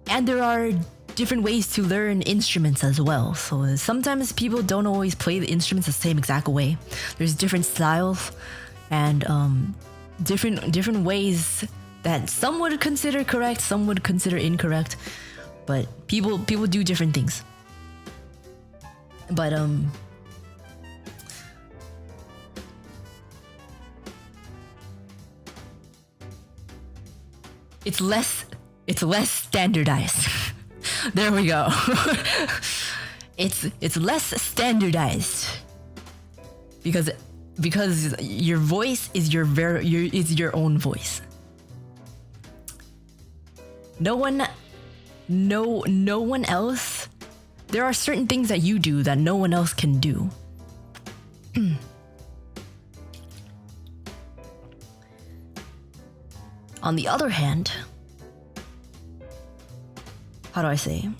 Speaker 1: And there are different ways to learn instruments as well. So sometimes people don't always play the instruments the same exact way. There's different styles and different ways that some would consider correct, some would consider incorrect. But people do different things. But it's less standardized. There we go. It's less standardized because your voice is your own voice. No one else. There are certain things that you do that no one else can do. On the other hand, how do I say?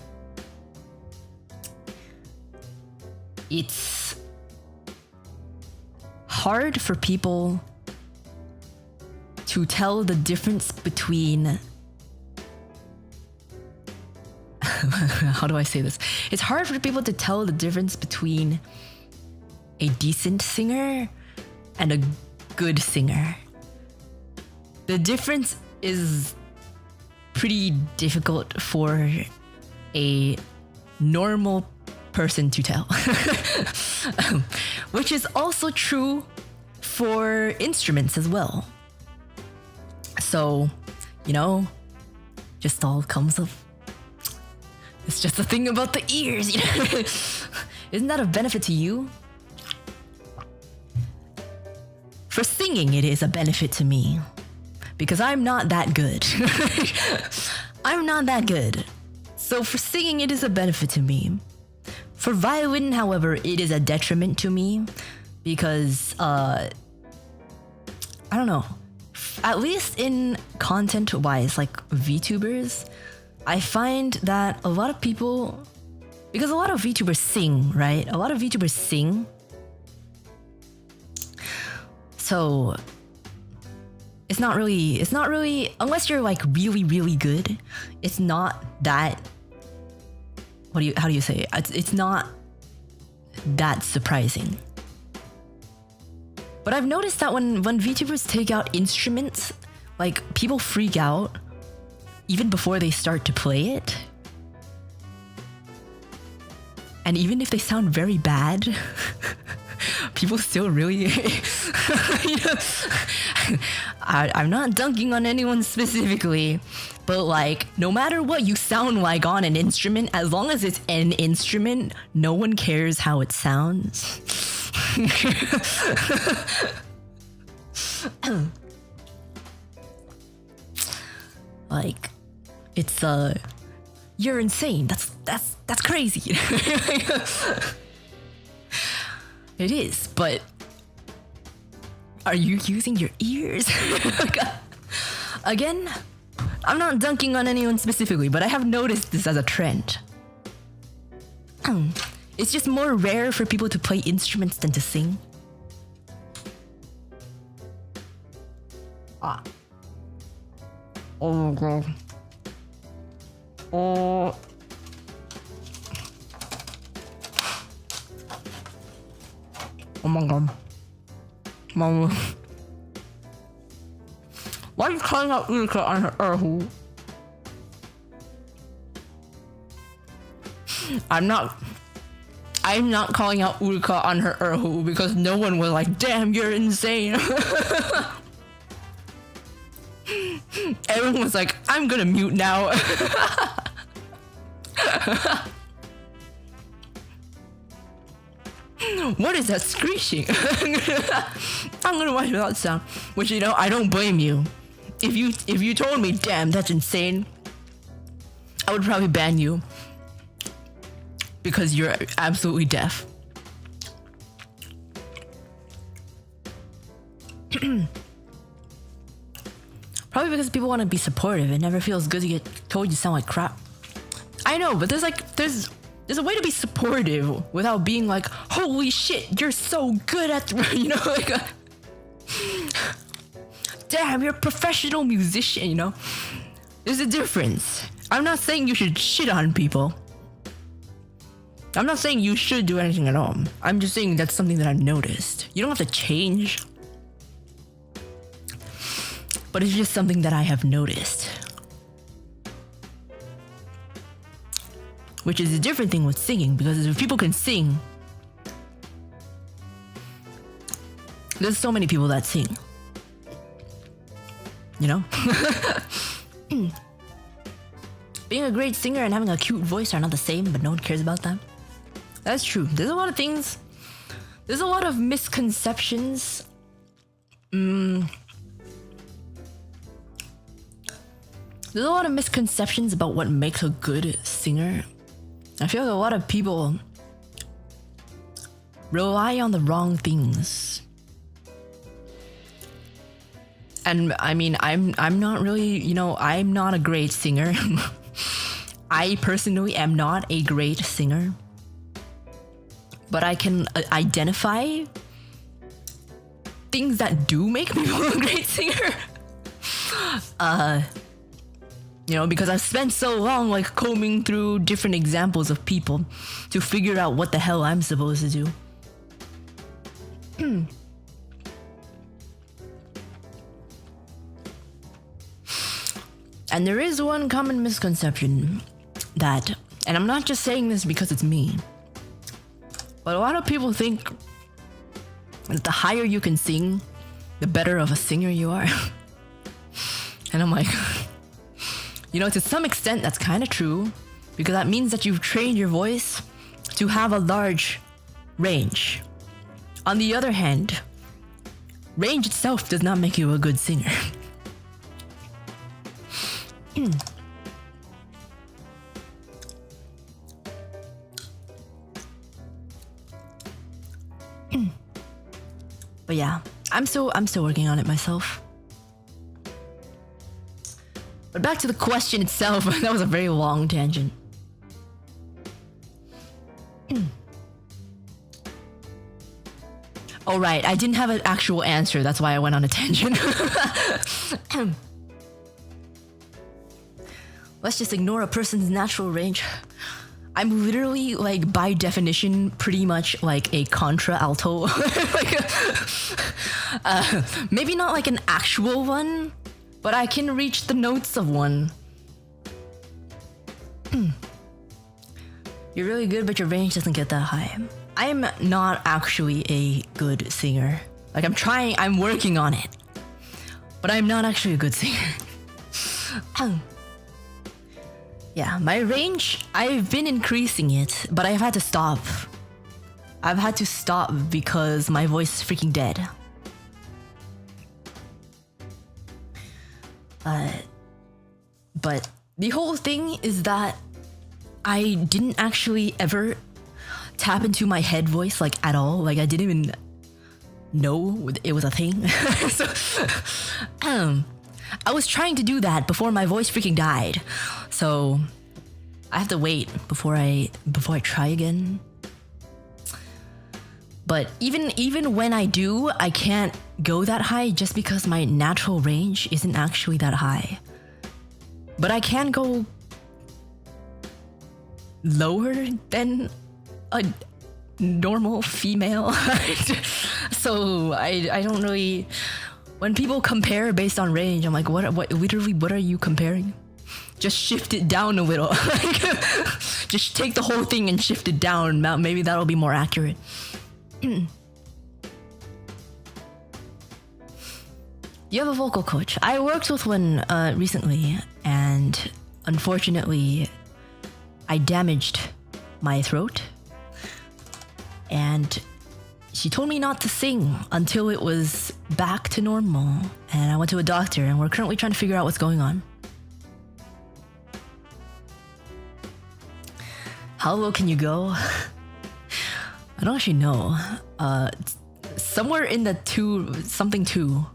Speaker 1: It's hard for people to tell the difference between how do I say this? It's hard for people to tell the difference between a decent singer and a good singer. The difference is pretty difficult for a normal person to tell. Which is also true for instruments as well. So, just all comes up. It's just a thing about the ears, Isn't that a benefit to you? For singing, it is a benefit to me. Because I'm not that good. I'm not that good. So for singing, it is a benefit to me. For violin, however, it is a detriment to me. Because, I don't know. At least in content-wise, like VTubers, I find that a lot of people, because a lot of VTubers sing, right? A lot of VTubers sing. So it's not really, unless you're like really, really good, it's not that, how do you say it? It's not that surprising. But I've noticed that when VTubers take out instruments, like people freak out even before they start to play it. And even if they sound very bad, people still really, I'm not dunking on anyone specifically, but like, no matter what you sound like on an instrument, as long as it's an instrument, no one cares how it sounds. Like, it's you're insane. That's crazy. It is, but are you using your ears? Again, I'm not dunking on anyone specifically, but I have noticed this as a trend. It's just more rare for people to play instruments than to sing. Oh god. Oh. Oh my god. Mama. Why are you calling out Uruka on her erhu? I'm not calling out Uruka on her erhu because no one was like, damn, you're insane. Everyone was like, I'm gonna mute now. What is that screeching? I'm gonna watch without sound. Which, I don't blame you. If you told me, damn, that's insane, I would probably ban you. Because you're absolutely deaf. Probably because people want to be supportive. It never feels good to get told you sound like crap. I know, but there's a way to be supportive without being like, holy shit, you're so good at, damn, you're a professional musician, There's a difference. I'm not saying you should shit on people. I'm not saying you should do anything at all. I'm just saying that's something that I've noticed. You don't have to change. But it's just something that I have noticed. Which is a different thing with singing, because if people can sing, there's so many people that sing. Being a great singer and having a cute voice are not the same, but no one cares about that. That's true. There's a lot of things. There's a lot of misconceptions. There's a lot of misconceptions about what makes a good singer. I feel like a lot of people rely on the wrong things. And I mean, I'm not really, I'm not a great singer. I personally am not a great singer. But I can identify things that do make me a great singer. Because I've spent so long like combing through different examples of people to figure out what the hell I'm supposed to do. And there is one common misconception that, and I'm not just saying this because it's me, but a lot of people think that the higher you can sing, the better of a singer you are. And I'm like, to some extent that's kind of true, because that means that you've trained your voice to have a large range. On the other hand, range itself does not make you a good singer. But yeah, I'm still working on it myself. But back to the question itself. That was a very long tangent. Oh right, I didn't have an actual answer. That's why I went on a tangent. Let's just ignore a person's natural range. I'm literally, like, by definition, pretty much like a contra alto. Maybe not like an actual one, but I can reach the notes of one. You're really good, but your range doesn't get that high. I'm not actually a good singer. Like, I'm working on it. But I'm not actually a good singer. Yeah, my range, I've been increasing it, but I've had to stop. I've had to stop because my voice is freaking dead. But the whole thing is that I didn't actually ever tap into my head voice, like, at all. Like, I didn't even know it was a thing. So, I was trying to do that before my voice freaking died. So I have to wait before I try again. But even when I do, I can't go that high just because my natural range isn't actually that high. But I can go lower than a normal female. So I don't really. When people compare based on range, I'm like, what are you comparing? Just shift it down a little. Just take the whole thing and shift it down. Maybe that'll be more accurate. You have a vocal coach. I worked with one recently, and unfortunately, I damaged my throat. And she told me not to sing until it was back to normal. And I went to a doctor, and we're currently trying to figure out what's going on. How low can you go? I don't actually know. Somewhere in the 2.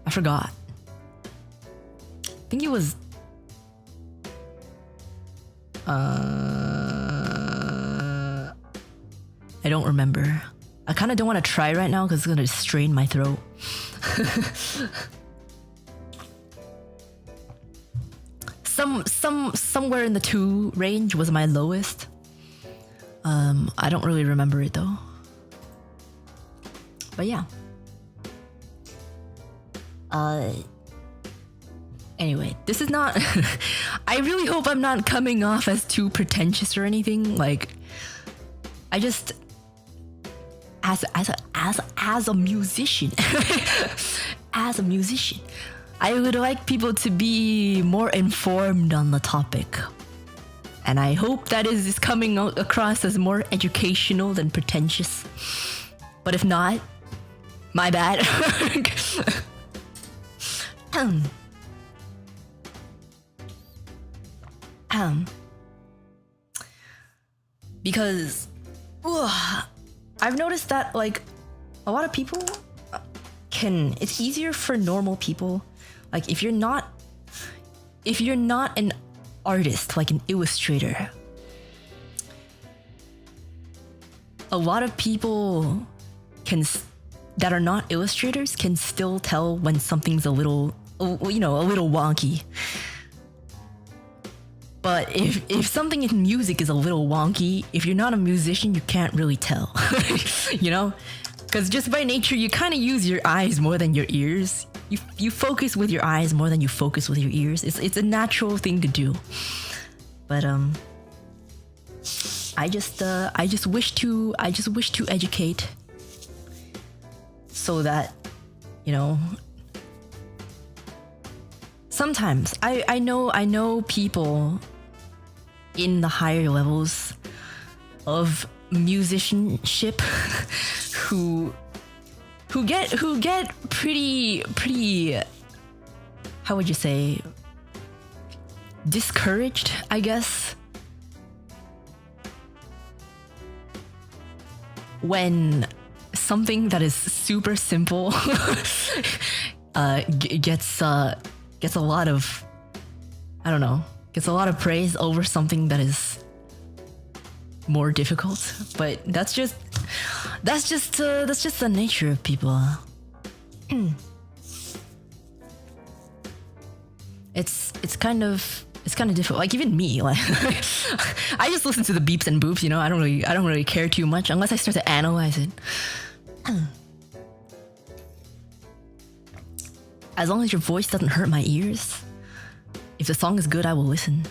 Speaker 1: I forgot. I think it was... I don't remember. I kind of don't want to try right now because it's going to strain my throat. Somewhere in the 2 range was my lowest. I don't really remember it though. But yeah. Anyway, this is not... I really hope I'm not coming off as too pretentious or anything. Like, I just... As a musician... as a musician, I would like people to be more informed on the topic. And I hope that is coming across as more educational than pretentious. But if not, my bad. Because I've noticed that like a lot of people it's easier for normal people, like if you're not an artist, like an illustrator, a lot of people that are not illustrators can still tell when something's a little wonky. But if something in music is a little wonky, if you're not a musician, you can't really tell. Because just by nature, you kind of use your eyes more than your ears. You focus with your eyes more than you focus with your ears. It's a natural thing to do. But I just wish to educate, so that sometimes I know people in the higher levels of musicianship who get pretty how would you say, discouraged, I guess, when something that is super simple gets a lot of, gets a lot of praise over something that is more difficult. But that's just the nature of people. It's kind of difficult. Like even me, like I just listen to the beeps and boops. I don't really care too much unless I start to analyze it. As long as your voice doesn't hurt my ears, if the song is good, I will listen.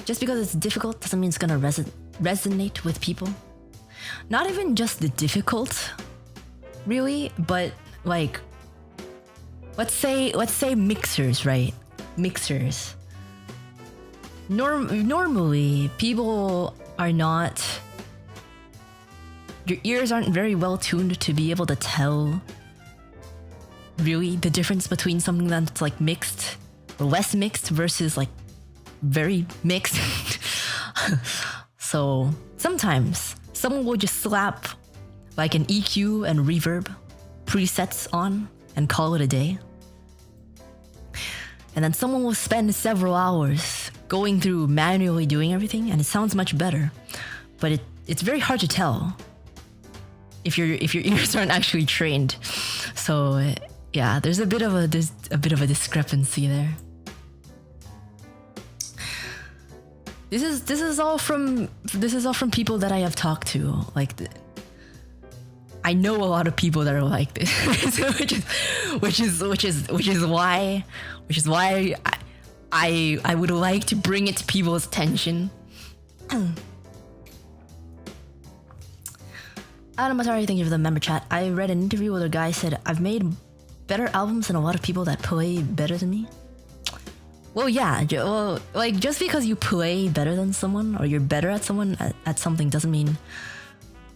Speaker 1: Just because it's difficult doesn't mean it's gonna resonate with people. Not even just the difficult, really, but like, let's say mixers, right? Mixers. Normally, people are not. Your ears aren't very well tuned to be able to tell really the difference between something that's like mixed or less mixed versus like very mixed. So sometimes someone will just slap like an EQ and reverb presets on and call it a day. And then someone will spend several hours going through manually doing everything, and it sounds much better. But it's very hard to tell if your ears aren't actually trained. So yeah, there's a bit of a discrepancy there. This is all from people that I have talked to. Like, I know a lot of people that are like this, which is why I would like to bring it to people's attention. Adam Atari, thank you for the member chat. I read an interview where a guy said, I've made better albums than a lot of people that play better than me. Well, yeah, like just because you play better than someone or you're better at at something doesn't mean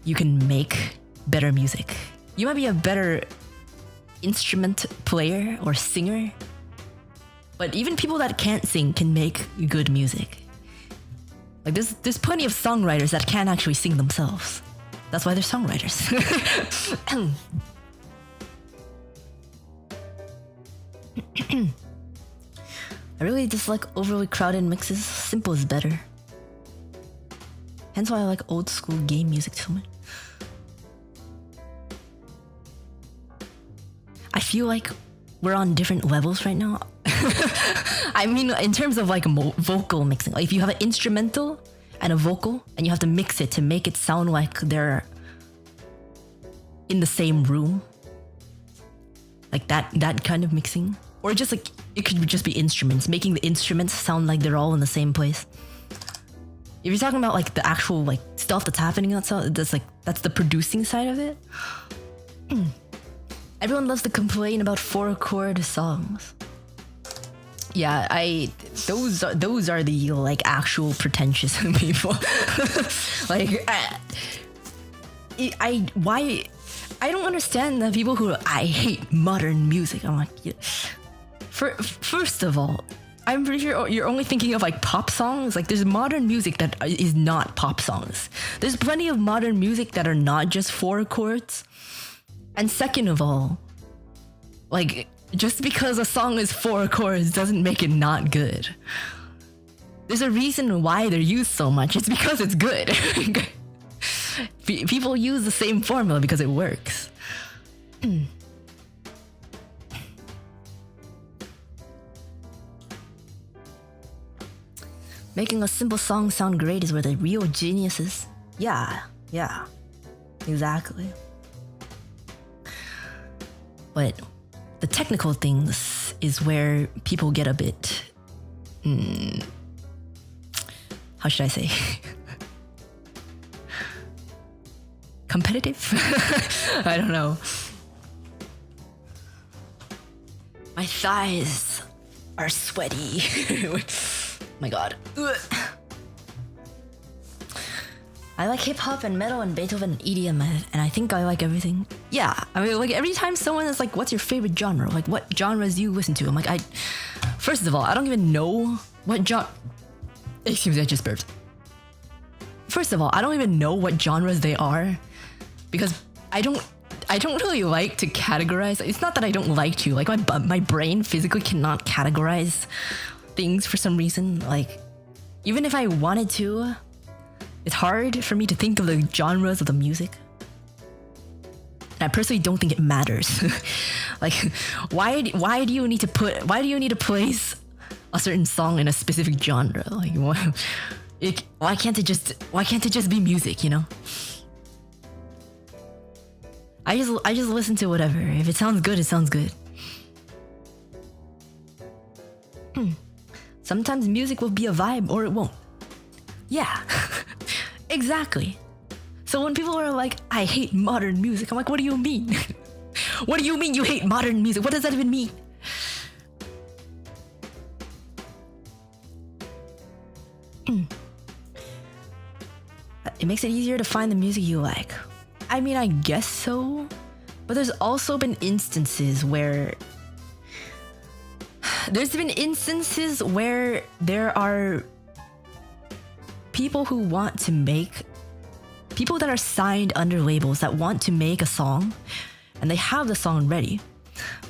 Speaker 1: you can make better music. You might be a better instrument player or singer, but even people that can't sing can make good music. Like there's plenty of songwriters that can't actually sing themselves. That's why they're songwriters. I really dislike overly crowded mixes. Simple is better. Hence why I like old school game music too much. I feel like we're on different levels right now. I mean, in terms of like vocal mixing. Like if you have an instrumental and a vocal and you have to mix it to make it sound like they're in the same room. Like that kind of mixing. Or just like, it could just be instruments, making the instruments sound like they're all in the same place. If you're talking about like the actual like stuff that's happening outside, that's the producing side of it. Everyone loves to complain about 4-chord songs. Yeah, those are the like actual pretentious people. Like I don't understand the people who I hate modern music. I'm like, yeah. First of all, I'm pretty sure you're only thinking of like pop songs. Like there's modern music that is not pop songs. There's plenty of modern music that are not just 4 chords. And second of all, like just because a song is 4 chords doesn't make it not good. There's a reason why they're used so much. It's because it's good. People use the same formula because it works. Making a simple song sound great is where the real genius is. Yeah, exactly. But the technical things is where people get a bit... how should I say? Competitive? I don't know. My thighs are sweaty. My god. Ugh. I like hip-hop and metal and Beethoven and EDM, and I think I like everything. Yeah, I mean, like every time someone is like, what's your favorite genre? Like, what genres do you listen to? I'm like, first of all, I don't even know what genre... Excuse me, I just burped. First of all, I don't even know what genres they are, because I don't really like to categorize. It's not that I don't like to, like my brain physically cannot categorize things for some reason. Like, even if I wanted to, it's hard for me to think of the genres of the music. And I personally don't think it matters. Like, why do you need to place a certain song in a specific genre? Like, why can't it just be music, you know? I just listen to whatever. If it sounds good, it sounds good. Sometimes music will be a vibe or it won't. Yeah, exactly. So when people are like, I hate modern music, I'm like, what do you mean? What do you mean you hate modern music? What does that even mean? It makes it easier to find the music you like. I mean, I guess so. But there's also been instances where... there are people who want to make... people that are signed under labels that want to make a song, and they have the song ready.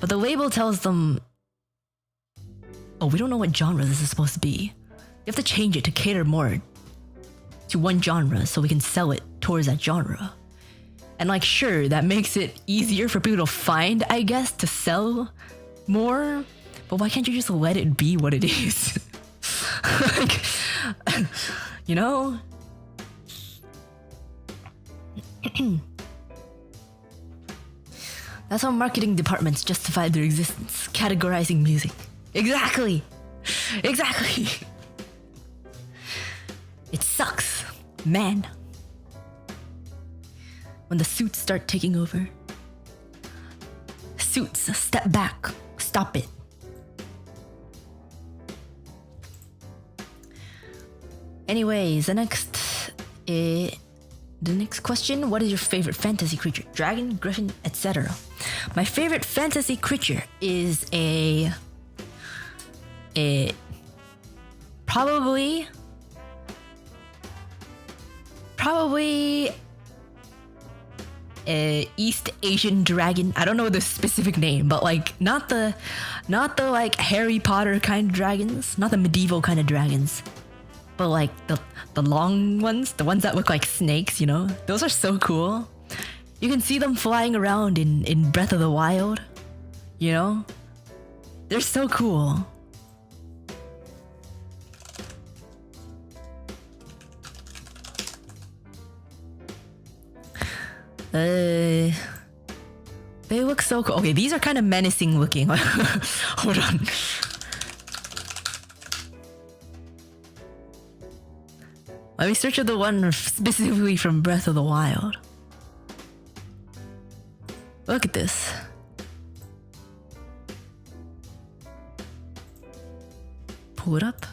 Speaker 1: But the label tells them, oh, we don't know what genre this is supposed to be. You have to change it to cater more to one genre so we can sell it towards that genre. And like, sure, that makes it easier for people to find, I guess, to sell more. But why can't you just let it be what it is? Like, you know? That's how marketing departments justify their existence, categorizing music. Exactly! Exactly! It sucks, man. When the suits start taking over. Suits, step back. Stop it. Anyways, the next question, what is your favorite fantasy creature? Dragon, griffin, etc. My favorite fantasy creature is probably East Asian dragon. I don't know the specific name, but like not the like Harry Potter kind of dragons, not the medieval kind of dragons, but like the long ones, the ones that look like snakes, you know? Those are so cool. You can see them flying around in Breath of the Wild, you know? They're so cool. They look so cool. Okay, these are kind of menacing looking. Hold on. Let me search for the one specifically from Breath of the Wild. Look at this. Pull it up.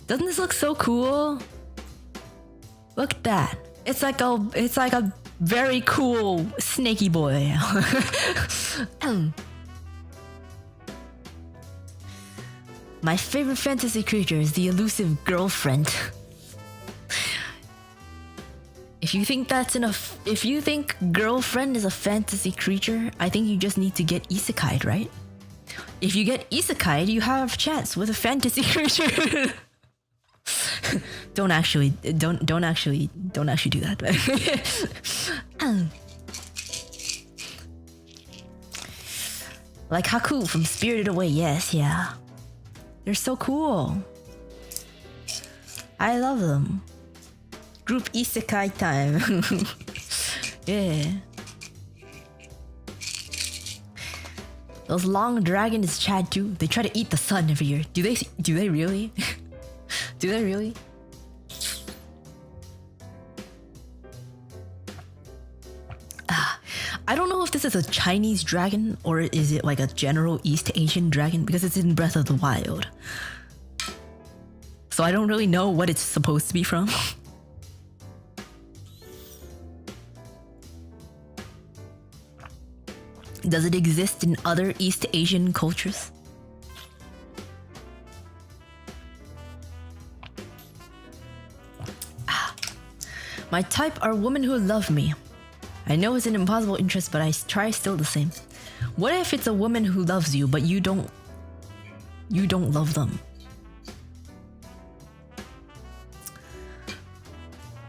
Speaker 1: Doesn't this look so cool? Look at that. It's like a very cool snaky boy. My favorite fantasy creature is the elusive girlfriend. If you think if you think girlfriend is a fantasy creature, I think you just need to get isekai'd, right? If you get isekai'd, you have a chance with a fantasy creature. don't actually do that. Like Haku from Spirited Away, yes, yeah. They're so cool. I love them. Group isekai time. Yeah. Those long dragons is Chad too. They try to eat the sun every year. Do they really? Do they really? I don't know if this is a Chinese dragon or is it like a general East Asian dragon because it's in Breath of the Wild. So I don't really know what it's supposed to be from. Does it exist in other East Asian cultures? My type are women who love me. I know it's an impossible interest, but I try still the same. What if it's a woman who loves you, but you don't love them?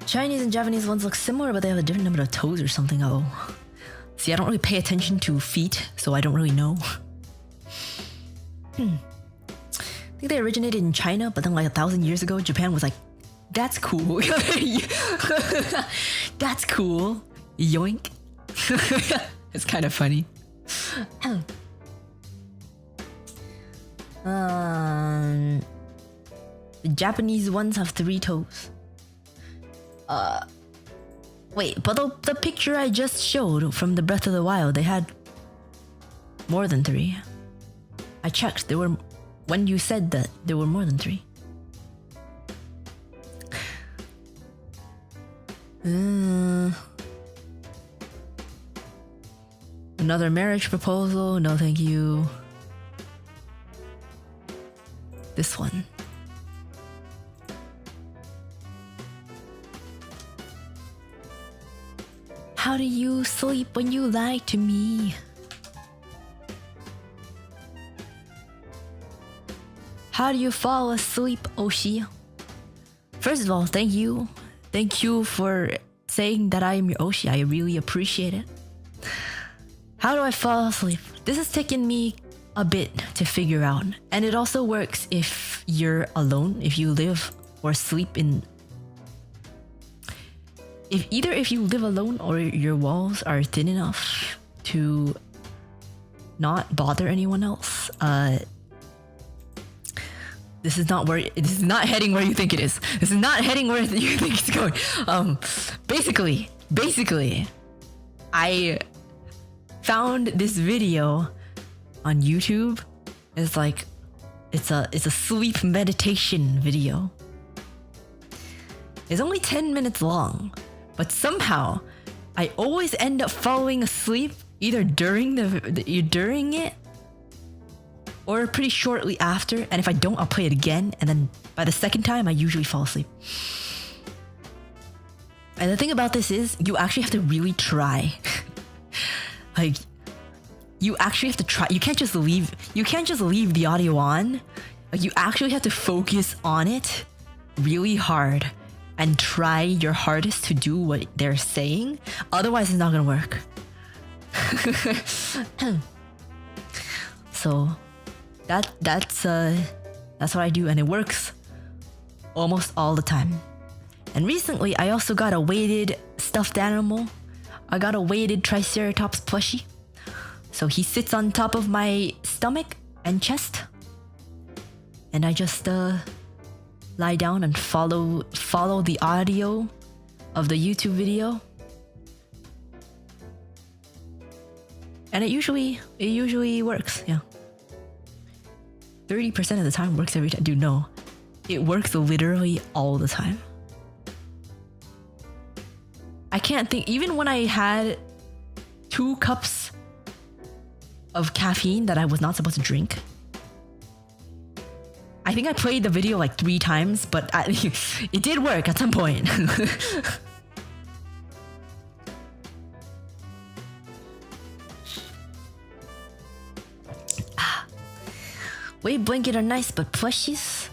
Speaker 1: Chinese and Japanese ones look similar, but they have a different number of toes or something. Oh. See, I don't really pay attention to feet, so I don't really know. I think they originated in China, but then like 1,000 years ago, Japan was like, that's cool. That's cool. Yoink. It's kind of funny. The Japanese ones have 3 toes. Wait, but the picture I just showed from the Breath of the Wild, they had more than 3. I checked. There were, when you said that, there were more than 3. Another marriage proposal? No, thank you. This one. How do you sleep when you lie to me? How do you fall asleep, Oshi? First of all, thank you. Thank you for saying that I am your Oshi. I really appreciate it. How do I fall asleep? This has taken me a bit to figure out. And it also works if you're alone, if you live or sleep in... If you live alone or your walls are thin enough to not bother anyone else, this is not heading where you think it is. This is not heading where you think it's going. Basically, I found this video on YouTube. It's like, it's a sleep meditation video. It's only 10 minutes long, but somehow I always end up falling asleep either during it or pretty shortly after. And if I don't, I'll play it again. And then by the second time, I usually fall asleep. And the thing about this is you actually have to really try. Like, you actually have to try. You can't just leave the audio on. Like, you actually have to focus on it really hard and try your hardest to do what they're saying. Otherwise, it's not gonna work. So that's what I do, and it works almost all the time. And recently, I also got a weighted stuffed animal. I got a weighted Triceratops plushie. So he sits on top of my stomach and chest. And I just lie down and follow the audio of the YouTube video. And it usually works, yeah. 30% of the time works every time. Dude, no. It works literally all the time. I can't think, even when I had 2 cups of caffeine that I was not supposed to drink. I think I played the video like 3 times, but it did work at some point. Wait, blanket are nice, but plushies?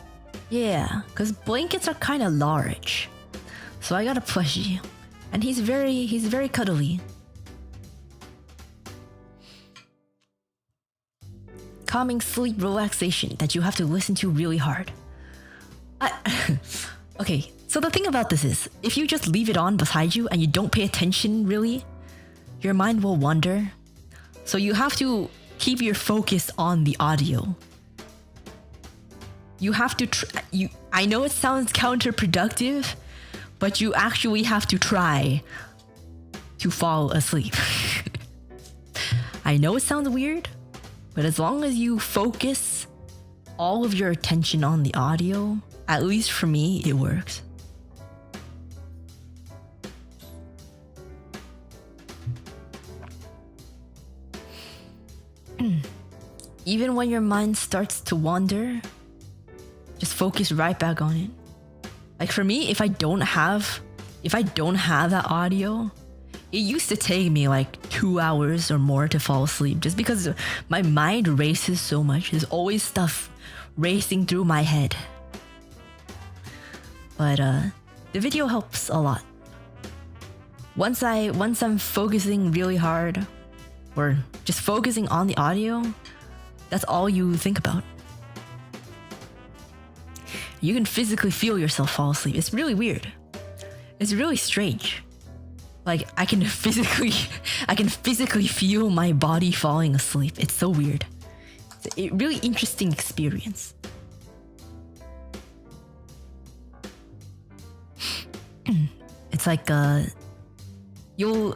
Speaker 1: Yeah, because blankets are kind of large. So I got a plushie. And he's very cuddly. Calming sleep relaxation that you have to listen to really hard. Okay, so the thing about this is, if you just leave it on beside you and you don't pay attention really, your mind will wander. So you have to keep your focus on the audio. You have to I know it sounds counterproductive, but you actually have to try to fall asleep. I know it sounds weird, but as long as you focus all of your attention on the audio, at least for me, it works. Even when your mind starts to wander, just focus right back on it. Like for me, if I don't have that audio, it used to take me like 2 hours or more to fall asleep just because my mind races so much. There's always stuff racing through my head. But the video helps a lot. Once I'm focusing really hard or just focusing on the audio, that's all you think about. You can physically feel yourself fall asleep. It's really weird. It's really strange. Like I can physically feel my body falling asleep. It's so weird. It's a really interesting experience. It's like I don't know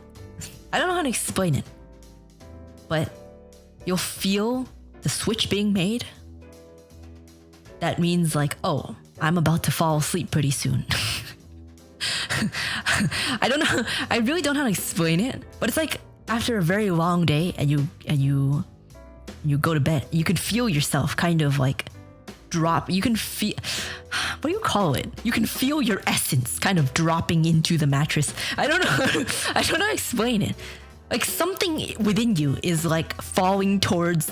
Speaker 1: how to explain it, but you'll feel the switch being made. That means like, oh, I'm about to fall asleep pretty soon. I don't know. I really don't know how to explain it, but it's like after a very long day and you go to bed, you can feel yourself kind of like drop. You can feel, what do you call it? You can feel your essence kind of dropping into the mattress. I don't know. I don't know how to explain it. Like something within you is like falling towards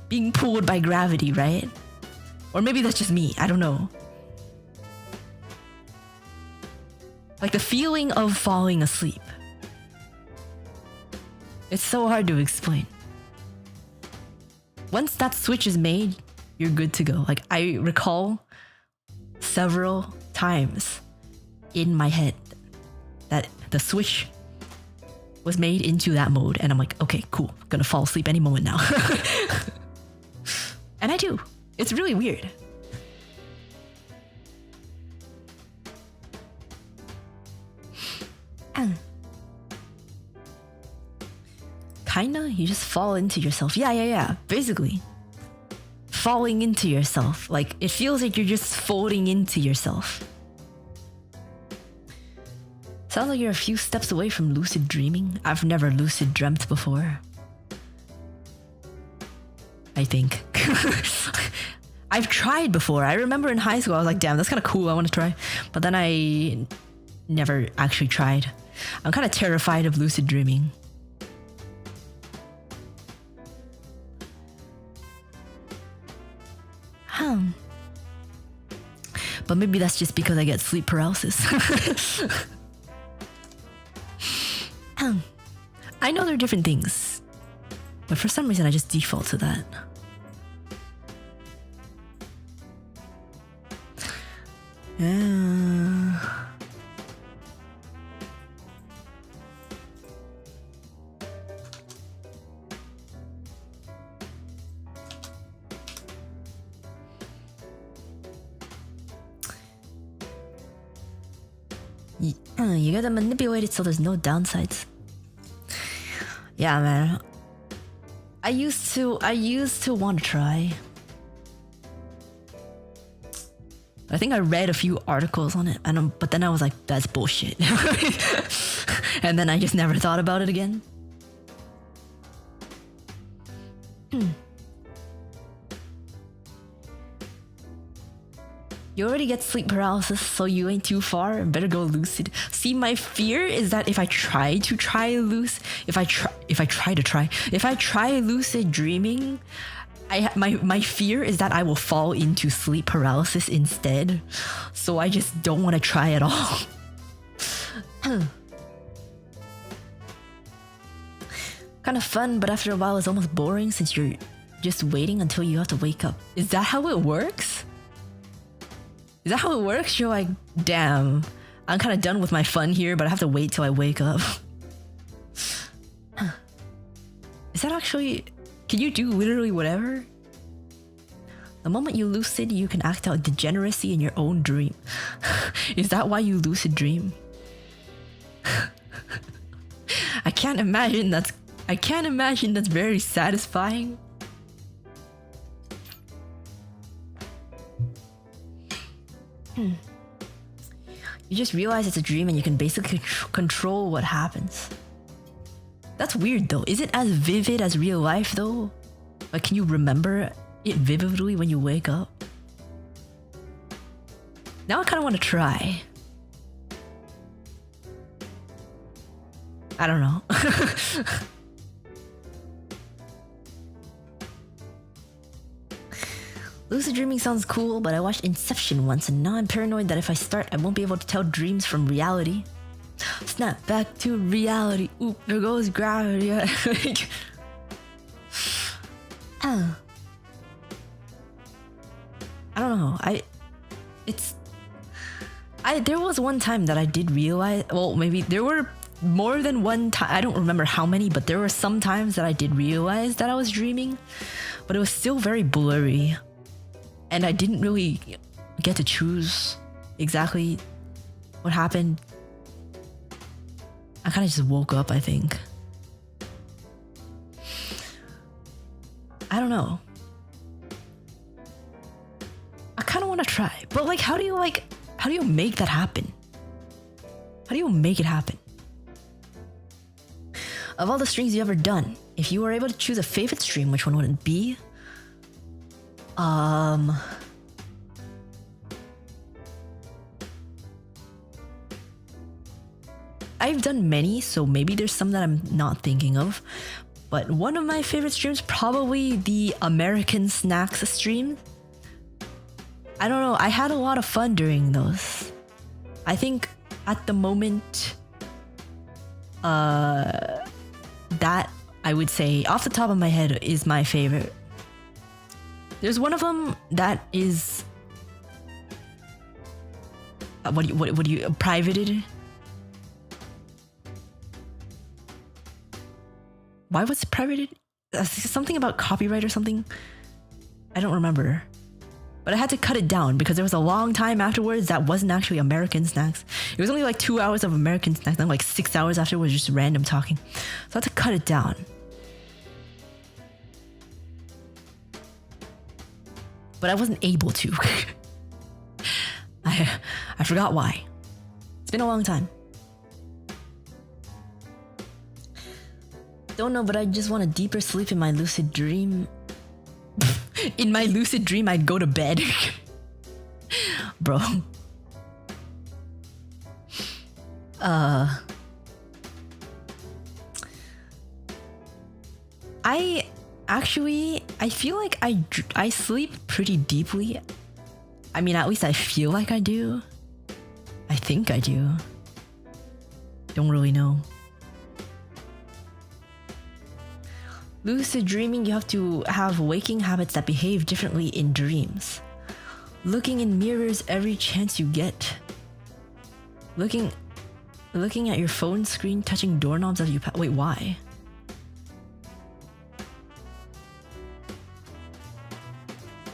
Speaker 1: being pulled by gravity, right? Or maybe that's just me. I don't know. Like the feeling of falling asleep. It's so hard to explain. Once that switch is made, you're good to go. Like I recall several times in my head that the switch was made into that mode and I'm like, okay, cool. I'm gonna fall asleep any moment now. And I do. It's really weird. Kinda, you just fall into yourself. Yeah. Basically. Falling into yourself. Like, it feels like you're just folding into yourself. Sounds like you're a few steps away from lucid dreaming. I've never lucid dreamt before. I think. I've tried before. I remember in high school, I was like, damn, that's kind of cool. I want to try. But then I never actually tried. I'm kind of terrified of lucid dreaming. But maybe that's just because I get sleep paralysis. I know there are different things, but for some reason I just default to that. You gotta manipulate it so there's no downsides. Yeah, man. I used to want to try. I think I read a few articles on it, but then I was like, that's bullshit. And then I just never thought about it again. You already get sleep paralysis, so you ain't too far. Better go lucid. See, my fear is that if I try lucid dreaming, my fear is that I will fall into sleep paralysis instead. So I just don't want to try at all. Kind of fun, but after a while it's almost boring since you're just waiting until you have to wake up. Is that how it works? Is that how it works? You're like, damn, I'm kind of done with my fun here, but I have to wait till I wake up. Is that actually... Can you do literally whatever? The moment you lucid, you can act out degeneracy in your own dream. Is that why you lucid dream? I can't imagine that's very satisfying. You just realize it's a dream and you can basically control what happens. That's weird though. Is it as vivid as real life though? Like, can you remember it vividly when you wake up? Now I kind of want to try. I don't know. Lucid dreaming sounds cool, but I watched Inception once and now I'm paranoid that if I start, I won't be able to tell dreams from reality. Snap back to reality. Oop, there goes gravity. I don't know. There was one time that I did realize, well, maybe there were more than one time, I don't remember how many, but there were some times that I did realize that I was dreaming, but it was still very blurry. And I didn't really get to choose exactly what happened. I kind of just woke up, I think. I don't know. I kind of want to try, but like, how do you make that happen? How do you make it happen? Of all the streams you've ever done, if you were able to choose a favorite stream, which one would it be? I've done many, so maybe there's some that I'm not thinking of. But one of my favorite streams, probably the American Snacks stream. I don't know, I had a lot of fun during those. I think at the moment, that I would say off the top of my head is my favorite. There's one of them that is what do you privated? Why was it privated? Something about copyright or something? I don't remember. But I had to cut it down because there was a long time afterwards that wasn't actually American Snacks. It was only like 2 hours of American Snacks, then like 6 hours after was just random talking. So I had to cut it down. But I wasn't able to. I forgot why. It's been a long time. Don't know, but I just want a deeper sleep in my lucid dream. In my lucid dream, I'd go to bed. Bro. I feel like I sleep pretty deeply. I mean, at least I feel like I do. I think I do. Don't really know. Lucid dreaming, you have to have waking habits that behave differently in dreams. Looking in mirrors every chance you get. Looking at your phone screen, touching doorknobs as you wait, why?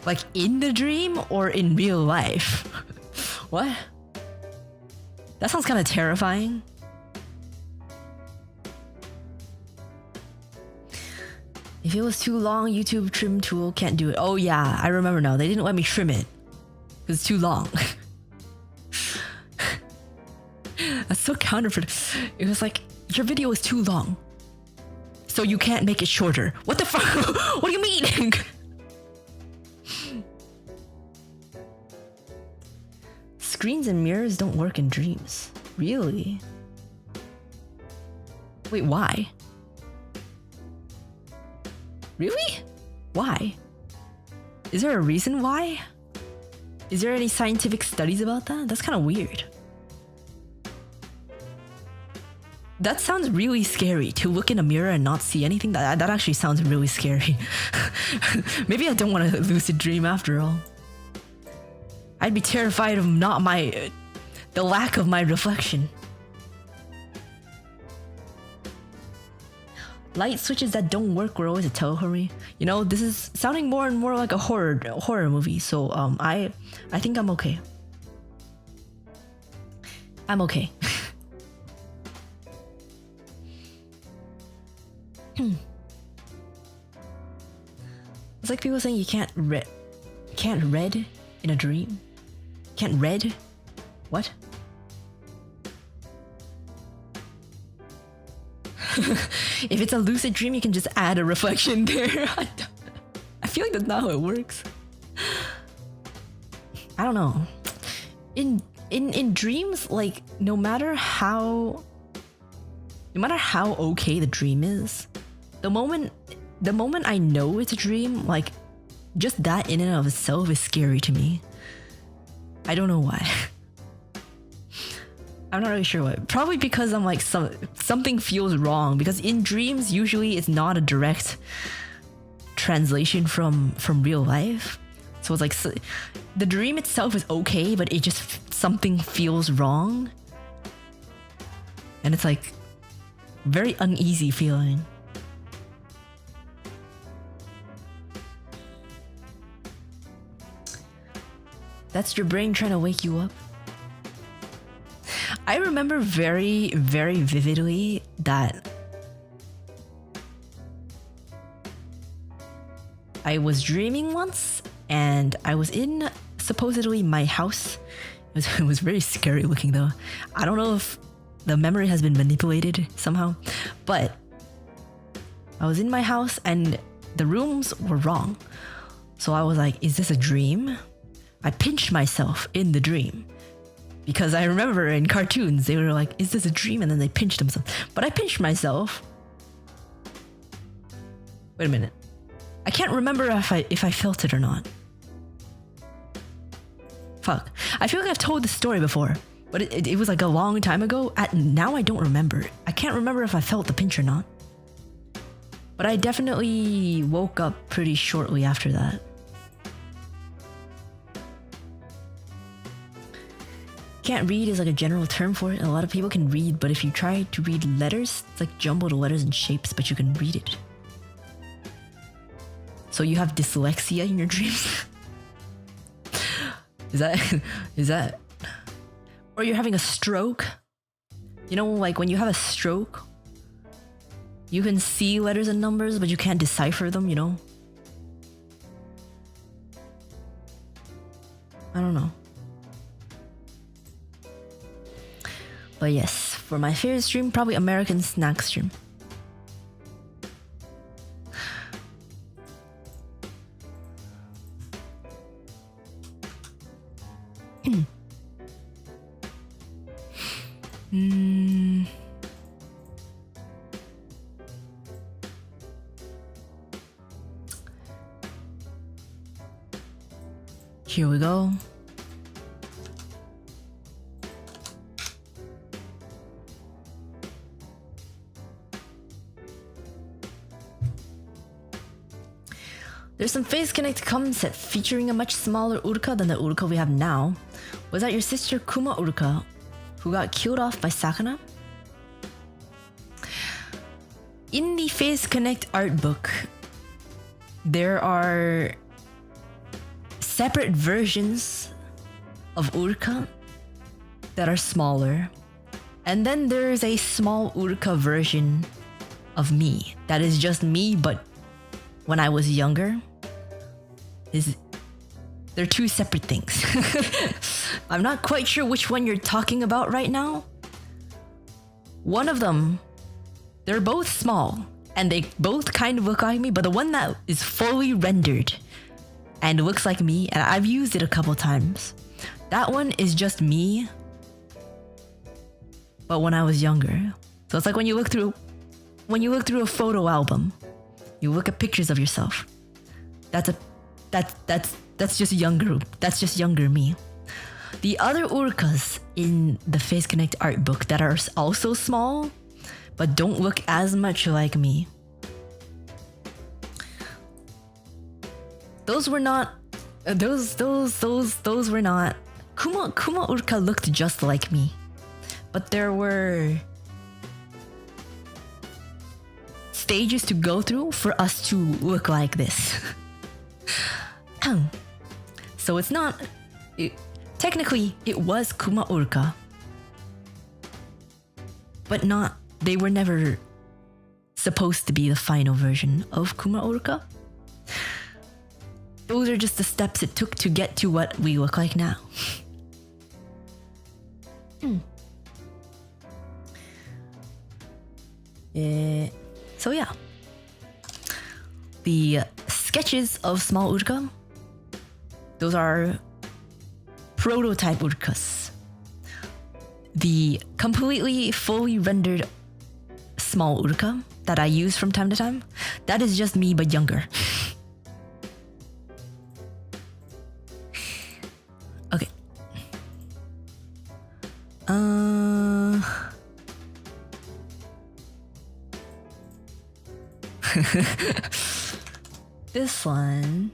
Speaker 1: Like in the dream or in real life? What? That sounds kind of terrifying. If it was too long, YouTube trim tool can't do it. Oh yeah, I remember now. They didn't let me trim it because it's too long. That's so counterproductive. It was like, your video is too long, so you can't make it shorter. What the fuck? What do you mean? Screens and mirrors don't work in dreams. Really? Wait, why? Really? Why? Is there a reason why? Is there any scientific studies about that? That's kind of weird. That sounds really scary, to look in a mirror and not see anything. That actually sounds really scary. Maybe I don't want to lucid dream after all. I'd be terrified of the lack of my reflection. Light switches that don't work were always a tellurry. You know, this is sounding more and more like a horror movie. So I think I'm okay. I'm okay. It's like people saying you can't read in a dream. Can't read? What? If it's a lucid dream, you can just add a reflection there. I feel like that's not how it works. I don't know. In dreams, like no matter how okay the dream is, the moment I know it's a dream, like just that in and of itself is scary to me. I don't know why. I'm not really sure why. Probably because I'm like something feels wrong, because in dreams usually it's not a direct translation from real life. So it's like the dream itself is okay, but it just something feels wrong. And it's like very uneasy feeling. That's your brain trying to wake you up. I remember very, very vividly that I was dreaming once and I was in supposedly my house. It was very scary looking though. I don't know if the memory has been manipulated somehow, but I was in my house and the rooms were wrong. So I was like, is this a dream? I pinched myself in the dream. Because I remember in cartoons, they were like, is this a dream? And then they pinched themselves. But I pinched myself. Wait a minute. I can't remember if I felt it or not. Fuck. I feel like I've told this story before, but it was like a long time ago. Now I don't remember. I can't remember if I felt the pinch or not. But I definitely woke up pretty shortly after that. Can't read is like a general term for it. A lot of people can read, but if you try to read letters, it's like jumbled letters and shapes, but you can read it. So you have dyslexia in your dreams? Is that? Or you're having a stroke? You know, like when you have a stroke, you can see letters and numbers, but you can't decipher them, you know? I don't know. But yes, for my favorite stream, probably American snack stream. Here we go. There's some Face Connect comment set featuring a much smaller Uruka than the Uruka we have now. Was that your sister Kuma Uruka who got killed off by Sakana? In the Face Connect art book, there are separate versions of Uruka that are smaller. And then there's a small Uruka version of me that is just me, but when I was younger. They're two separate things. I'm not quite sure which one you're talking about right now. One of them, they're both small and they both kind of look like me, but the one that is fully rendered and looks like me, and I've used it a couple times, that one is just me, but when I was younger. So it's like when you look through a photo album, you look at pictures of yourself. That's just younger me. The other Urukas in the Face Connect art book that are also small, but don't look as much like me. Those were not. Those were not. Kuma Uruka looked just like me, but there were stages to go through for us to look like this. So it's not. Technically, it was Kuma Uruka, but not. They were never supposed to be the final version of Kuma Uruka. Those are just the steps it took to get to what we look like now. So yeah. The sketches of small Uruka, those are prototype Urukas. The completely fully rendered small Uruka that I use from time to time, that is just me but younger. Okay. This one.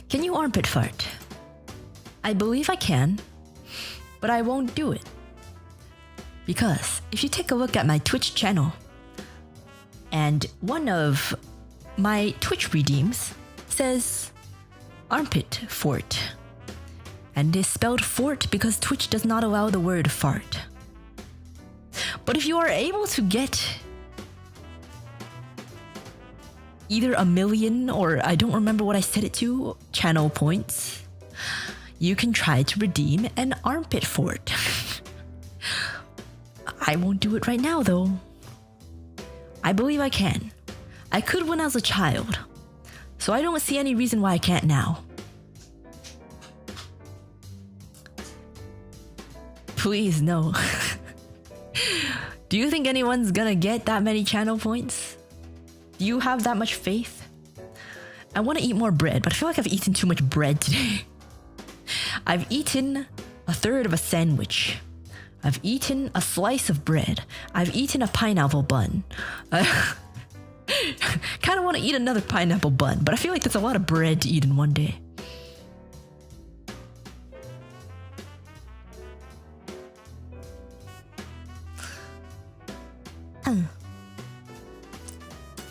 Speaker 1: Can you armpit fart? I believe I can, but I won't do it. Because if you take a look at my Twitch channel, and one of my Twitch redeems says armpit fort, and it is spelled fort because Twitch does not allow the word fart. But if you are able to get either 1 million or I don't remember what I set it to, channel points, you can try to redeem an armpit fort. I won't do it right now though. I believe I can. I could when I was a child, so I don't see any reason why I can't now. Please no. Do you think anyone's gonna get that many channel points? Do you have that much faith? I want to eat more bread, but I feel like I've eaten too much bread today. I've eaten a third of a sandwich. I've eaten a slice of bread. I've eaten a pineapple bun. Kind of want to eat another pineapple bun, but I feel like that's a lot of bread to eat in one day.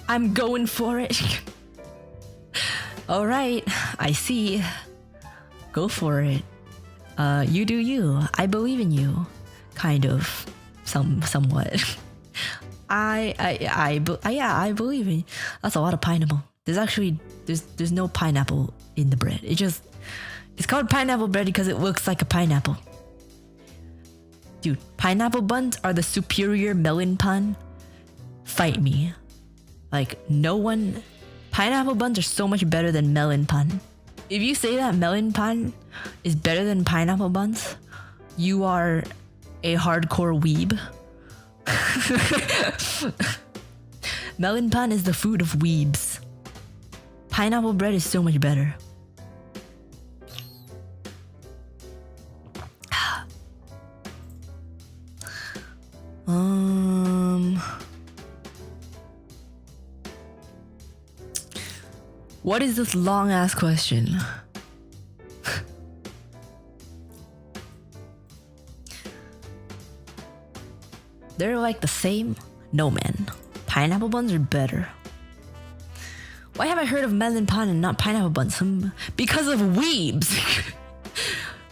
Speaker 1: I'm going for it. All right, I see. Go for it. You do you. I believe in you. Kind of. Somewhat. I believe in you. That's a lot of pineapple. There's no pineapple in the bread. It's called pineapple bread because it looks like a pineapple. Dude, pineapple buns are the superior melon pun. Fight me. Like, no one... Pineapple buns are so much better than melon pun. If you say that melon pun is better than pineapple buns, you are a hardcore weeb. Melon pun is the food of weebs. Pineapple bread is so much better. What is this long ass question? They're like the same? No man. Pineapple buns are better. Why have I heard of melon pun and not pineapple buns? Because of weebs.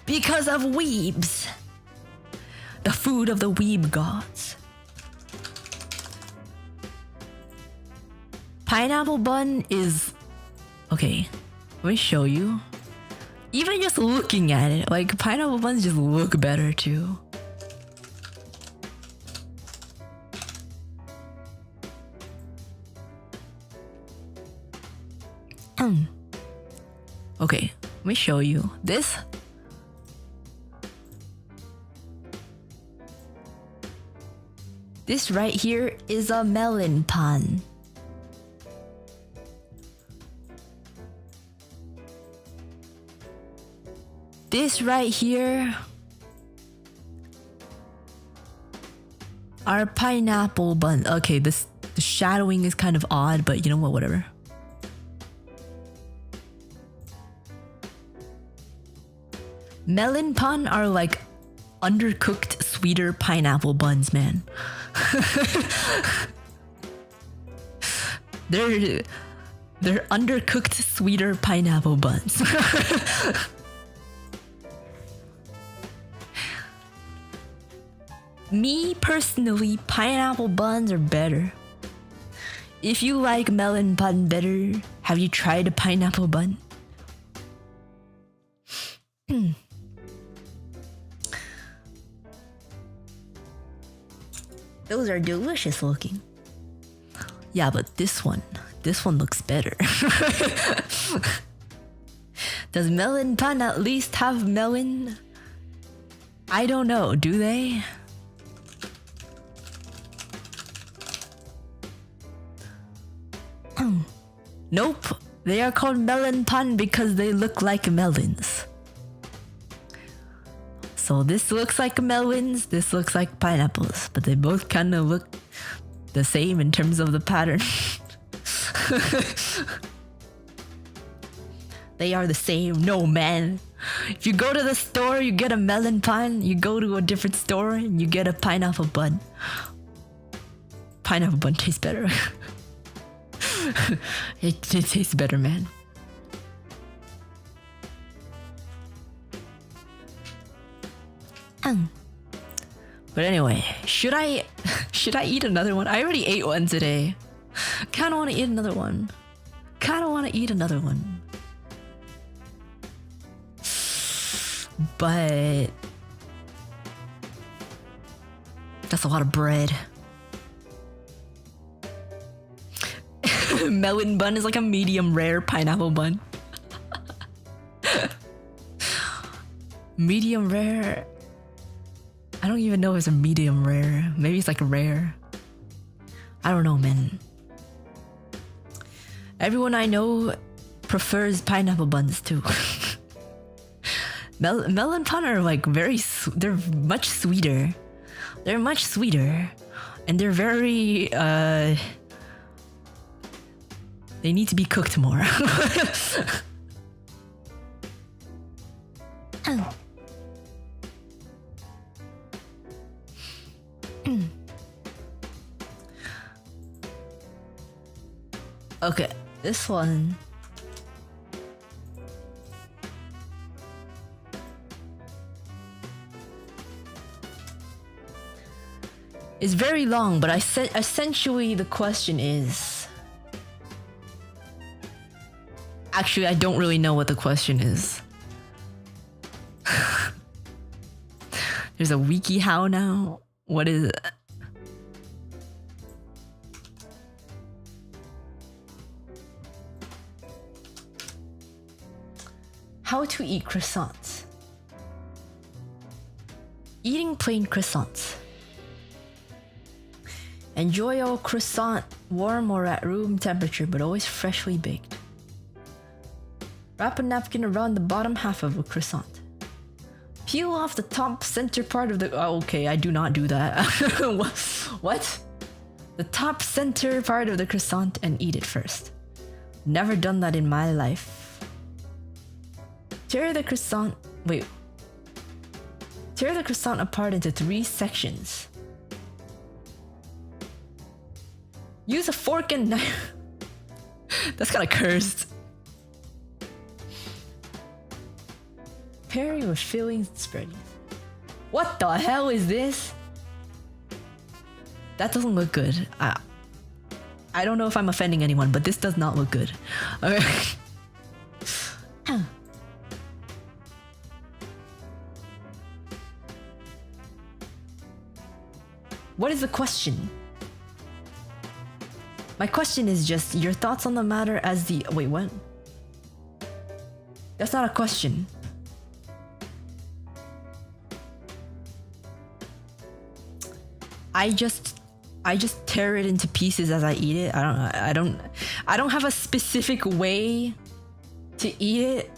Speaker 1: Because of weebs. The food of the weeb gods. Pineapple bun is... Okay, let me show you. Even just looking at it, like pineapple buns just look better too. Okay, let me show you. This right here is a melon pun. This right here are pineapple buns. Okay, the shadowing is kind of odd, but you know what, whatever. Melon pun are like undercooked, sweeter pineapple buns, man. They're undercooked, sweeter pineapple buns. Me personally, pineapple buns are better. If you like melon bun better, have you tried a pineapple bun? Those are delicious looking. Yeah, but this one looks better. Does melon bun at least have melon? I don't know, do they? Nope, they are called melon bun because they look like melons. So this looks like melons, this looks like pineapples, but they both kind of look the same in terms of the pattern. They are the same. No, man. If you go to the store, you get a melon bun. You go to a different store and you get a pineapple bun. Pineapple bun tastes better. It tastes better, man. But anyway, should I eat another one? I already ate one today. Kinda wanna eat another one. But that's a lot of bread. Melon bun is like a medium rare pineapple bun. Medium rare. I don't even know if it's a medium rare. Maybe it's like a rare. I don't know, man. Everyone I know prefers pineapple buns too. Melon bun are like they're much sweeter. They're much sweeter. And they're very, they need to be cooked more. Okay, this one. Is very long, but essentially the question is... Actually, I don't really know what the question is. There's a WikiHow now? What is it? How to eat croissants. Eating plain croissants. Enjoy your croissant warm or at room temperature, but always freshly baked. Wrap a napkin around the bottom half of a croissant. Peel off the top center part of the... Oh, okay, I do not do that. What? The top center part of the croissant and eat it first. Never done that in my life. Tear the croissant apart into 3 sections. Use a fork and knife. That's kind of cursed. pairing with fillings and spreading. What the hell is this? That doesn't look good. I don't know if I'm offending anyone, but this does not look good. Okay. What is the question? My question is just your thoughts on the matter as the... Wait, what? That's not a question. I just tear it into pieces as I eat it. I don't have a specific way to eat it.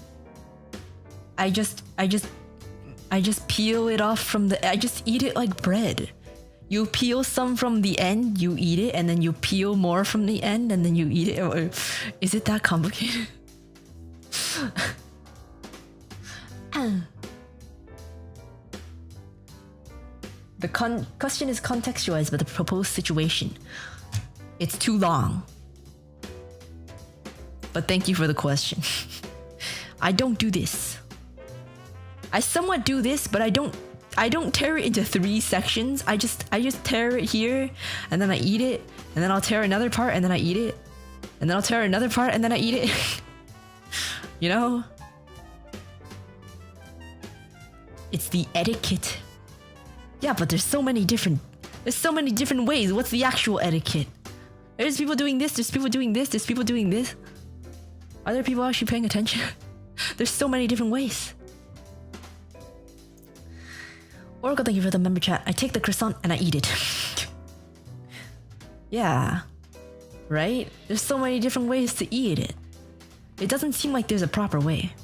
Speaker 1: I just peel it off from the... I just eat it like bread. You peel some from the end, you eat it, and then you peel more from the end, and then you eat it. Is it that complicated? The question is contextualized by the proposed situation. It's too long. But thank you for the question. I don't do this. I somewhat do this, but I don't tear it into 3 sections. I just tear it here, and then I eat it, and then I'll tear another part, and then I eat it, and then I'll tear another part, and then I eat it. You know? It's the etiquette. Yeah, but there's so many different ways. What's the actual etiquette? There's people doing this, there's people doing this, there's people doing this. Are there people actually paying attention? There's so many different ways. Oracle, thank you for the member chat. I take the croissant and I eat it. Yeah. Right? There's so many different ways to eat it. It doesn't seem like there's a proper way.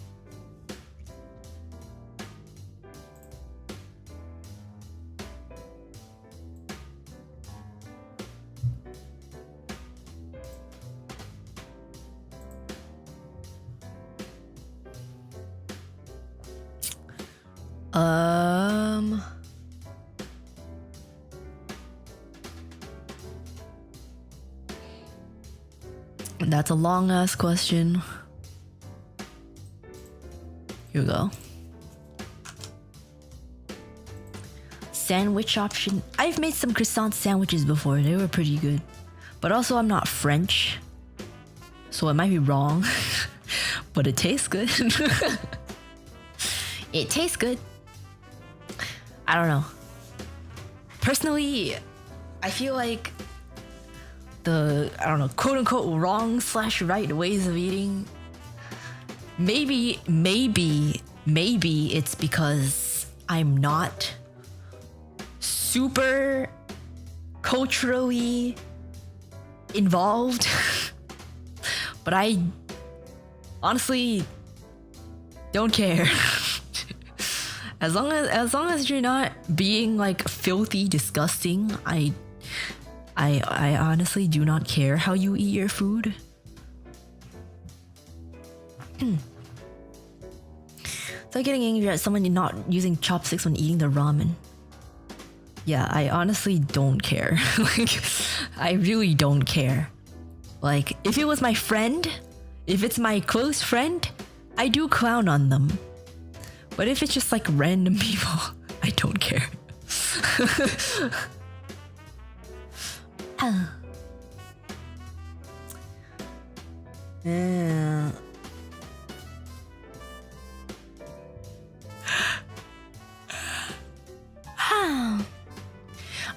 Speaker 1: That's a long ass question. Here we go. Sandwich option. I've made some croissant sandwiches before. They were pretty good. But also I'm not French, so it might be wrong. But it tastes good. It tastes good. I don't know. Personally, I feel like the, I don't know, quote unquote wrong / right ways of eating. Maybe it's because I'm not super culturally involved. But I honestly don't care. As long as you're not being like filthy, disgusting, I honestly do not care how you eat your food. It's like getting angry at someone not using chopsticks when eating the ramen. Yeah, I honestly don't care. Like, I really don't care. Like, if it was my friend, if it's my close friend, I do clown on them. But if it's just like random people, I don't care. Yeah.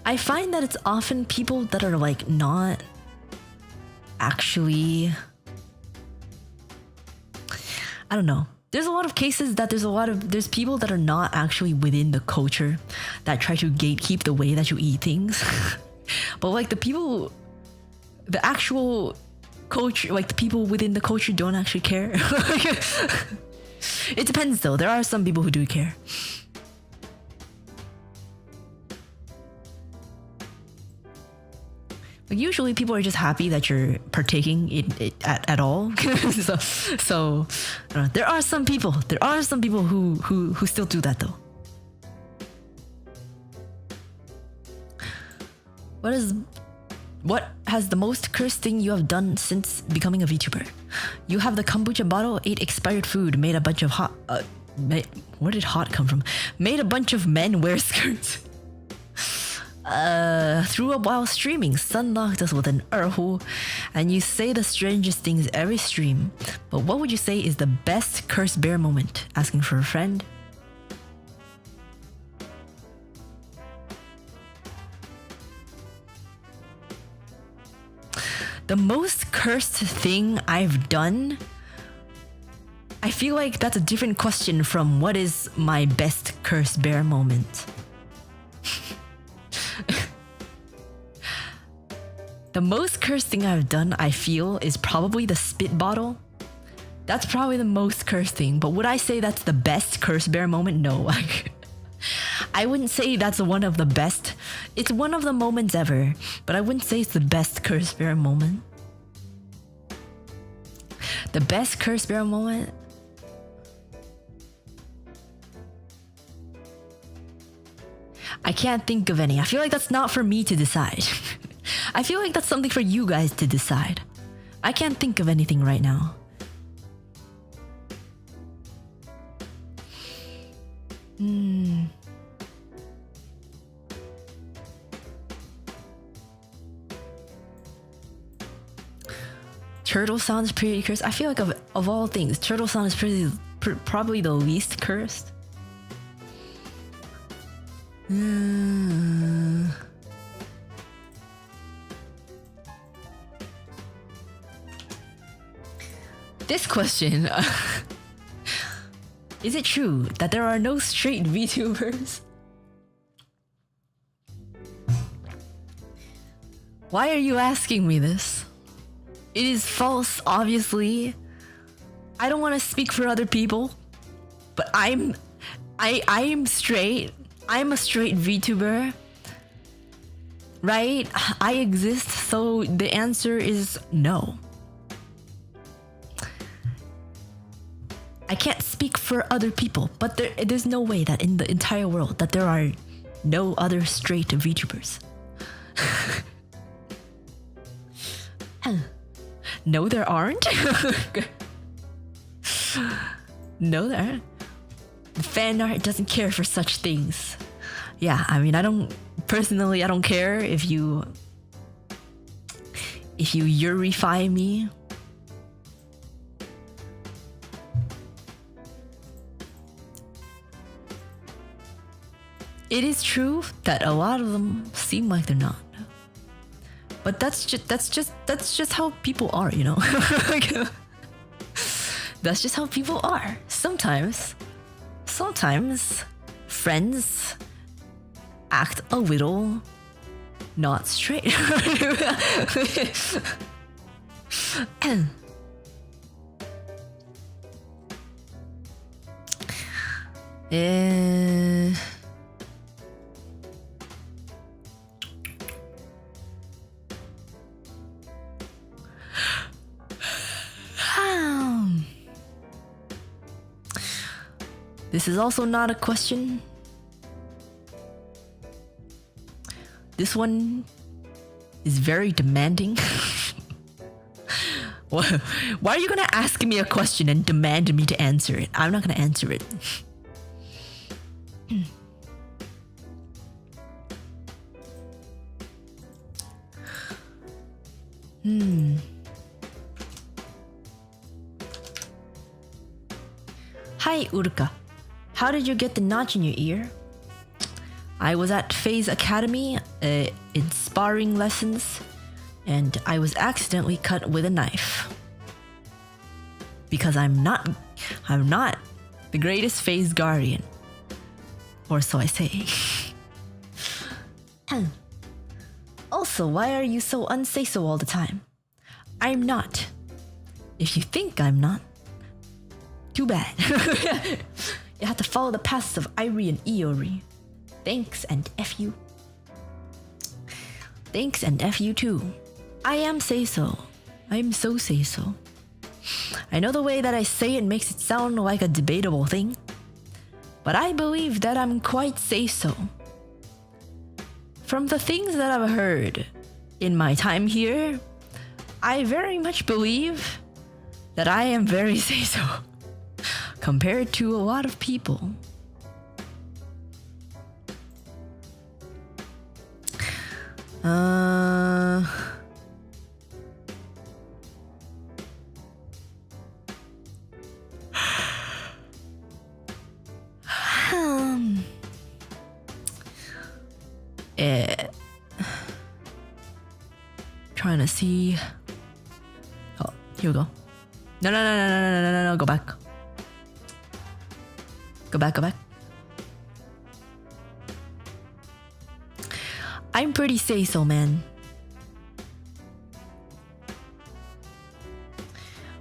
Speaker 1: I find that it's often people that are like not actually, I don't know. There's a lot of cases that there's people that are not actually within the culture that try to gatekeep the way that you eat things. But like the actual culture, like the people within the culture don't actually care. It depends though. There are some people who do care. Like usually people are just happy that you're partaking in it at all. so there are some people who still do that though. What has the most cursed thing you have done since becoming a VTuber? You have the kombucha bottle, ate expired food, made a bunch of Where did hot come from? Made a bunch of men wear skirts. Threw up while streaming. Sun locked us with an erhu. And you say the strangest things every stream. But what would you say is the best cursed bear moment? Asking for a friend. The most cursed thing I've done, I feel like that's a different question from what is my best cursed bear moment. The most cursed thing I've done, I feel, is probably the spit bottle. That's probably the most cursed thing, but would I say that's the best cursed bear moment? No. I wouldn't say that's one of the best. It's one of the moments ever, but I wouldn't say it's the best cursed bear moment. The best cursed bear moment? I can't think of any. I feel like that's not for me to decide. I feel like that's something for you guys to decide. I can't think of anything right now. Turtle sounds pretty cursed. I feel like of all things, turtle sound is probably the least cursed. This question. Is it true that there are no straight VTubers? Why are you asking me this? It is false, obviously. I don't want to speak for other people, but I am straight. I'm a straight VTuber. Right? I exist, so the answer is no. I can't speak for other people, but there's no way that in the entire world that there are no other straight VTubers. No, there aren't. No, there aren't. The fan art doesn't care for such things. Yeah, I mean, I don't care if you Yurify me. It is true that a lot of them seem like they're not. But that's just how people are, you know? That's just how people are. Sometimes friends act a little not straight. This is also not a question. This one is very demanding. Why are you gonna ask me a question and demand me to answer it? I'm not gonna answer it. Hi, Uruka. How did you get the notch in your ear? I was at FaZe Academy in sparring lessons, and I was accidentally cut with a knife. Because I'm not the greatest FaZe guardian. Or so I say. Also, why are you so unsay-so all the time? I'm not. If you think I'm not, too bad. You have to follow the paths of Irie and Iori. Thanks and F you. Thanks and F you too. I am say-so. I am so say-so. I know the way that I say it makes it sound like a debatable thing, but I believe that I'm quite say-so. From the things that I've heard in my time here, I very much believe that I am very say-so. compared to a lot of people. Trying to see. Oh, here we go. No, go back. Go back. I'm pretty say-so, man.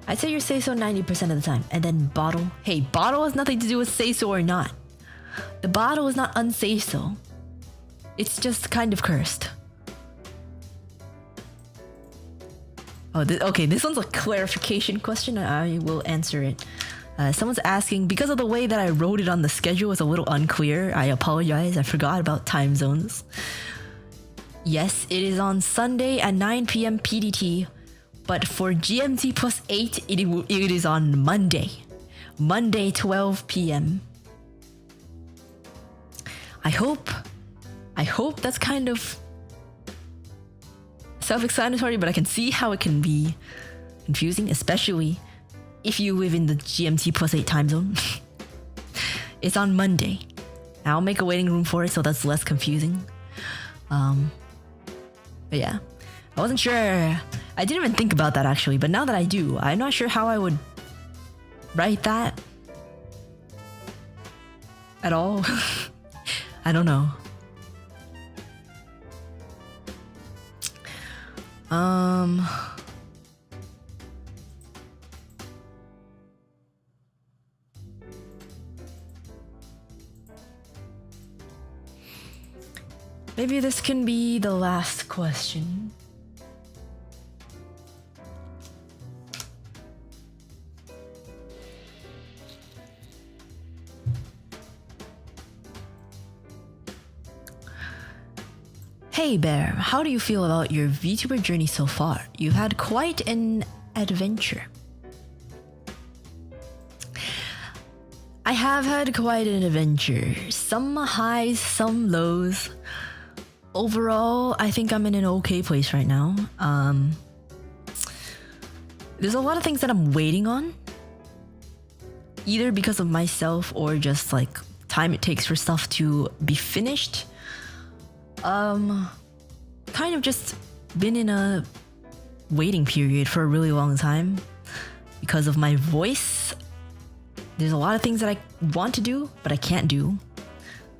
Speaker 1: I'd say you're say-so 90% of the time. And then bottle. Hey, bottle has nothing to do with say-so or not. The bottle is not unsay-so. It's just kind of cursed. Oh, okay, this one's a clarification question. I will answer it. Someone's asking, because of the way that I wrote it on the schedule, it's a little unclear. I apologize. I forgot about time zones. Yes, it is on Sunday at 9 p.m. PDT, but for GMT plus 8, it is on Monday. Monday, 12 p.m. I hope that's kind of self-explanatory, but I can see how it can be confusing, especially if you live in the GMT plus 8 time zone. It's on Monday. I'll make a waiting room for it so that's less confusing. But yeah, I wasn't sure. I didn't even think about that actually, but now that I do, I'm not sure how I would write that at all. I don't know. Maybe this can be the last question. Hey Bear, how do you feel about your VTuber journey so far? You've had quite an adventure. I have had quite an adventure. Some highs, some lows. Overall, I think I'm in an okay place right now. There's a lot of things that I'm waiting on. Either because of myself or just like time it takes for stuff to be finished. Kind of just been in a waiting period for a really long time because of my voice. There's a lot of things that I want to do, but I can't do.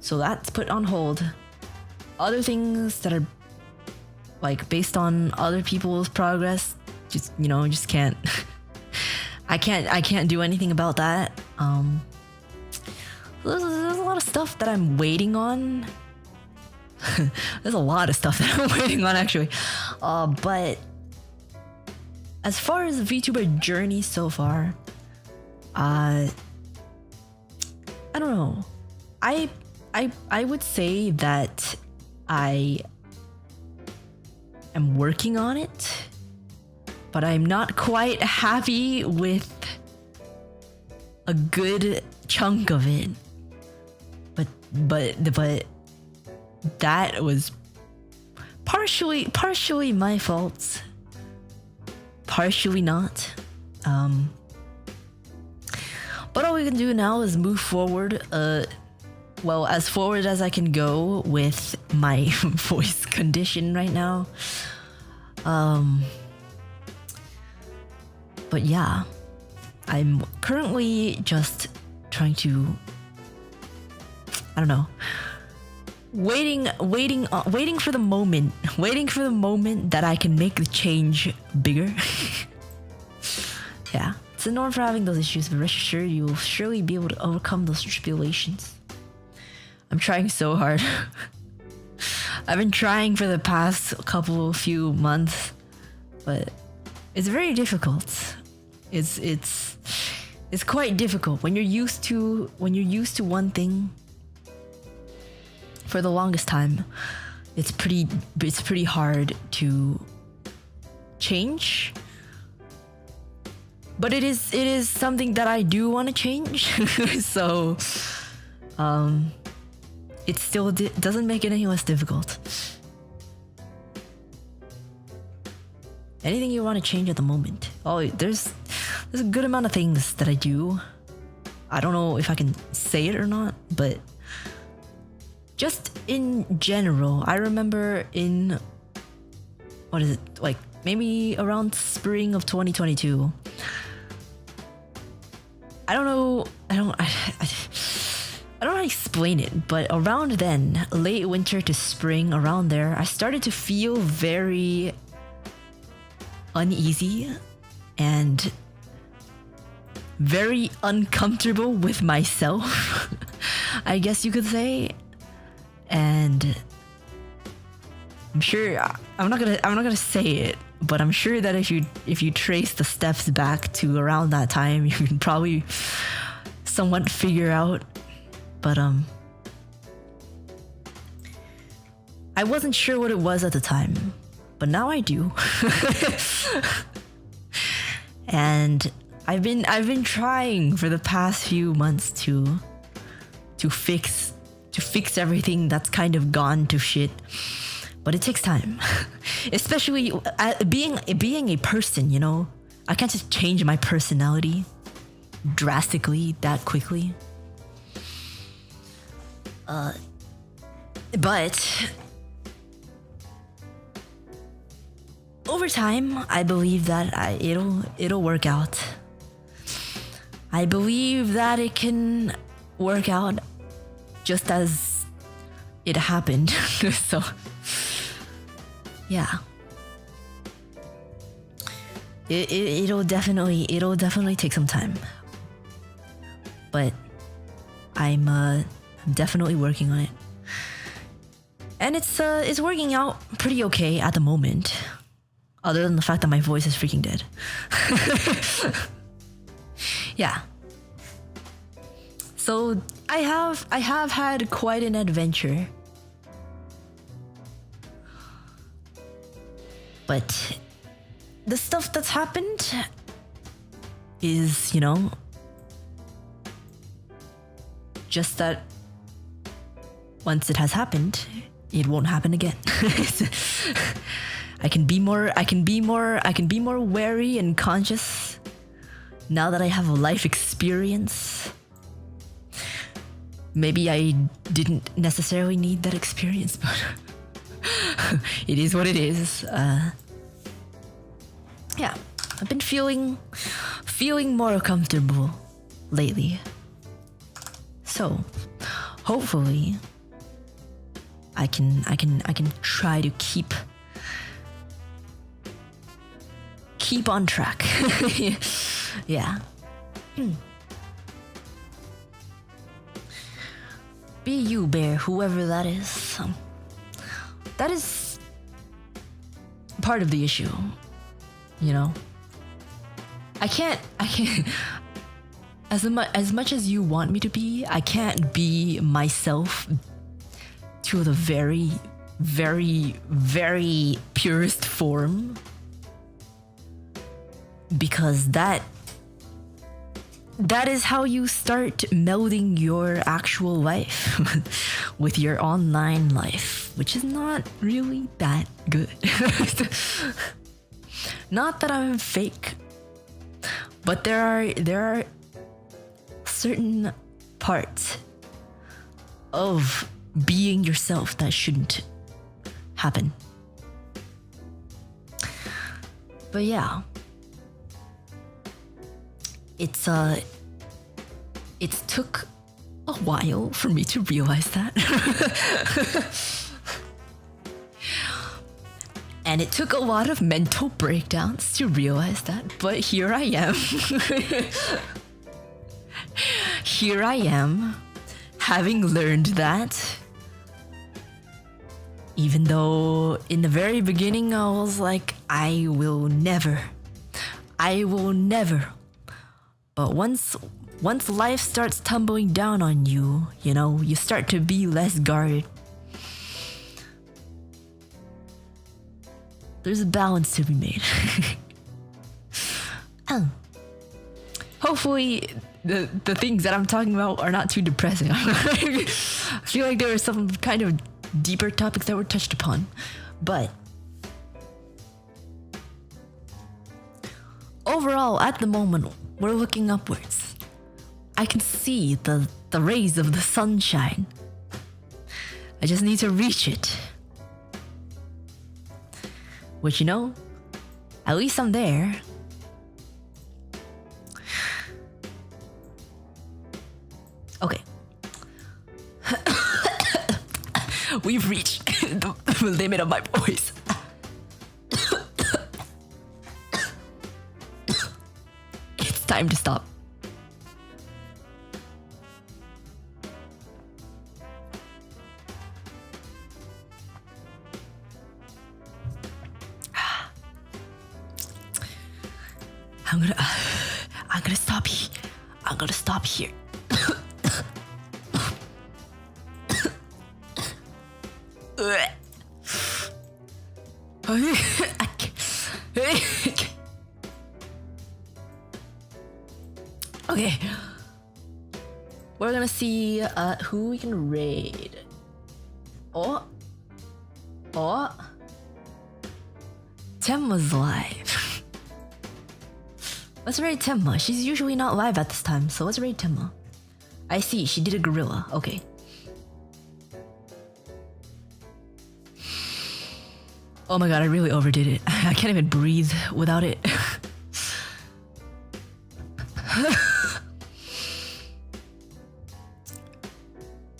Speaker 1: So that's put on hold. Other things that are like based on other people's progress, just, you know, just can't. I can't do anything about that. There's a lot of stuff that I'm waiting on. There's a lot of stuff that I'm waiting on actually. But as far as the VTuber journey so far, I don't know. I would say that I am working on it, but I'm not quite happy with a good chunk of it. But that was partially my fault, partially not. But all we can do now is move forward. Well, as forward as I can go with my voice condition right now. But yeah, I'm currently just trying to, I don't know, waiting for the moment that I can make the change bigger. Yeah, it's a norm for having those issues, but rest assured you will surely be able to overcome those tribulations. I'm trying so hard. I've been trying for the past few months, but it's very difficult. It's quite difficult when you're used to one thing for the longest time. It's pretty hard to change. But it is something that I do want to change. So it still doesn't make it any less difficult. Anything you want to change at the moment? Oh, there's a good amount of things that I do. I don't know if I can say it or not, but just in general, I remember in, what is it, like maybe around spring of 2022. I don't know how to explain it, but around then, late winter to spring, around there, I started to feel very uneasy and very uncomfortable with myself, I guess you could say. And I'm sure I'm not gonna say it, but I'm sure that if you trace the steps back to around that time, you can probably somewhat figure out. But I wasn't sure what it was at the time, but now I do. And I've been trying for the past few months to fix everything that's kind of gone to shit. But it takes time. Especially being a person, you know? I can't just change my personality drastically that quickly. But over time, I believe that it'll work out. I believe that it can work out just as it happened. So, yeah. It'll definitely take some time. But I'm definitely working on it. And it's working out pretty okay at the moment. Other than the fact that my voice is freaking dead. Yeah. So I have had quite an adventure. But the stuff that's happened is, you know, just that once it has happened, it won't happen again. I can be more wary and conscious now that I have a life experience. Maybe I didn't necessarily need that experience, but it is what it is. Yeah, I've been feeling more comfortable lately. So, hopefully, I can try to keep on track. Yeah. Be you, bear, whoever that is. That is part of the issue, you know? I can't as much as you want me to be, I can't be myself to the very, very, very purest form, because that is how you start melding your actual life with your online life, which is not really that good. Not that I'm fake, but there are certain parts of being yourself that shouldn't happen. But yeah, it took a while for me to realize that. And it took a lot of mental breakdowns to realize that, but here I am. Here I am, having learned that. Even though in the very beginning I was like, I will never. But once life starts tumbling down on you, you know, you start to be less guarded. There's a balance to be made. hopefully the things that I'm talking about are not too depressing. I feel like there are some kind of deeper topics that were touched upon, but overall, at the moment, we're looking upwards. I can see the rays of the sunshine. I just need to reach it. Which, you know, at least I'm there. Okay. We've reached the limit of my voice. It's time to stop. I'm gonna stop here. Okay. We're gonna see who we can raid. Oh. Temma's live. Let's raid Temma. She's usually not live at this time, so let's raid Temma. I see, she did a gorilla. Okay. Oh my god, I really overdid it. I can't even breathe without it.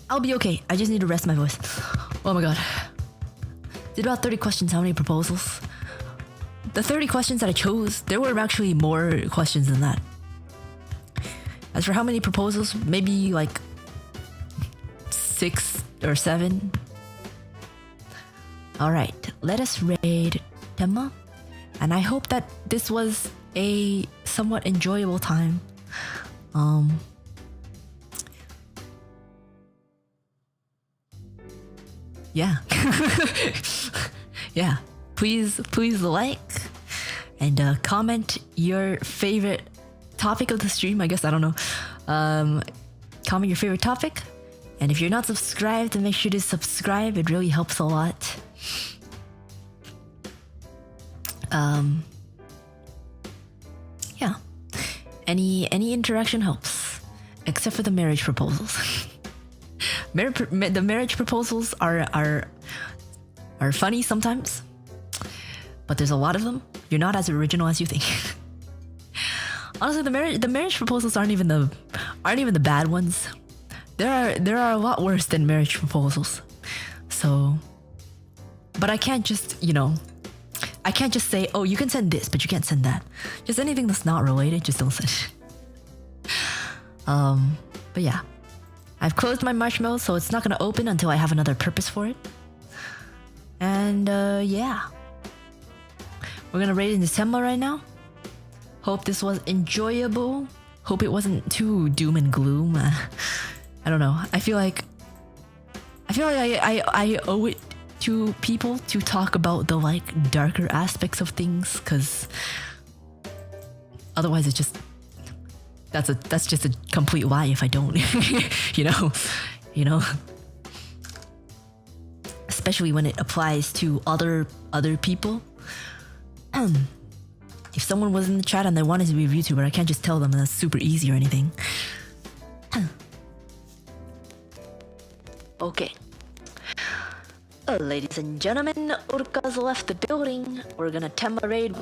Speaker 1: I'll be okay. I just need to rest my voice. Oh my god. Did about 30 questions. How many proposals? The 30 questions that I chose, there were actually more questions than that. As for how many proposals, maybe like 6 or 7. Alright, let us raid Temma. And I hope that this was a somewhat enjoyable time. Yeah. Yeah. Please like and comment your favorite topic of the stream. I guess, I don't know. Comment your favorite topic. And if you're not subscribed, then make sure to subscribe. It really helps a lot. Yeah. Any interaction helps. Except for the marriage proposals. The marriage proposals are funny sometimes. But there's a lot of them. You're not as original as you think. Honestly, the marriage proposals aren't even the bad ones. There are a lot worse than marriage proposals. So, but I can't just, I can't just say, oh, you can send this, but you can't send that. Just anything that's not related, just don't send. But yeah, I've closed my marshmallow, so it's not gonna open until I have another purpose for it. And yeah. We're gonna raid into Temma right now. Hope this was enjoyable. Hope it wasn't too doom and gloom. I don't know. I feel like I owe it to people to talk about the like darker aspects of things, because otherwise it's just that's just a complete lie if I don't. you know. Especially when it applies to other people. If someone was in the chat and they wanted to be a VTuber, I can't just tell them that's super easy or anything. Okay. Ladies and gentlemen, Uruka's left the building. We're gonna Temma raid.